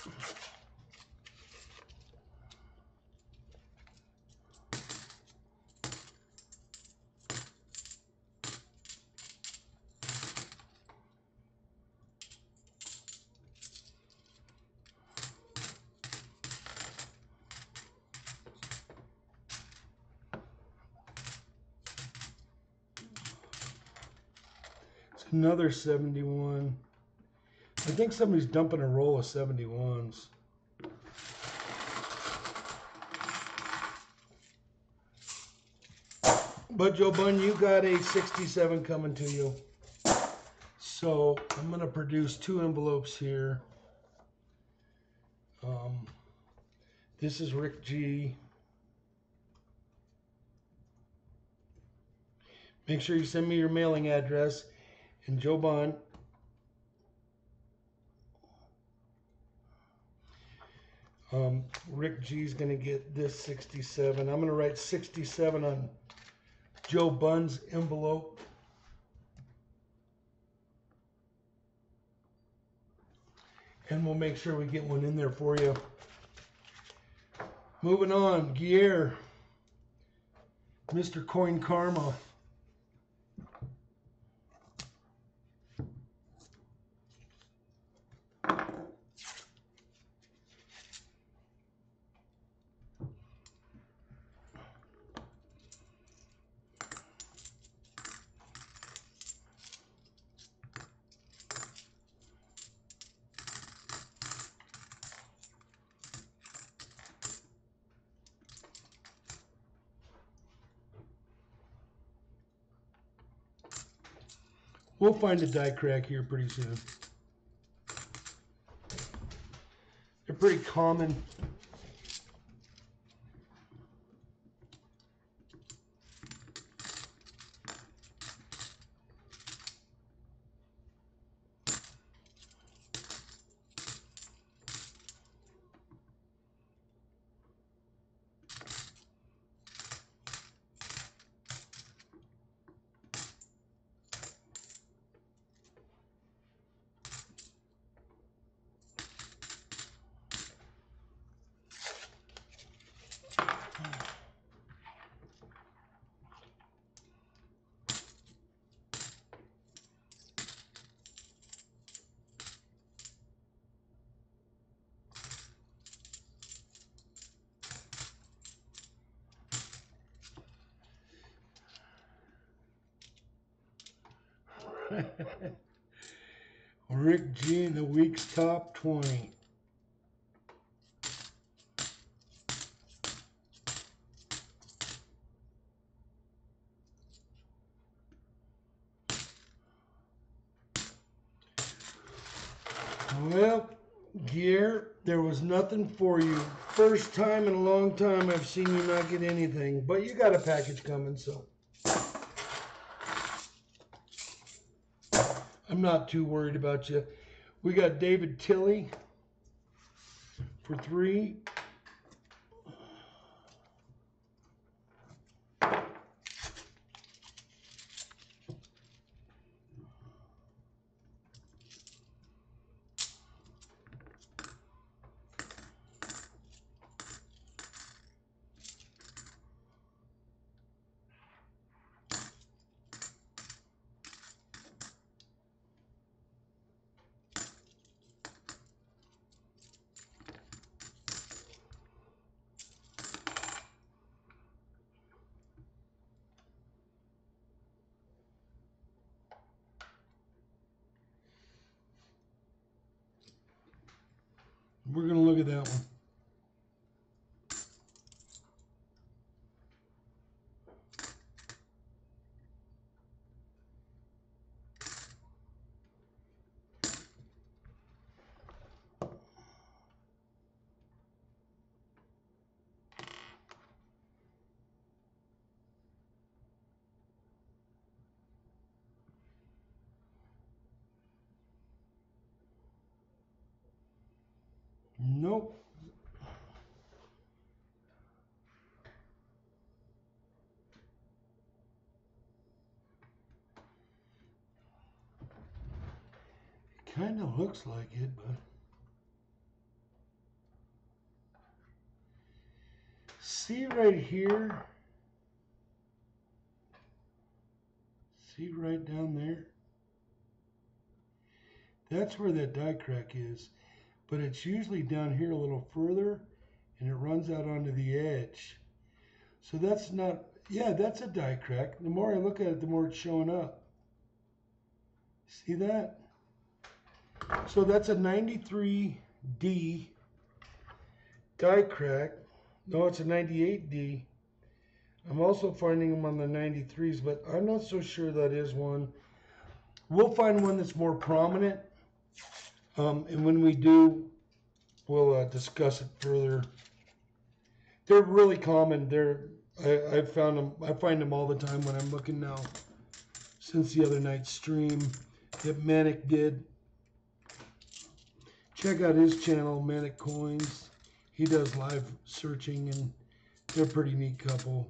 Another 71. I think somebody's dumping a roll of 71s. But Joe Bun, you got a 67 coming to you. So I'm going to produce 2 envelopes here. This is Rick G. Make sure you send me your mailing address. And Joe Bun, Rick G is going to get this 67. I'm going to write 67 on Joe Bun's envelope. And we'll make sure we get one in there for you. Moving on, Gear, Mr. Coin Karma. We'll find a die crack here pretty soon. They're pretty common. Rick G in the week's top 20. Well, Gear, there was nothing for you. First time in a long time I've seen you not get anything, but you got a package coming, so I'm not too worried about you. We got David Tilley for 3. We're going to look at that one. Nope. Kind of looks like it, but see right here, see right down there, that's where that die crack is, but it's usually down here a little further and it runs out onto the edge. So that's not, yeah, that's a die crack. The more I look at it, the more it's showing up. See that? So that's a 93D die crack. No, it's a 98D. I'm also finding them on the 93s, but I'm not so sure that is one. We'll find one that's more prominent, and when we do, we'll discuss it further. They're really common. I found them. I find them all the time when I'm looking now. Since the other night's stream that Manic did. Check out his channel, Manic Coins. He does live searching, and they're a pretty neat couple.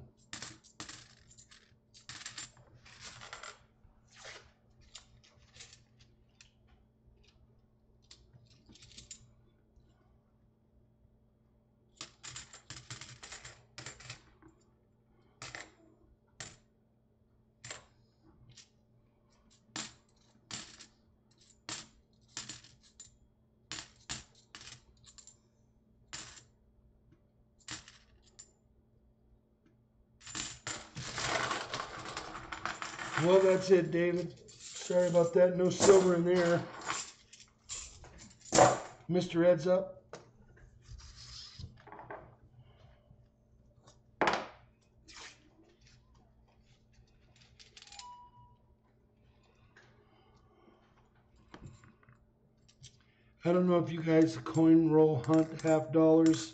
Well, that's it, David. Sorry about that. No silver in there. Mr. Heads Up. I don't know if you guys coin roll hunt $50,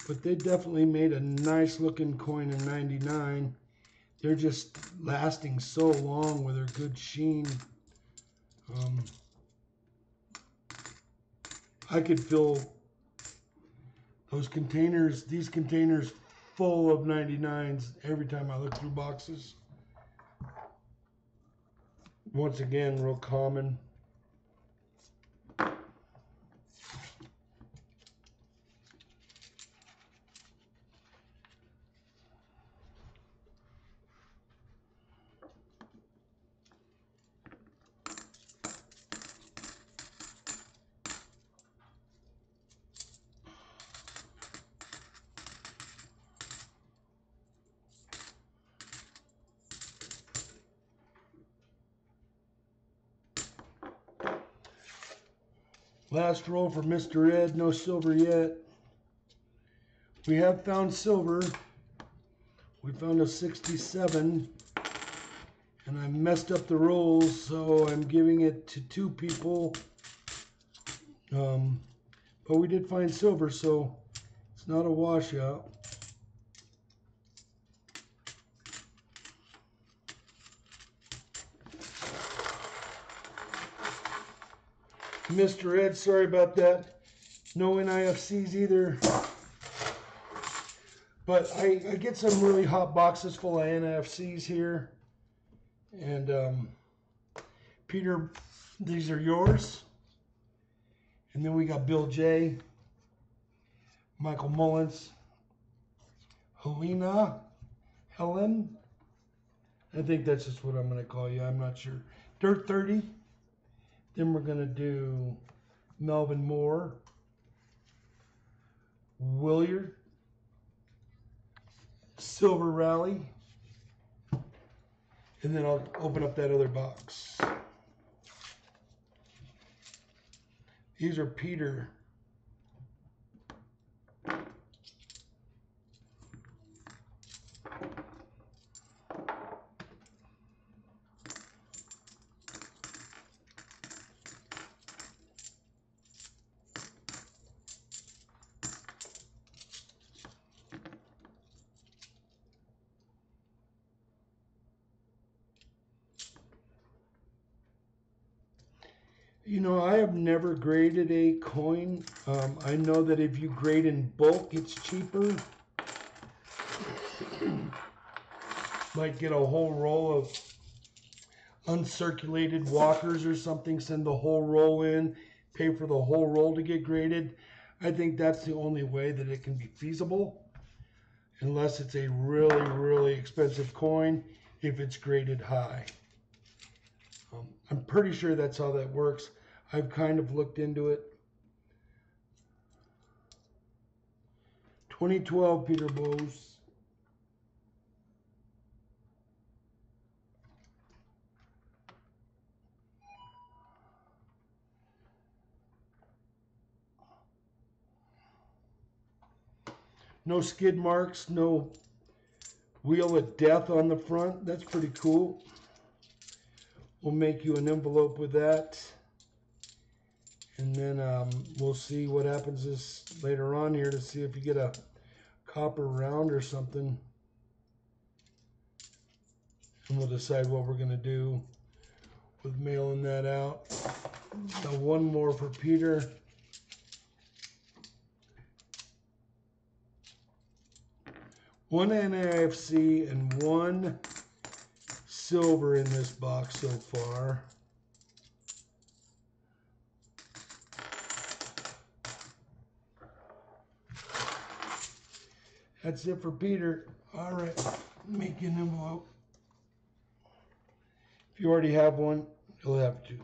but they definitely made a nice looking coin in 99. They're just lasting so long with their good sheen. I could fill those containers, these containers, full of 99s every time I look through boxes. Once again, real common. Last roll for Mr. Ed, no silver yet. We have found silver. We found a 67, and I messed up the rolls, so I'm giving it to 2 people. But we did find silver, so it's not a washout. Mr. Ed, sorry about that. No NIFCs either. But I get some really hot boxes full of NIFCs here. And Peter, these are yours. And then we got Bill J, Michael Mullins, Helen. I think that's just what I'm going to call you. I'm not sure. Dirt 30. Then we're going to do Melvin Moore, Williard, Silver Rally, and then I'll open up that other box. These are Peter. You know, I have never graded a coin. I know that if you grade in bulk, it's cheaper. Might get a whole roll of uncirculated walkers or something, send the whole roll in, pay for the whole roll to get graded. I think that's the only way that it can be feasible, unless it's a really, really expensive coin, if it's graded high. I'm pretty sure that's how that works. I've kind of looked into it. 2012 Peter Bose. No skid marks, no wheel of death on the front. That's pretty cool. We'll make you an envelope with that. And then we'll see what happens this later on here to see if you get a copper round or something. And we'll decide what we're going to do with mailing that out. So one more for Peter. One NIFC and one silver in this box so far. That's it for Peter. All right, make an envelope. If you already have one, you'll have two.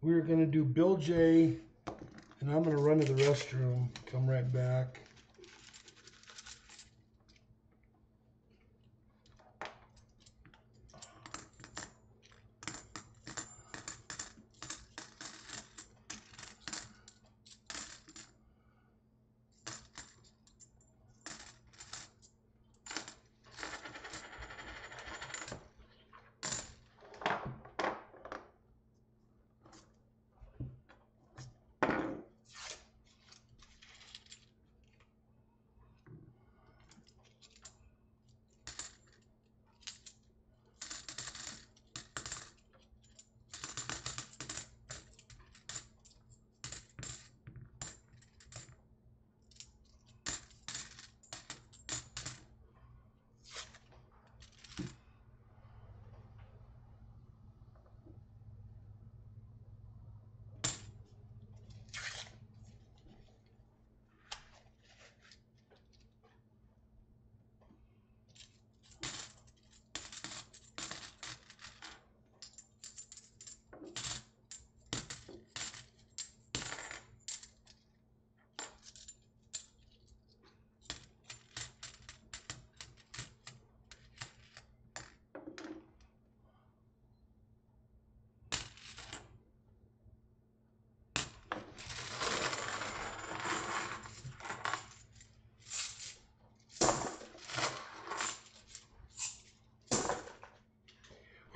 We're going to do Bill J, and I'm going to run to the restroom, come right back.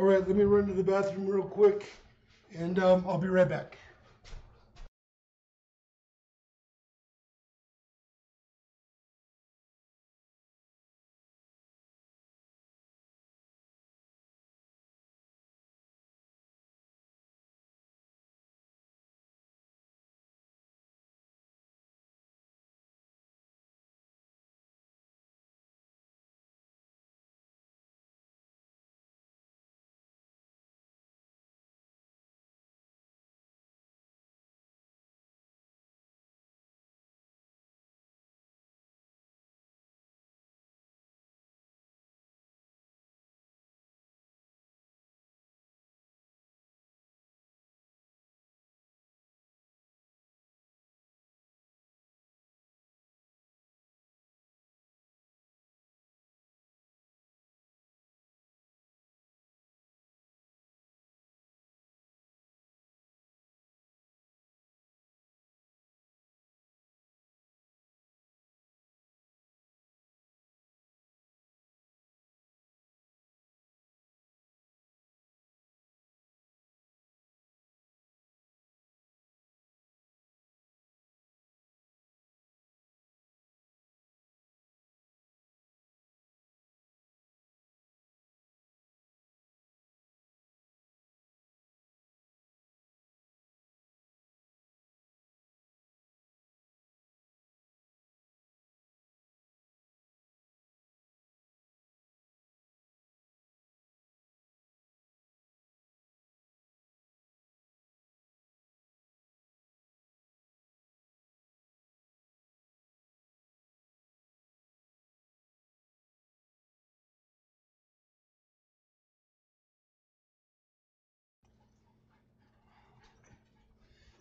All right, let me run to the bathroom real quick, and I'll be right back.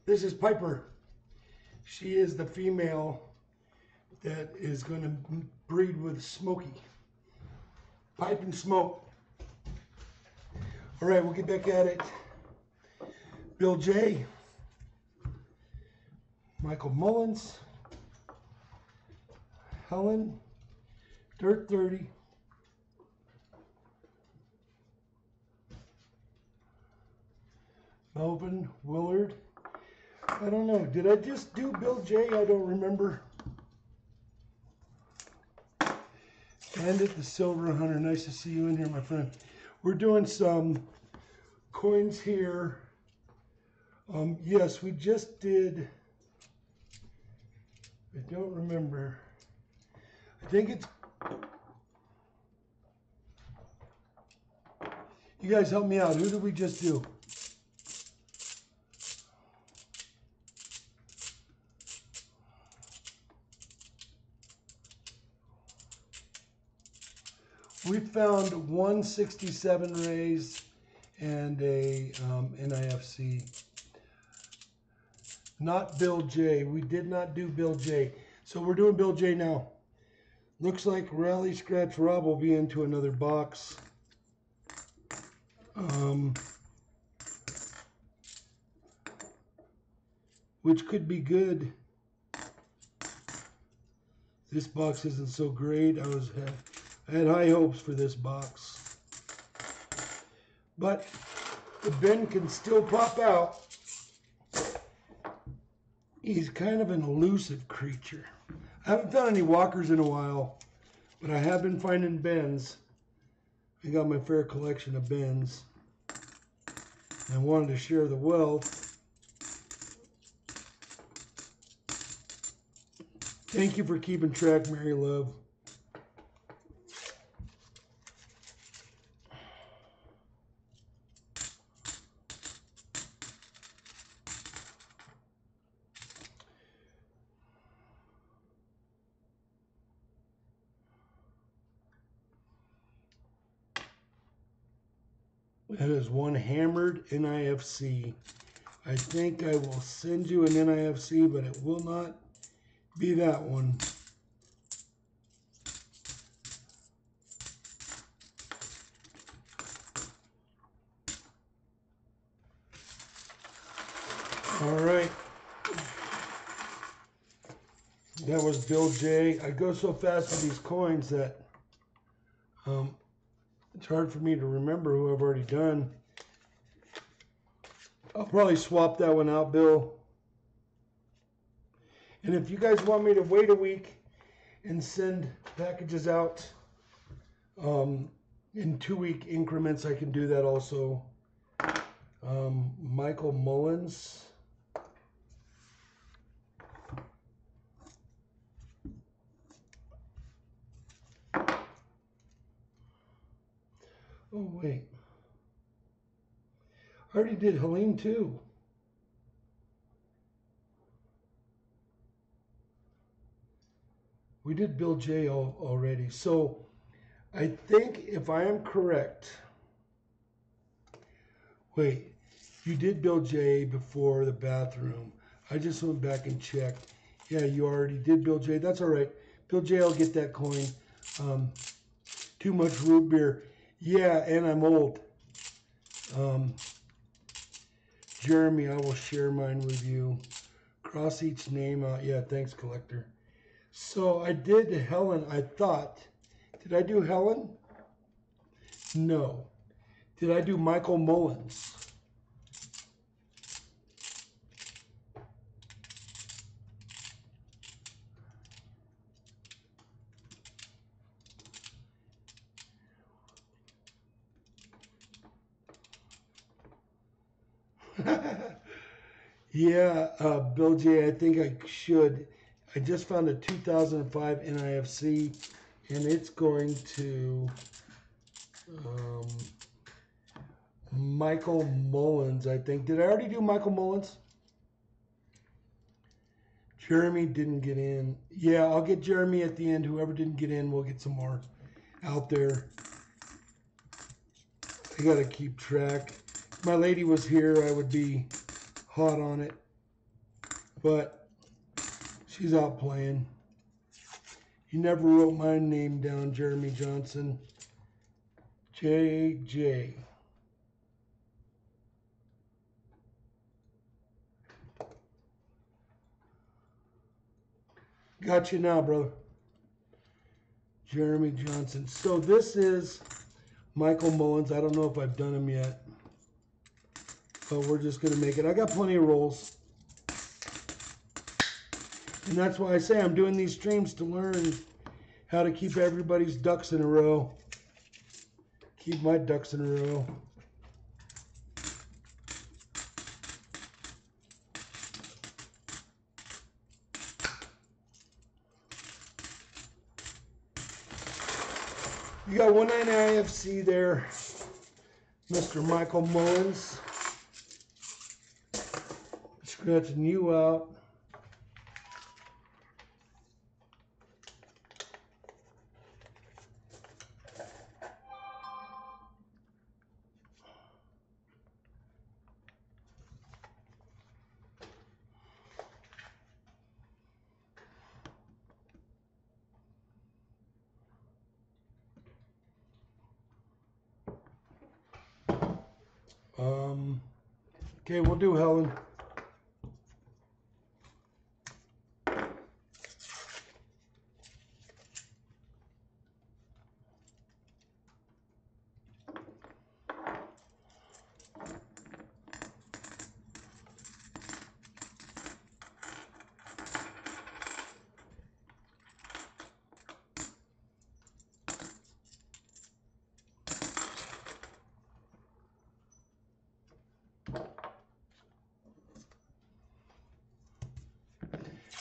This is Piper. She is the female that is going to breed with Smokey. Pipe and Smoke. All right, we'll get back at it. Bill J. Michael Mullins. Helen. Dirt 30. Melvin Willard. I don't know. Did I just do Bill J? I don't remember. Bandit the Silver Hunter. Nice to see you in here, my friend. We're doing some coins here. Yes, we just did. I don't remember. I think it's. You guys help me out. Who did we just do? We found 167 rays and a NIFC. Not Bill J. We did not do Bill J. So we're doing Bill J now. Looks like Rally Scratch Rob will be into another box. Which could be good. This box isn't so great. I had high hopes for this box. But the Ben can still pop out. He's kind of an elusive creature. I haven't found any walkers in a while, but I have been finding Bens. I got my fair collection of Bens. I wanted to share the wealth. Thank you for keeping track, Mary Love. That is one hammered NIFC. I think I will send you an NIFC, but it will not be that one. All right. That was Bill J. I go so fast with these coins that It's hard for me to remember who I've already done. I'll probably swap that one out, Bill. And if you guys want me to wait a week and send packages out in 2-week increments, I can do that also. Michael Mullins. Oh, wait. I already did Helene too. We did Bill J already. So I think if I am correct, wait, you did Bill J before the bathroom. I just went back and checked. Yeah, you already did Bill J. That's all right. Bill J, I'll get that coin. Too much root beer. Yeah, and I'm old. Jeremy, I will share mine with you. Cross each name out. Yeah, thanks, collector. So I did Helen, I thought. Did I do Helen? No. Did I do Michael Mullins? Yeah, Bill J, I think I should. I just found a 2005 NIFC, and it's going to Michael Mullins, I think. Did I already do Michael Mullins? Jeremy didn't get in. Yeah, I'll get Jeremy at the end. Whoever didn't get in, we'll get some more out there. I got to keep track. If my lady was here, I would be hot on it. But she's out playing. You never wrote my name down, Jeremy Johnson. JJ. Got you now, brother. Jeremy Johnson. So this is Michael Mullins. I don't know if I've done him yet, but we're just going to make it. I got plenty of rolls. And that's why I say I'm doing these streams to learn how to keep everybody's ducks in a row. Keep my ducks in a row. You got 19 IFC there, Mr. Michael Mullins. Scratching you out. Okay, we'll do Helen.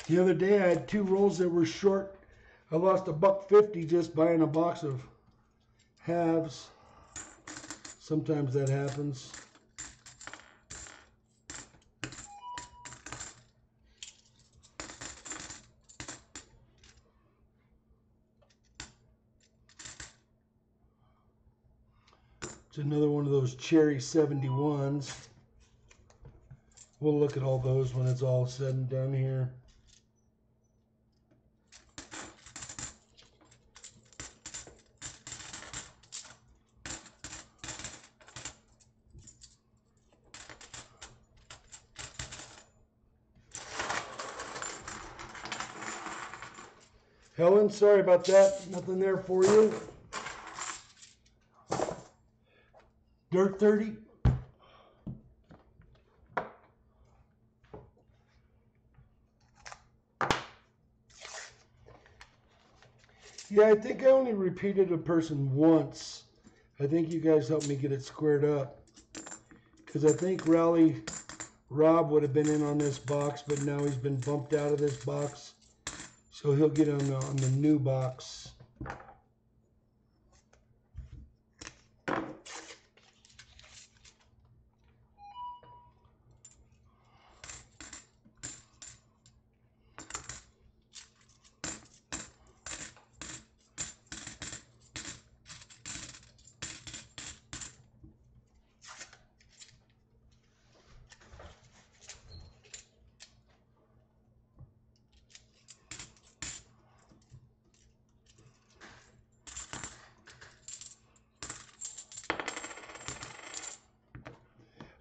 The other day I had 2 rolls that were short. I lost $1.50 just buying a box of halves. Sometimes that happens. It's another one of those cherry 71s. We'll look at all those when it's all said and done here. Helen, sorry about that. Nothing there for you. Dirt 30. Yeah, I think I only repeated a person once. I think you guys helped me get it squared up. Because I think Rally Rob would have been in on this box, but now he's been bumped out of this box. So he'll get on the new box.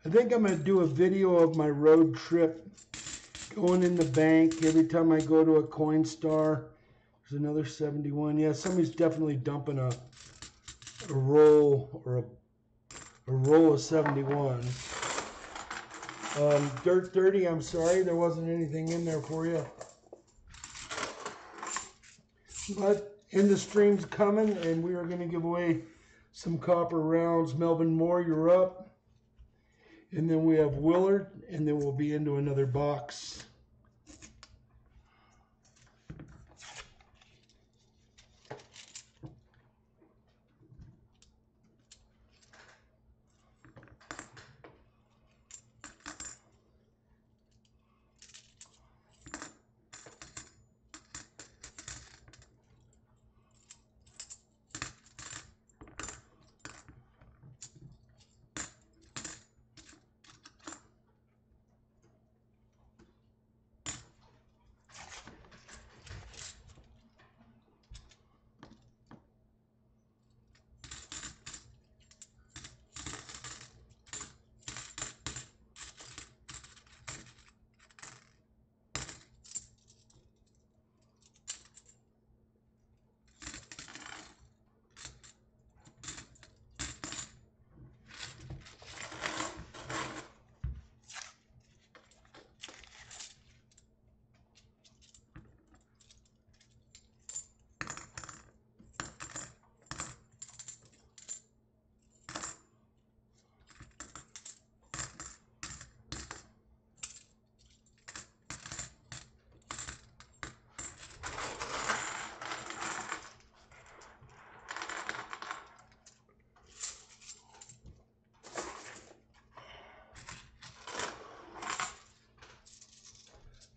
I think I'm going to do a video of my road trip going in the bank every time I go to a Coinstar. There's another 71. Yeah, somebody's definitely dumping a roll or a roll of 71. Dirt 30, I'm sorry there wasn't anything in there for you. But in the stream's coming, and we are going to give away some copper rounds. Melvin Moore, you're up. And then we have Willard, and then we'll be into another box.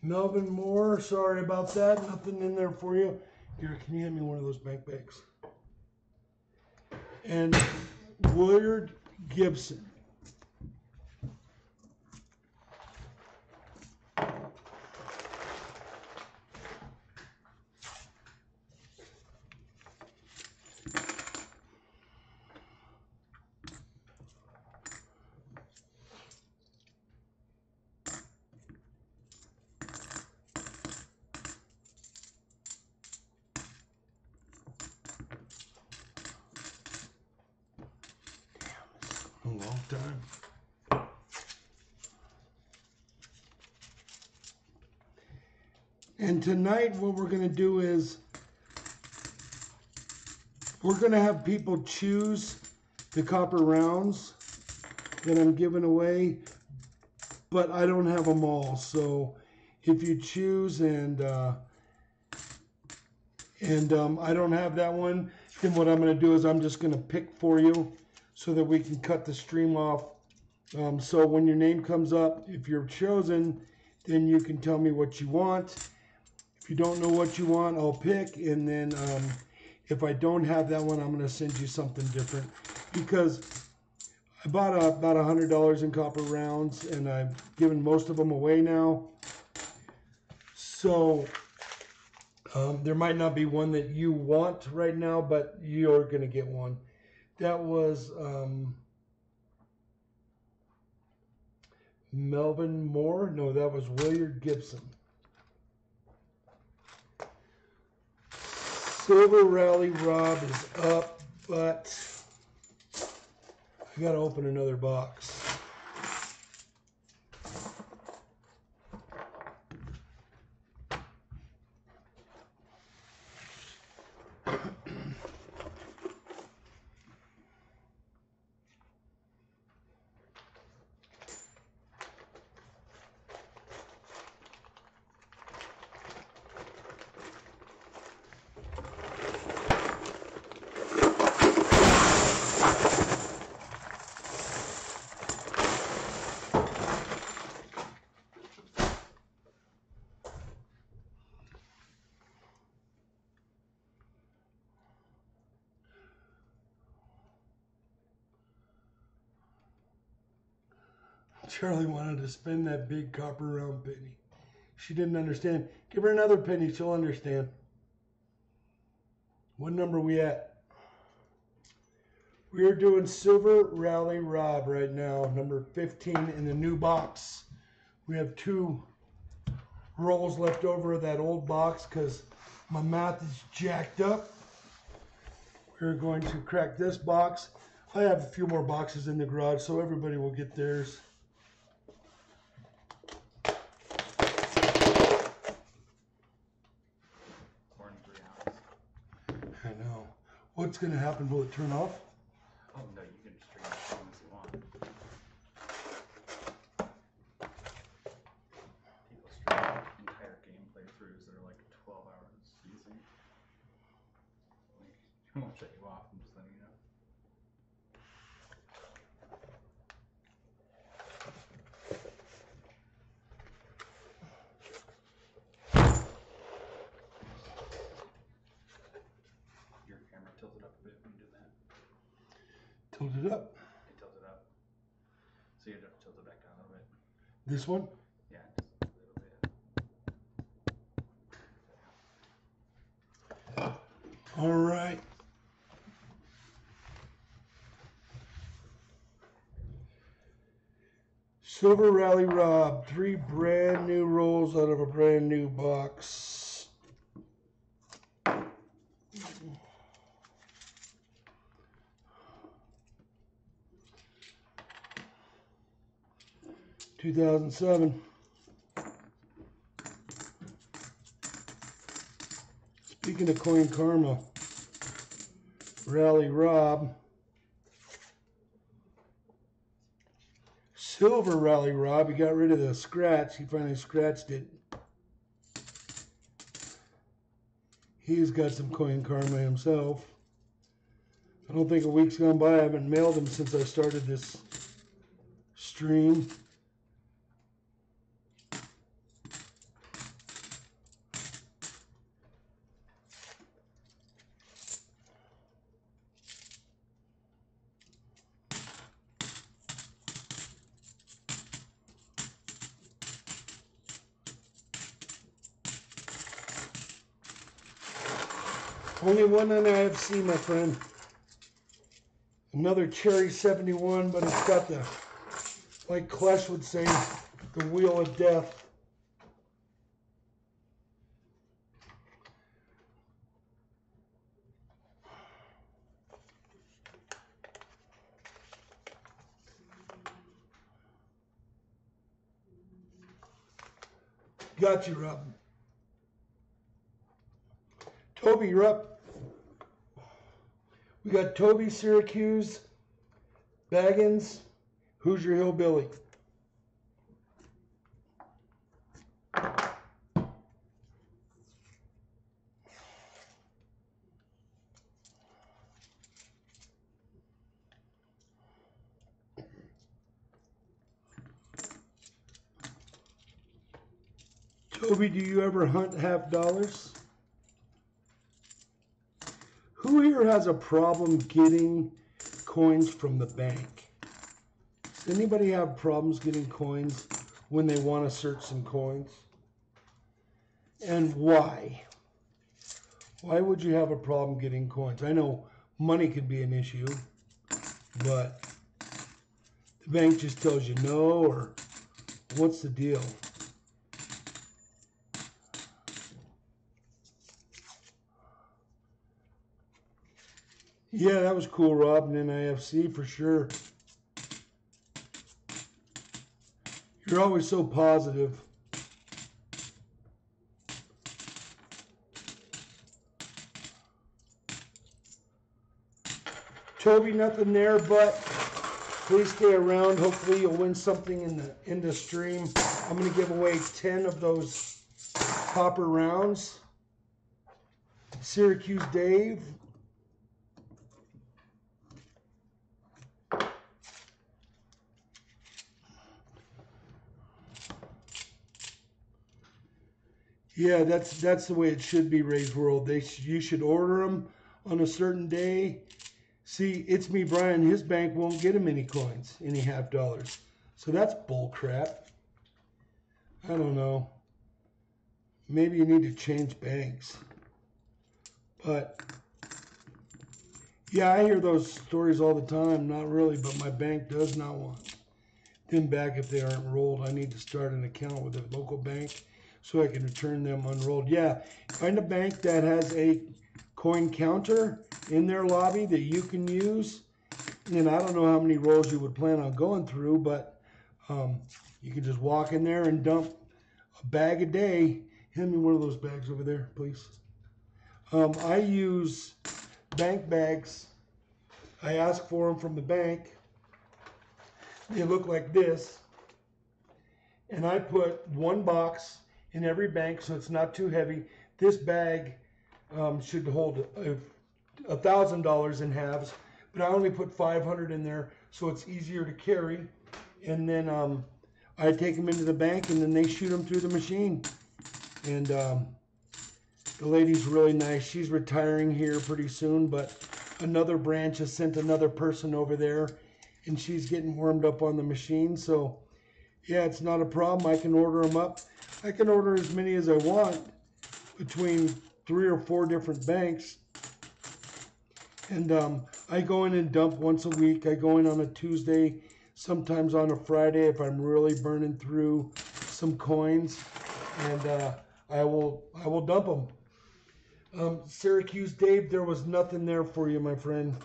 Melvin Moore, sorry about that. Nothing in there for you. Here, can you hand me one of those bank bags? And Willard Gibson. A long time. And tonight what we're going to do is we're going to have people choose the copper rounds that I'm giving away, but I don't have them all. So if you choose and I don't have that one, then what I'm going to do is I'm just going to pick for you so that we can cut the stream off. So when your name comes up, if you're chosen, then you can tell me what you want. If you don't know what you want, I'll pick. And then if I don't have that one, I'm going to send you something different. Because I bought about $100 in copper rounds, and I've given most of them away now. So there might not be one that you want right now, but you're going to get one. That was Melvin Moore. No, that was Willard Gibson. Silver Rally Rob is up, but I gotta open another box. Charlie wanted to spend that big copper round penny. She didn't understand. Give her another penny, she'll understand. What number are we at? We are doing Silver Rally Rob right now, number 15 in the new box. We have 2 rolls left over of that old box because my math is jacked up. We're going to crack this box. I have a few more boxes in the garage, so everybody will get theirs. I know. What's going to happen? Will it turn off? Oh no, you can stream as long as you want. People stream entire game playthroughs that are like 12 hours easy. Like, I won't shut you off, I'm just letting you know. Your camera tilted up a bit when you did that. Tilt it up. It tilted up. So you have to tilt it back down a little bit. This one? Yeah, just a little bit. All right. Silver Rally Rob, 3 brand new rolls out of a brand new box. (2007). Speaking of Coin Karma, Rally Rob. Silver Rally Rob, he got rid of the scratch. He finally scratched it. He's got some Coin Karma himself. I don't think a week's gone by. I haven't mailed him since I started this stream. Only one on IFC, my friend. Another Cherry 71, but it's got the, like Klesh would say, the wheel of death. Got you, Rob. Toby, you're up. We got Toby, Syracuse, Baggins, Hoosier Hillbilly. Toby, do you ever hunt half dollars? Who here has a problem getting coins from the bank? Does anybody have problems getting coins when they want to search some coins? And why? Why would you have a problem getting coins? I know money could be an issue, but the bank just tells you no, or what's the deal? Yeah, that was cool, Rob, and NIFC for sure. You're always so positive. Toby, nothing there, but please stay around. Hopefully you'll win something in the stream. I'm going to give away 10 of those copper rounds. Syracuse Dave. Yeah, that's the way it should be, Ray's World. You should order them on a certain day. See, it's me, Brian. His bank won't get him any coins, any half dollars. So that's bull crap. I don't know. Maybe you need to change banks. But yeah, I hear those stories all the time. Not really, but my bank does not want them back if they aren't rolled. I need to start an account with a local bank so I can return them unrolled. Yeah, find a bank that has a coin counter in their lobby that you can use. And I don't know how many rolls you would plan on going through, but you can just walk in there and dump a bag a day. Hand me one of those bags over there, please. I use bank bags. I ask for them from the bank. They look like this. And I put one box in every bank so it's not too heavy. This bag should hold $1,000 in halves, but I only put 500 in there so it's easier to carry. And then I take them into the bank and then they shoot them through the machine. And the lady's really nice. She's retiring here pretty soon, but another branch has sent another person over there and she's getting warmed up on the machine. So yeah, it's not a problem. I can order them up. I can order as many as I want between 3 or 4 different banks. And I go in and dump once a week. I go in on a Tuesday, sometimes on a Friday if I'm really burning through some coins, and I will dump them. Syracuse Dave, there was nothing there for you, my friend.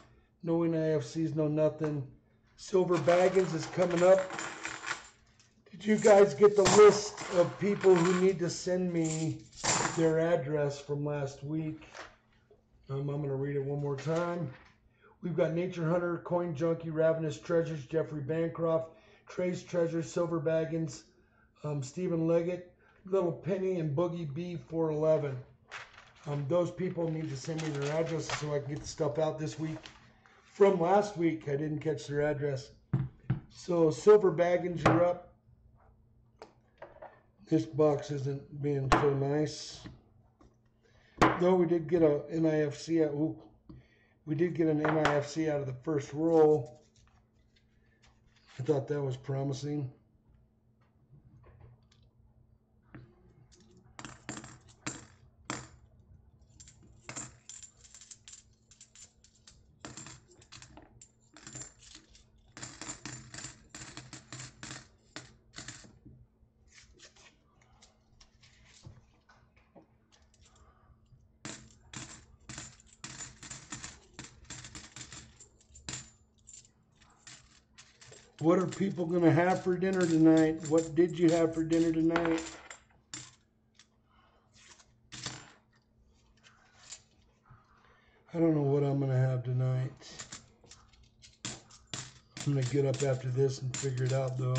No NIFCs, no nothing. Silver Baggins is coming up. Did you guys get the list of people who need to send me their address from last week? I'm going to read it one more time. We've got Nature Hunter, Coin Junkie, Ravenous Treasures, Jeffrey Bancroft, Trace Treasures, Silver Baggins, Stephen Leggett, Little Penny, and Boogie B411. Those people need to send me their addresses so I can get the stuff out this week. From last week, I didn't catch their address. So, Silver Baggins, you're up. This box isn't being so nice. Though we did get a NIFC out. Ooh, we did get an NIFC out of the first roll. I thought that was promising. What are people going to have for dinner tonight? What did you have for dinner tonight? I don't know what I'm going to have tonight. I'm going to get up after this and figure it out, though.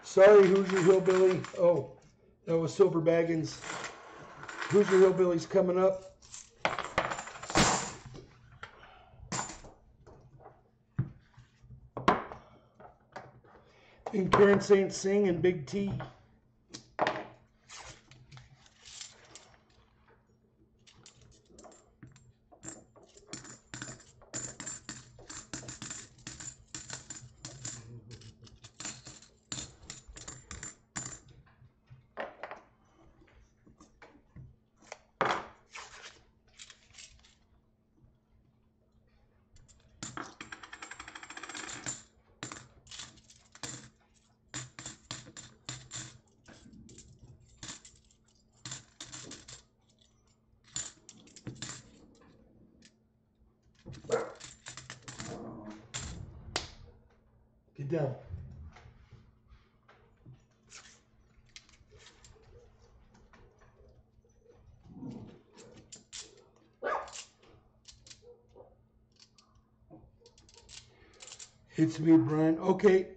Sorry, Hoosier Hillbilly. Oh, that was Silver Baggins. Hoosier Hillbilly's coming up. And Karen St. Sing and Big T. Get down. It's me, Brian. Okay,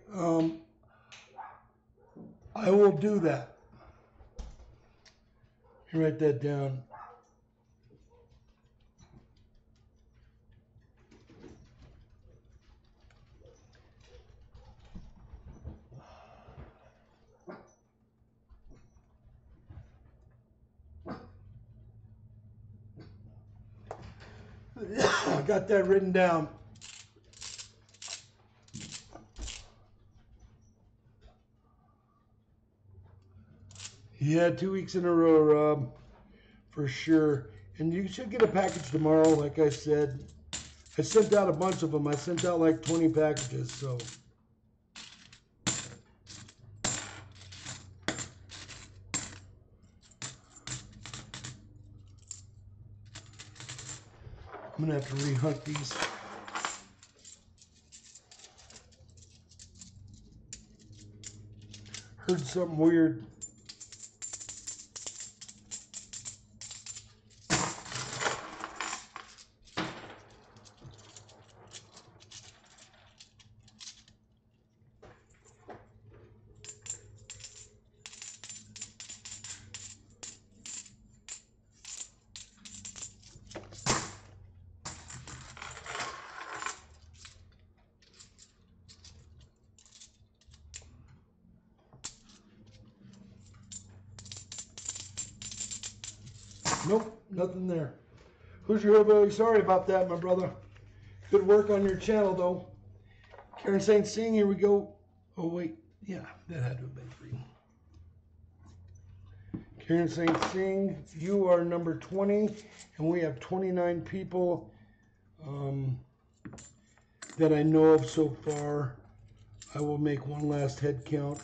I will do that. You write that down. I got that written down. Yeah, 2 weeks in a row, Rob, for sure. And you should get a package tomorrow, like I said. I sent out a bunch of them. I sent out like 20 packages, so. I'm gonna have to rehunt these. Heard something weird. Nope, nothing there. Who's your hillbilly? Sorry about that, my brother. Good work on your channel, though. Karen St. Sing, here we go. Oh, wait. Yeah, that had to have been free. Karen St. Sing, you are number 20, and we have 29 people that I know of so far. I will make one last head count.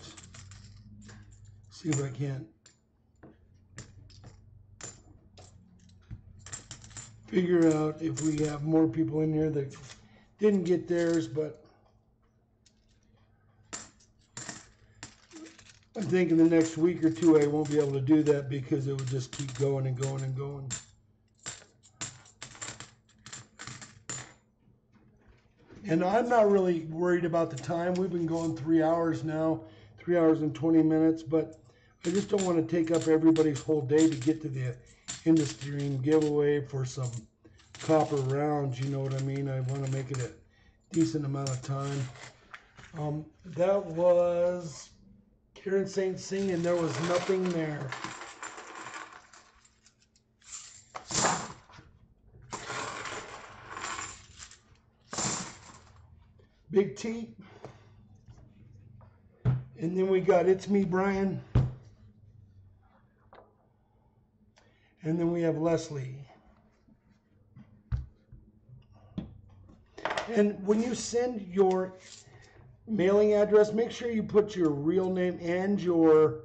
See if I can figure out if we have more people in here that didn't get theirs, but I think in the next week or two I won't be able to do that because it would just keep going and going and going. And I'm not really worried about the time. We've been going 3 hours now, 3 hours and 20 minutes, but I just don't want to take up everybody's whole day to get to the Industream giveaway for some copper rounds, you know what I mean? I want to make it a decent amount of time. That was Karen St. Sing, and there was nothing there. Big T. And then we got It's Me, Brian. And then we have Leslie. And when you send your mailing address, make sure you put your real name and your,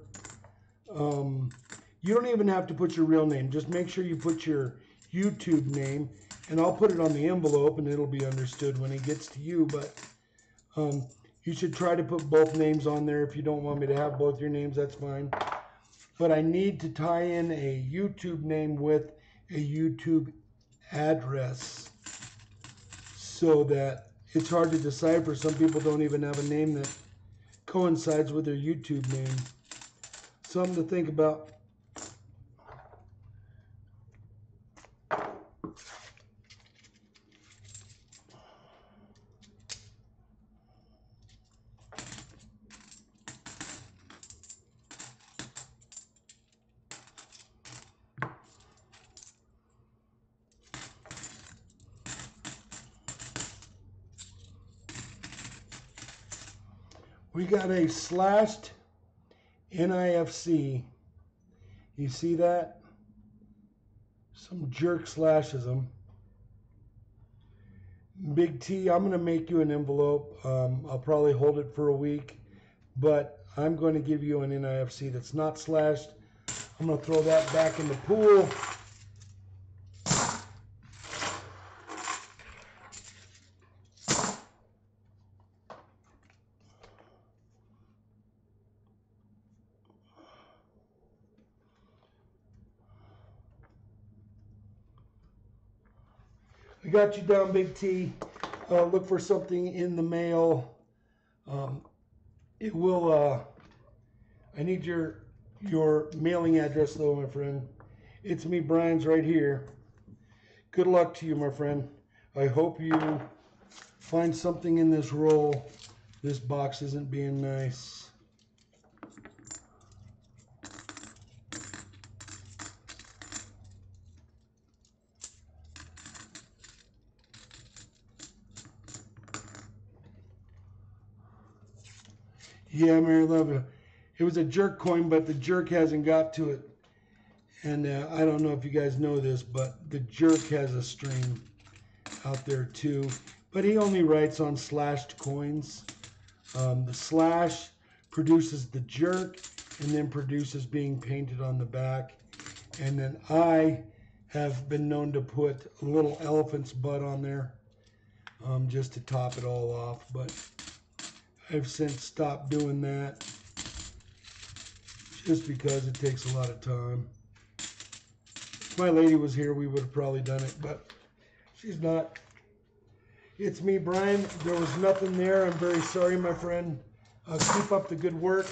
you don't even have to put your real name. Just make sure you put your YouTube name, and I'll put it on the envelope and it'll be understood when it gets to you. But you should try to put both names on there. If you don't want me to have both your names, that's fine. But I need to tie in a YouTube name with a YouTube address so that it's hard to decipher. Some people don't even have a name that coincides with their YouTube name. Something to think about. We got a slashed NIFC. You see that? Some jerk slashes them. Big T, I'm going to make you an envelope. I'll probably hold it for a week, but I'm going to give you an NIFC that's not slashed. I'm going to throw that back in the pool. I got you down, Big T. Look for something in the mail. It will, I need your mailing address though, my friend. It's me, Brian's right here. Good luck to you, my friend. I hope you find something in this roll. This box isn't being nice. Yeah, Mary Love. It was a jerk coin, but the jerk hasn't got to it. And I don't know if you guys know this, but the jerk has a stream out there too. But he only writes on slashed coins. The slash produces the jerk and then produces being painted on the back. And then I have been known to put a little elephant's butt on there just to top it all off. But I've since stopped doing that just because it takes a lot of time. If my lady was here, we would have probably done it, but she's not. It's me, Brian. There was nothing there. I'm very sorry, my friend. Keep up the good work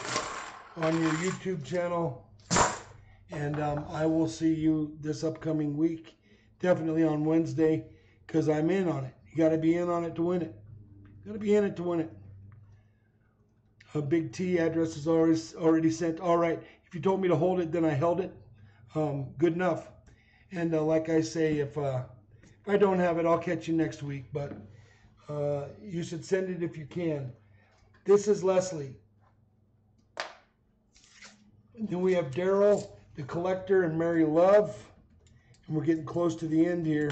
on your YouTube channel. And I will see you this upcoming week. Definitely on Wednesday, because I'm in on it. You got to be in on it to win it. Got to be in it to win it. A Big T address is already sent. All right. If you told me to hold it, then I held it. Good enough. And like I say, if I don't have it, I'll catch you next week. But you should send it if you can. This is Leslie. And then we have Daryl, the collector, and Mary Love. And we're getting close to the end here.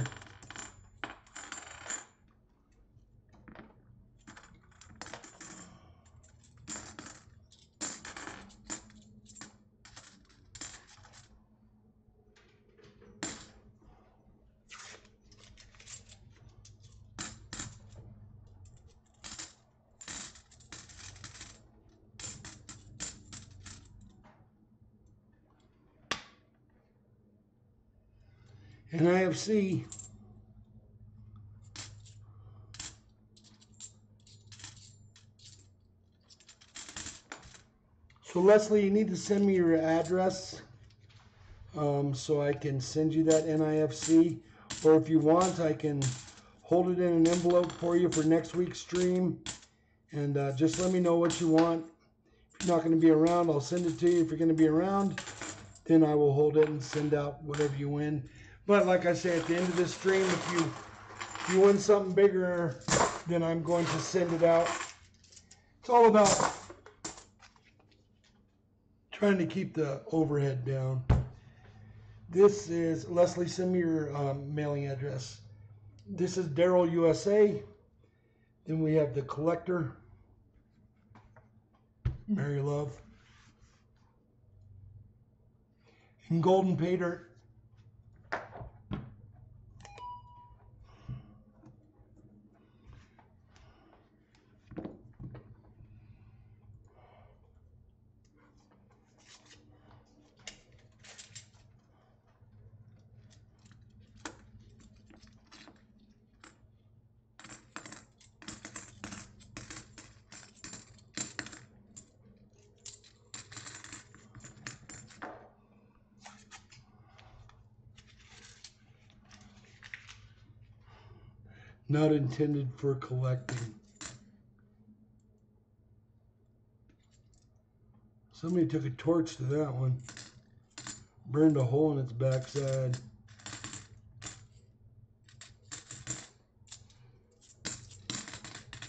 And IFC. So Leslie, you need to send me your address so I can send you that NIFC. Or if you want, I can hold it in an envelope for you for next week's stream. And just let me know what you want. If you're not going to be around, I'll send it to you. If you're going to be around, then I will hold it and send out whatever you win. But like I say, at the end of this stream, if you win something bigger, then I'm going to send it out. It's all about trying to keep the overhead down. This is, Leslie, send me your mailing address. This is Daryl, USA. Then we have the collector, Mary Love. And Golden Pay Dirt. Not intended for collecting. Somebody took a torch to that one. Burned a hole in its backside.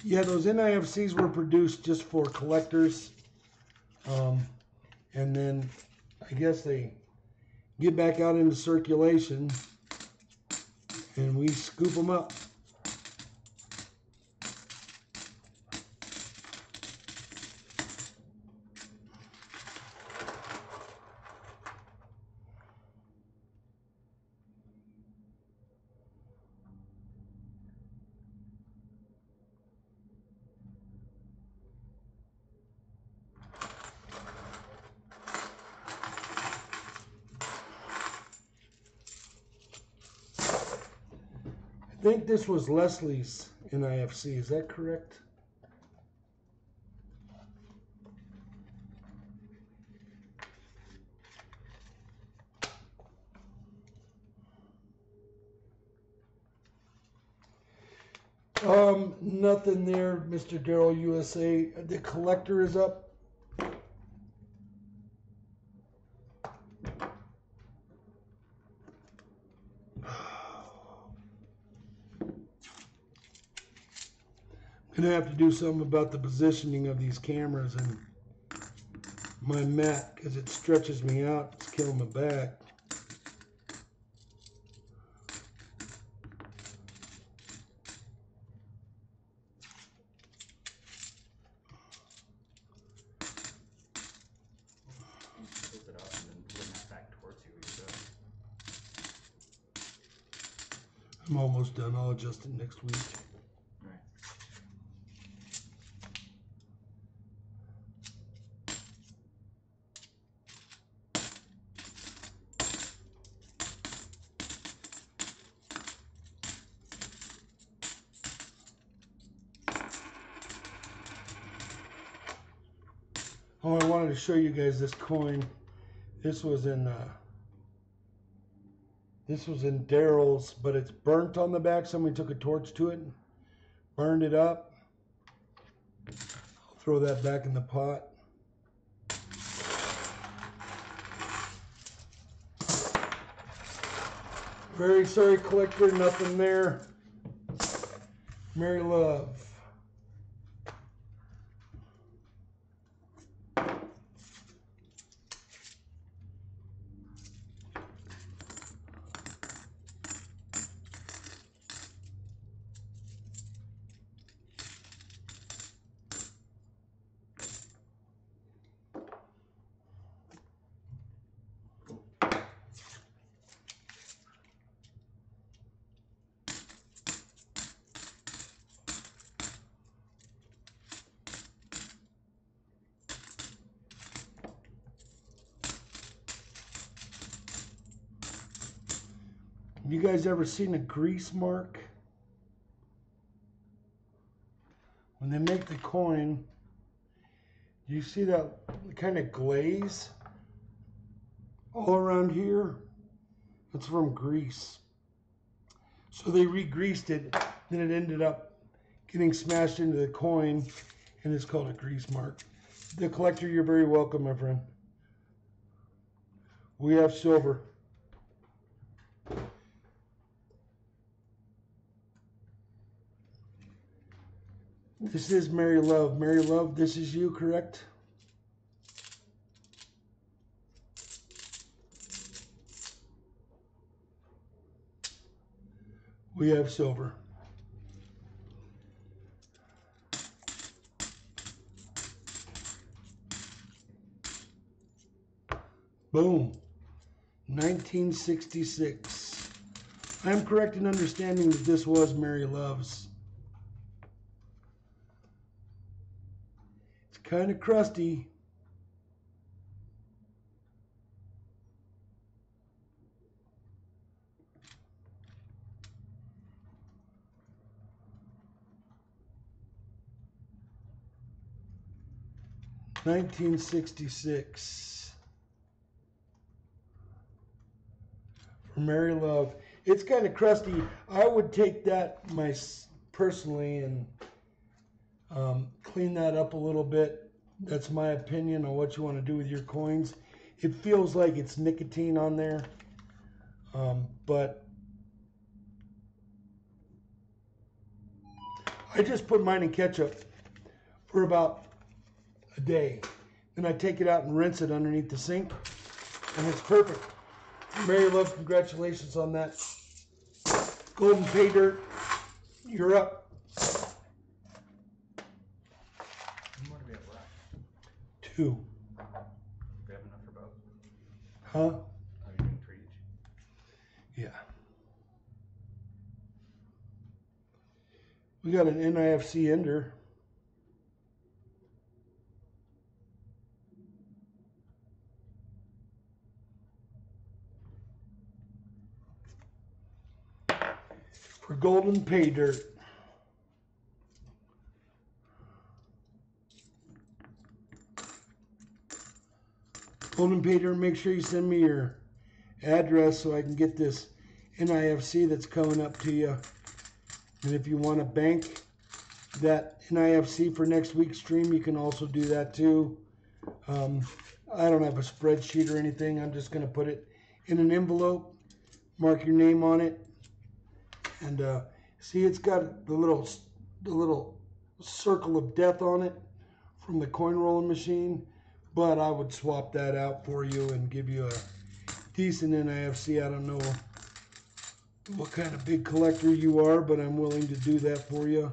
Yeah, those NIFCs were produced just for collectors. And then I guess they get back out into circulation and we scoop them up. think this was Leslie's NIFC. Is that correct? Nothing there, Mr. Darrell USA. The collector is up. I'm gonna have to do something about the positioning of these cameras and my mat because it stretches me out. It's killing my back. Tilt it up and then bring that back towards you. You're good. I'm almost done. I'll adjust it next week. Right. Oh, I wanted to show you guys this coin. This was in Darrell's, but it's burnt on the back. Somebody took a torch to it, burned it up. I'll throw that back in the pot. Very sorry, collector, nothing there. Mary Love. You guys ever seen a grease mark? When they make the coin, you see that kind of glaze all around here? That's from grease. So they re-greased it, then it ended up getting smashed into the coin, and it's called a grease mark. The collector, you're very welcome, my friend. We have silver. This is Mary Love. Mary Love, this is you, correct? We have silver. Boom. 1966. I am correct in understanding that this was Mary Love's. It's kind of crusty. $1966 for Mary Love. It's kind of crusty. I would take that personally and clean that up a little bit. That's my opinion on what you want to do with your coins. It feels like it's nicotine on there, but I just put mine in ketchup for about a day. Then I take it out and rinse it underneath the sink, and it's perfect. Mary Love, congratulations on that. Golden Pay Dirt, you're up. How more do we have left? 2. Do we have enough for both? Huh? Are you doing 3 each? Yeah. We got an NIFC ender. for golden pay dirt. Golden pay dirt, make sure you send me your address so I can get this NIFC that's coming up to you. And if you want to bank that NIFC for next week's stream, you can also do that too. I don't have a spreadsheet or anything. I'm just going to put it in an envelope, mark your name on it, and see, it's got the little circle of death on it from the coin rolling machine. But I would swap that out for you and give you a decent NIFC. I don't know what kind of big collector you are, but I'm willing to do that for you.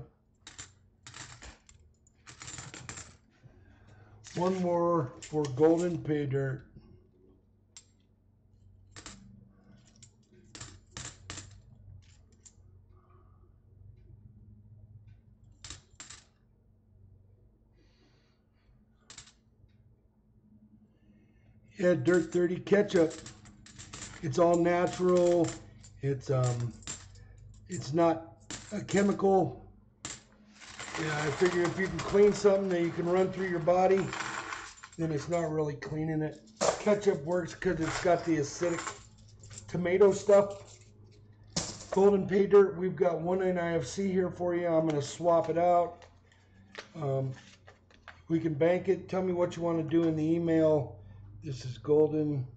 One more for golden pay dirt. Yeah, Dirt 30 ketchup. It's all natural. It's not a chemical. Yeah, I figure if you can clean something that you can run through your body, then it's not really cleaning it. Ketchup works because it's got the acidic tomato stuff. Golden pay dirt, we've got one NIFC here for you. I'm going to swap it out. We can bank it. Tell me what you want to do in the email. This is golden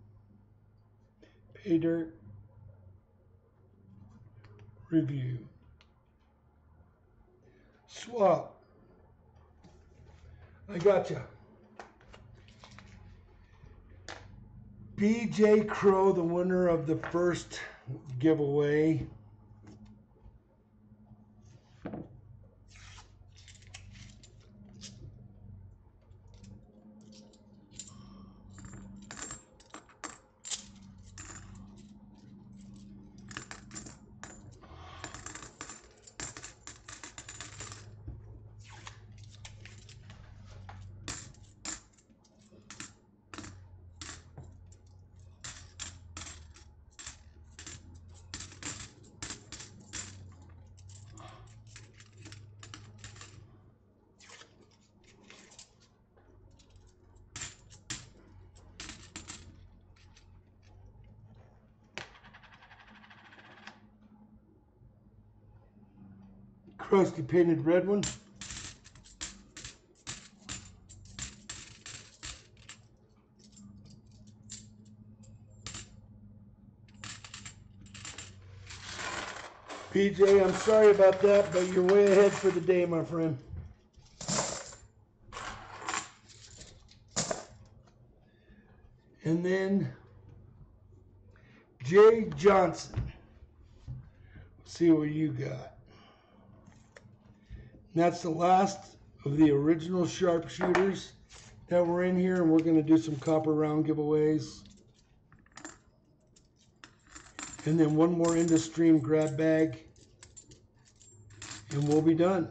pay dirt review. Swap. I gotcha. BJ Crow, the winner of the first giveaway. Crusty painted red one. PJ, I'm sorry about that, but you're way ahead for the day, my friend. And then Jay Johnson. Let's see what you got. And that's the last of the original sharpshooters that were in here, and we're going to do some copper round giveaways. And then one more into stream grab bag, and we'll be done.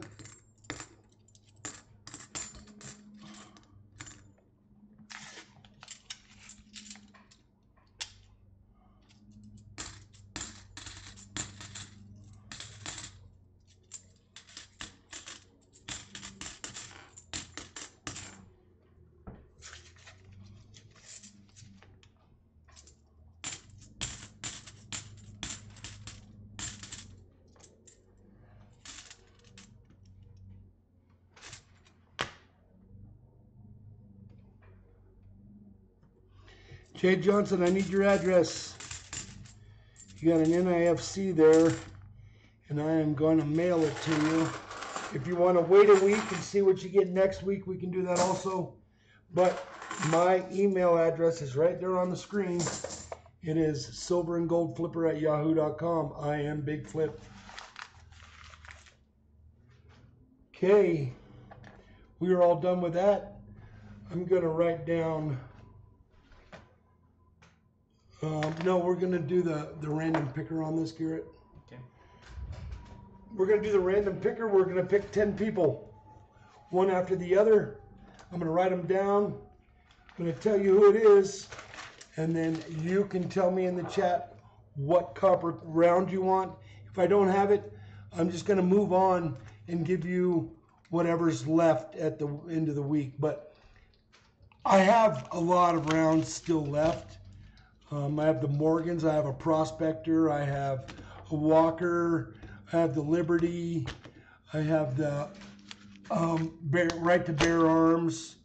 Jay Johnson, I need your address. You got an NIFC there, and I am going to mail it to you. If you want to wait a week and see what you get next week, we can do that also. But my email address is right there on the screen. It is silverandgoldflipper@yahoo.com. I am Big Flip. Okay, we are all done with that. I'm going to write down... no, we're going to do the random picker on this, Garrett. Okay. We're going to do the random picker. We're going to pick 10 people, one after the other. I'm going to write them down. I'm going to tell you who it is, and then you can tell me in the chat what copper round you want. If I don't have it, I'm just going to move on and give you whatever's left at the end of the week. But I have a lot of rounds still left. I have the Morgans, I have a Prospector, I have a Walker, I have the Liberty, I have the Right to Bear Arms,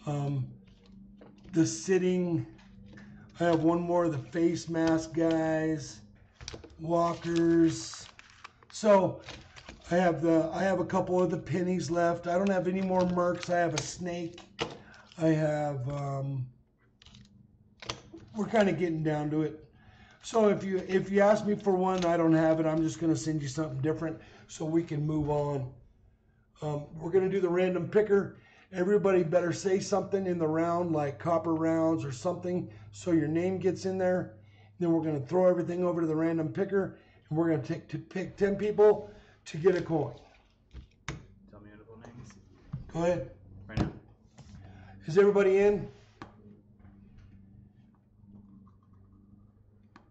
the Sitting, I have one more of the Face Mask guys, Walkers. So I have a couple of the pennies left. I don't have any more Mercs. I have a Snake. I have we're kind of getting down to it. So if you ask me for one, I don't have it. I'm just going to send you something different so we can move on. We're going to do the random picker. Everybody better say something in the round, like copper rounds or something, so your name gets in there. Then we're going to throw everything over to the random picker, and we're going to pick 10 people to get a coin. Tell me notable names. Go ahead. Right now. Is everybody in?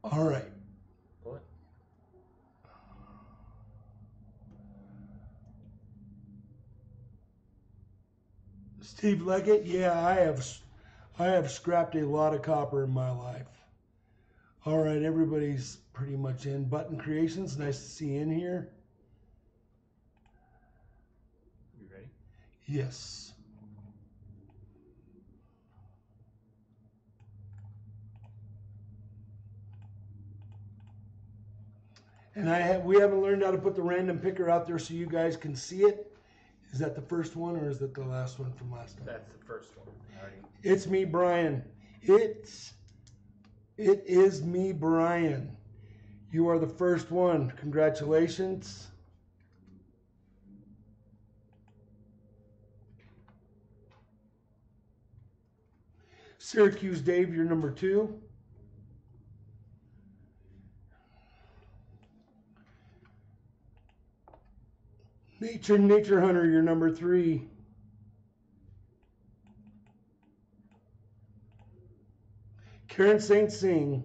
All right. Pull it. Steve Leggett, yeah, I have scrapped a lot of copper in my life. All right, everybody's pretty much in. Button Creations, nice to see you in here. You ready? Yes. And we haven't learned how to put the random picker out there so you guys can see it. Is that the first one or is that the last one from last time? That's the first one. Already. It's me, Brian. It is me, Brian. You are the first one. Congratulations. Syracuse Dave, you're number 2. Nature Hunter, you're number 3. Karen St. Sing.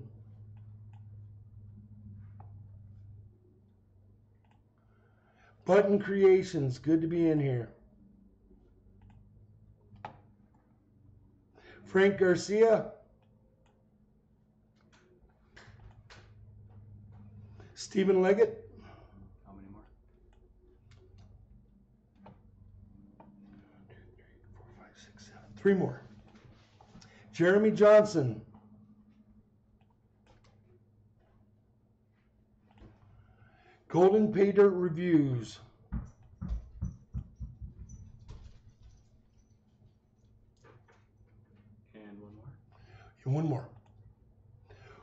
Button Creations, good to be in here. Frank Garcia. Stephen Leggett. How many more? 1, 2, 3, 4, 5, 6, 7. 3 more. Jeremy Johnson. Golden Pay Dirt Reviews. And one more. And one more.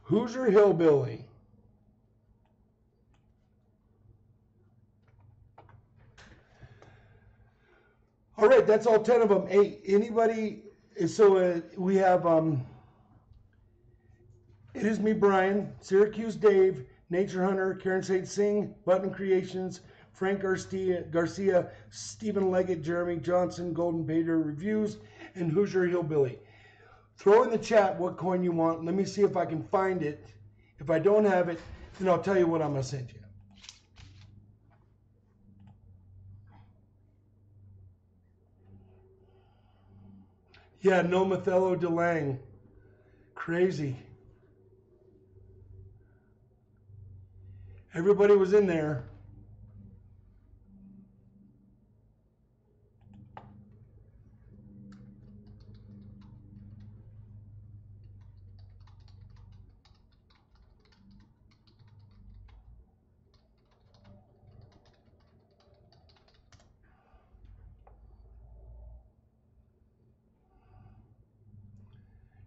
Hoosier Hillbilly. All right, that's all 10 of them. Hey, anybody? So we have It Is Me, Brian, Syracuse Dave, Nature Hunter, Karen St. Sing, Button Creations, Frank Garcia, Stephen Leggett, Jeremy Johnson, Golden Pay Dirt Reviews, and Hoosier Hillbilly. Throw in the chat what coin you want. Let me see if I can find it. If I don't have it, then I'll tell you what I'm going to send you. Yeah, no Mathello DeLang. Crazy. Everybody was in there.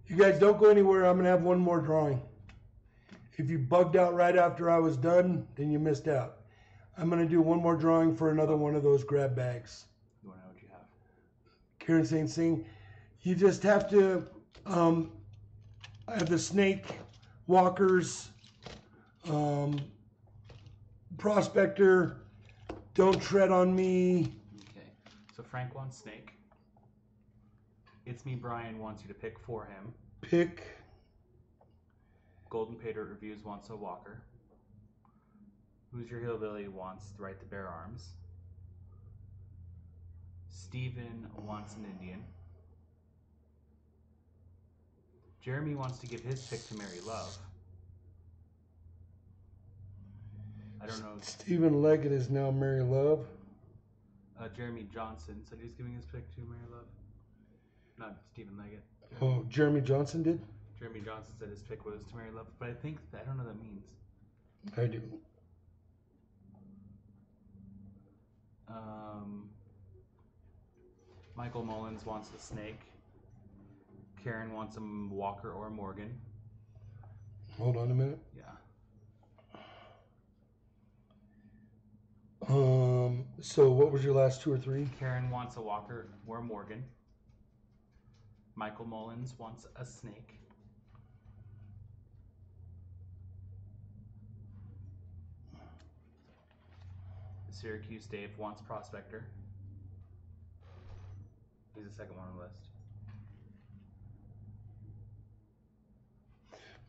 You guys don't go anywhere. I'm going to have one more drawing. If you bugged out right after I was done, then you missed out. I'm going to do one more drawing for another one of those grab bags. You want to know what you have? Karen St. Sing. You just have to I have the Snake, Walkers, Prospector, Don't Tread on Me. Okay. So Frank wants Snake. It's Me, Brian wants you to pick for him. Pick. Golden Pay Dirt Reviews wants a Walker. Who's Your Hillbilly wants to write the Bare Arms. Steven wants an Indian. Jeremy wants to give his pick to Mary Love. I don't know. Stephen Leggett is now Mary Love. Jeremy Johnson said he's giving his pick to Mary Love. Not Stephen Leggett. Oh, Jeremy Johnson did? Jeremy Johnson said his pick was to Mary Love, but I don't know what that means. I do. Michael Mullins wants a snake. Karen wants a Walker or a Morgan. Hold on a minute. Yeah. So what was your last 2 or 3? Karen wants a Walker or a Morgan. Michael Mullins wants a snake. Syracuse Dave wants Prospector. He's the second one on the list.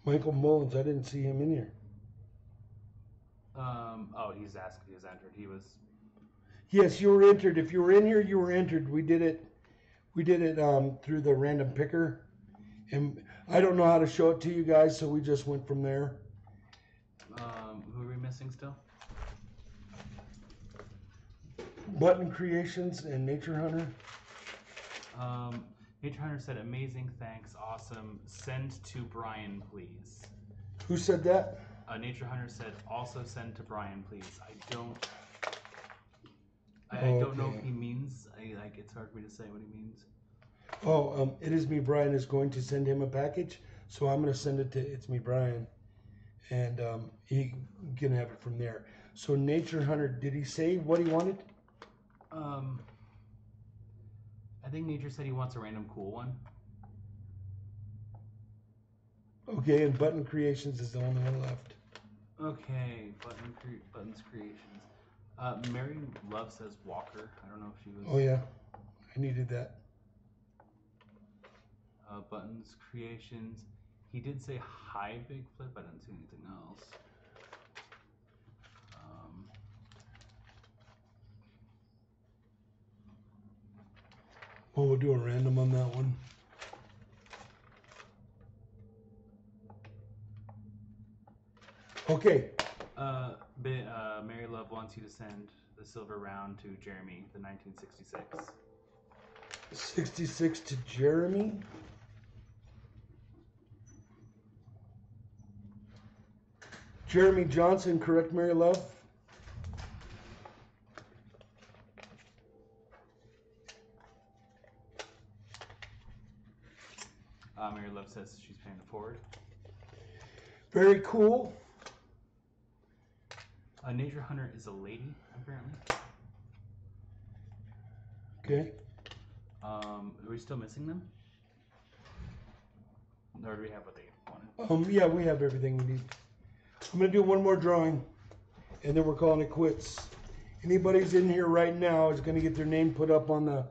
Michael Mullins, I didn't see him in here. Oh, he's asked if he was entered. He was. Yes, you were entered. If you were in here, you were entered. We did it through the random picker. And I don't know how to show it to you guys, so we just went from there. Who are we missing still? Button Creations and Nature Hunter. Nature Hunter said, amazing, thanks, awesome. Send to Brian, please. Who said that? Nature Hunter said, also send to Brian, please. I don't know if he means, it's hard for me to say what he means. Oh, It Is Me Brian is going to send him a package, so I'm going to send it to It's Me Brian, and he can have it from there. So Nature Hunter, did he say what he wanted? I think Nature said he wants a random cool one. Okay, and Button Creations is the only one left. Okay, Buttons Creations. Mary Love says Walker. I don't know if she was. Oh yeah, I needed that. Buttons Creations. He did say hi, Big Flip. I didn't see anything else. Well, we'll do a random on that one. Okay. Mary Love wants you to send the silver round to Jeremy, the 1966. 66 to Jeremy. Jeremy Johnson, correct, Mary Love? Mary Love says she's paying it forward. Very cool. Nature Hunter is a lady, apparently. Okay. Are we still missing them? Or do we have what they wanted? Yeah, we have everything we need. I'm going to do one more drawing, and then we're calling it quits. Anybody's in here right now is going to get their name put up on the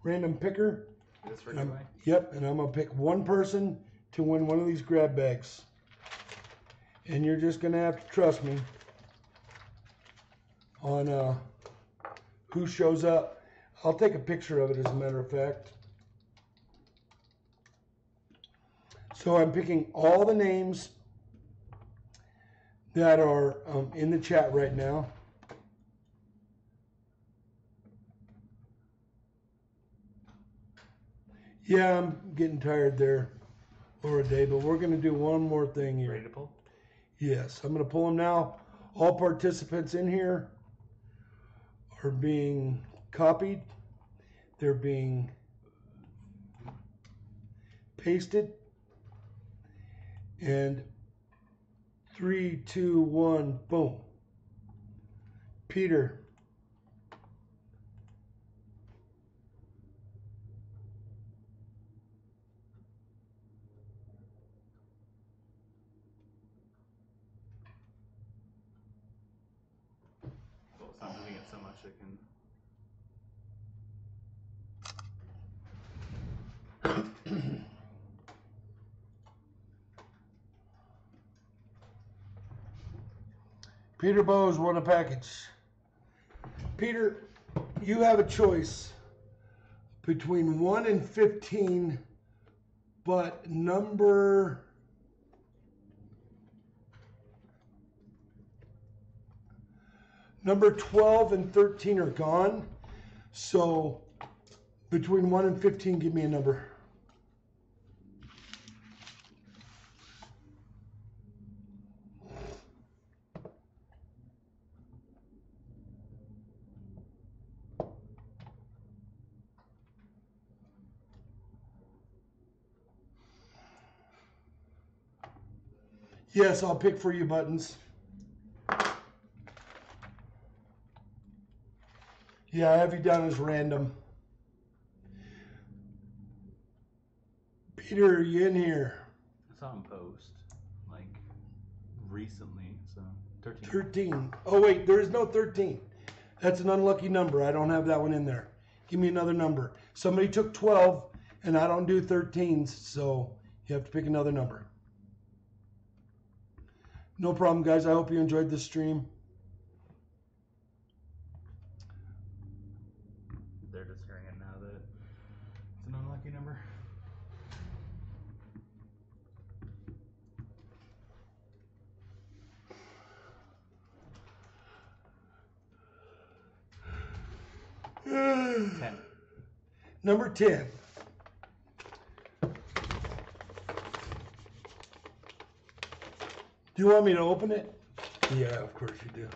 random picker. Is this for giveaway? Yep, and I'm going to pick one person to win one of these grab bags. And you're just going to have to trust me on who shows up. I'll take a picture of it, as a matter of fact. So I'm picking all the names that are in the chat right now. Yeah, I'm getting tired there for a day, but we're going to do one more thing here. Ready to pull? Yes, I'm going to pull them now. All participants in here are being copied. They're being pasted. And 3, 2, 1, boom. Peter. Well, it's not moving it so much it can. Peter Bowes won a package. Peter, you have a choice between 1 and 15, but number 12 and 13 are gone. So between 1 and 15, give me a number. Yes, I'll pick for you, Buttons. Yeah, I have you down as random. Peter, are you in here? I saw him post, like, recently, so 13. 13. Oh, wait, there is no 13. That's an unlucky number. I don't have that one in there. Give me another number. Somebody took 12, and I don't do 13s, so you have to pick another number. No problem, guys. I hope you enjoyed the stream. They're just hearing it now that it's an unlucky number. Ten. Number 10. Do you want me to open it? Yeah, of course you do.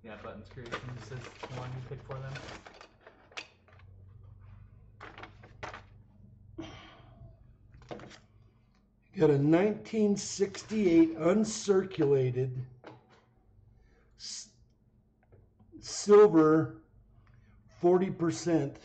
Yeah, Buttons Creations is the one you picked for them. Got a 1968 uncirculated silver 40%.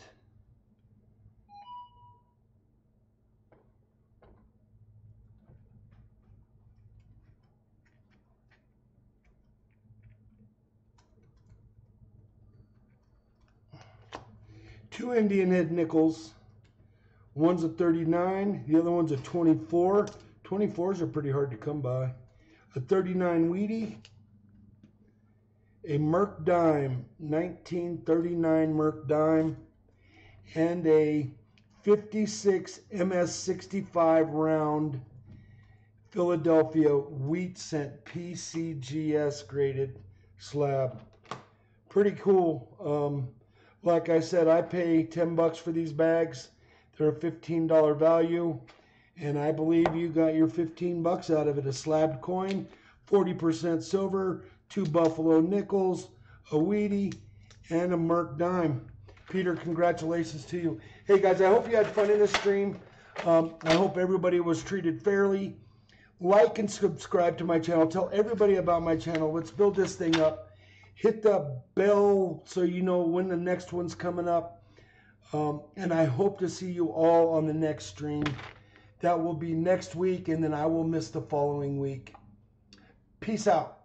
Two Indian head nickels. One's a 39, the other one's a 24. 24s are pretty hard to come by. A 39 Wheatie, a Merc dime, 1939 Merc dime, and a 56 MS65 round Philadelphia wheat cent PCGS graded slab. Pretty cool. Like I said, I pay 10 bucks for these bags. They're a $15 value, and I believe you got your 15 bucks out of it. A slabbed coin, 40% silver, 2 Buffalo nickels, a Wheatie, and a Merc dime. Peter, congratulations to you. Hey guys, I hope you had fun in the stream. I hope everybody was treated fairly. Like and subscribe to my channel. Tell everybody about my channel. Let's build this thing up. Hit the bell so you know when the next one's coming up. And I hope to see you all on the next stream. That will be next week, and then I will miss the following week. Peace out.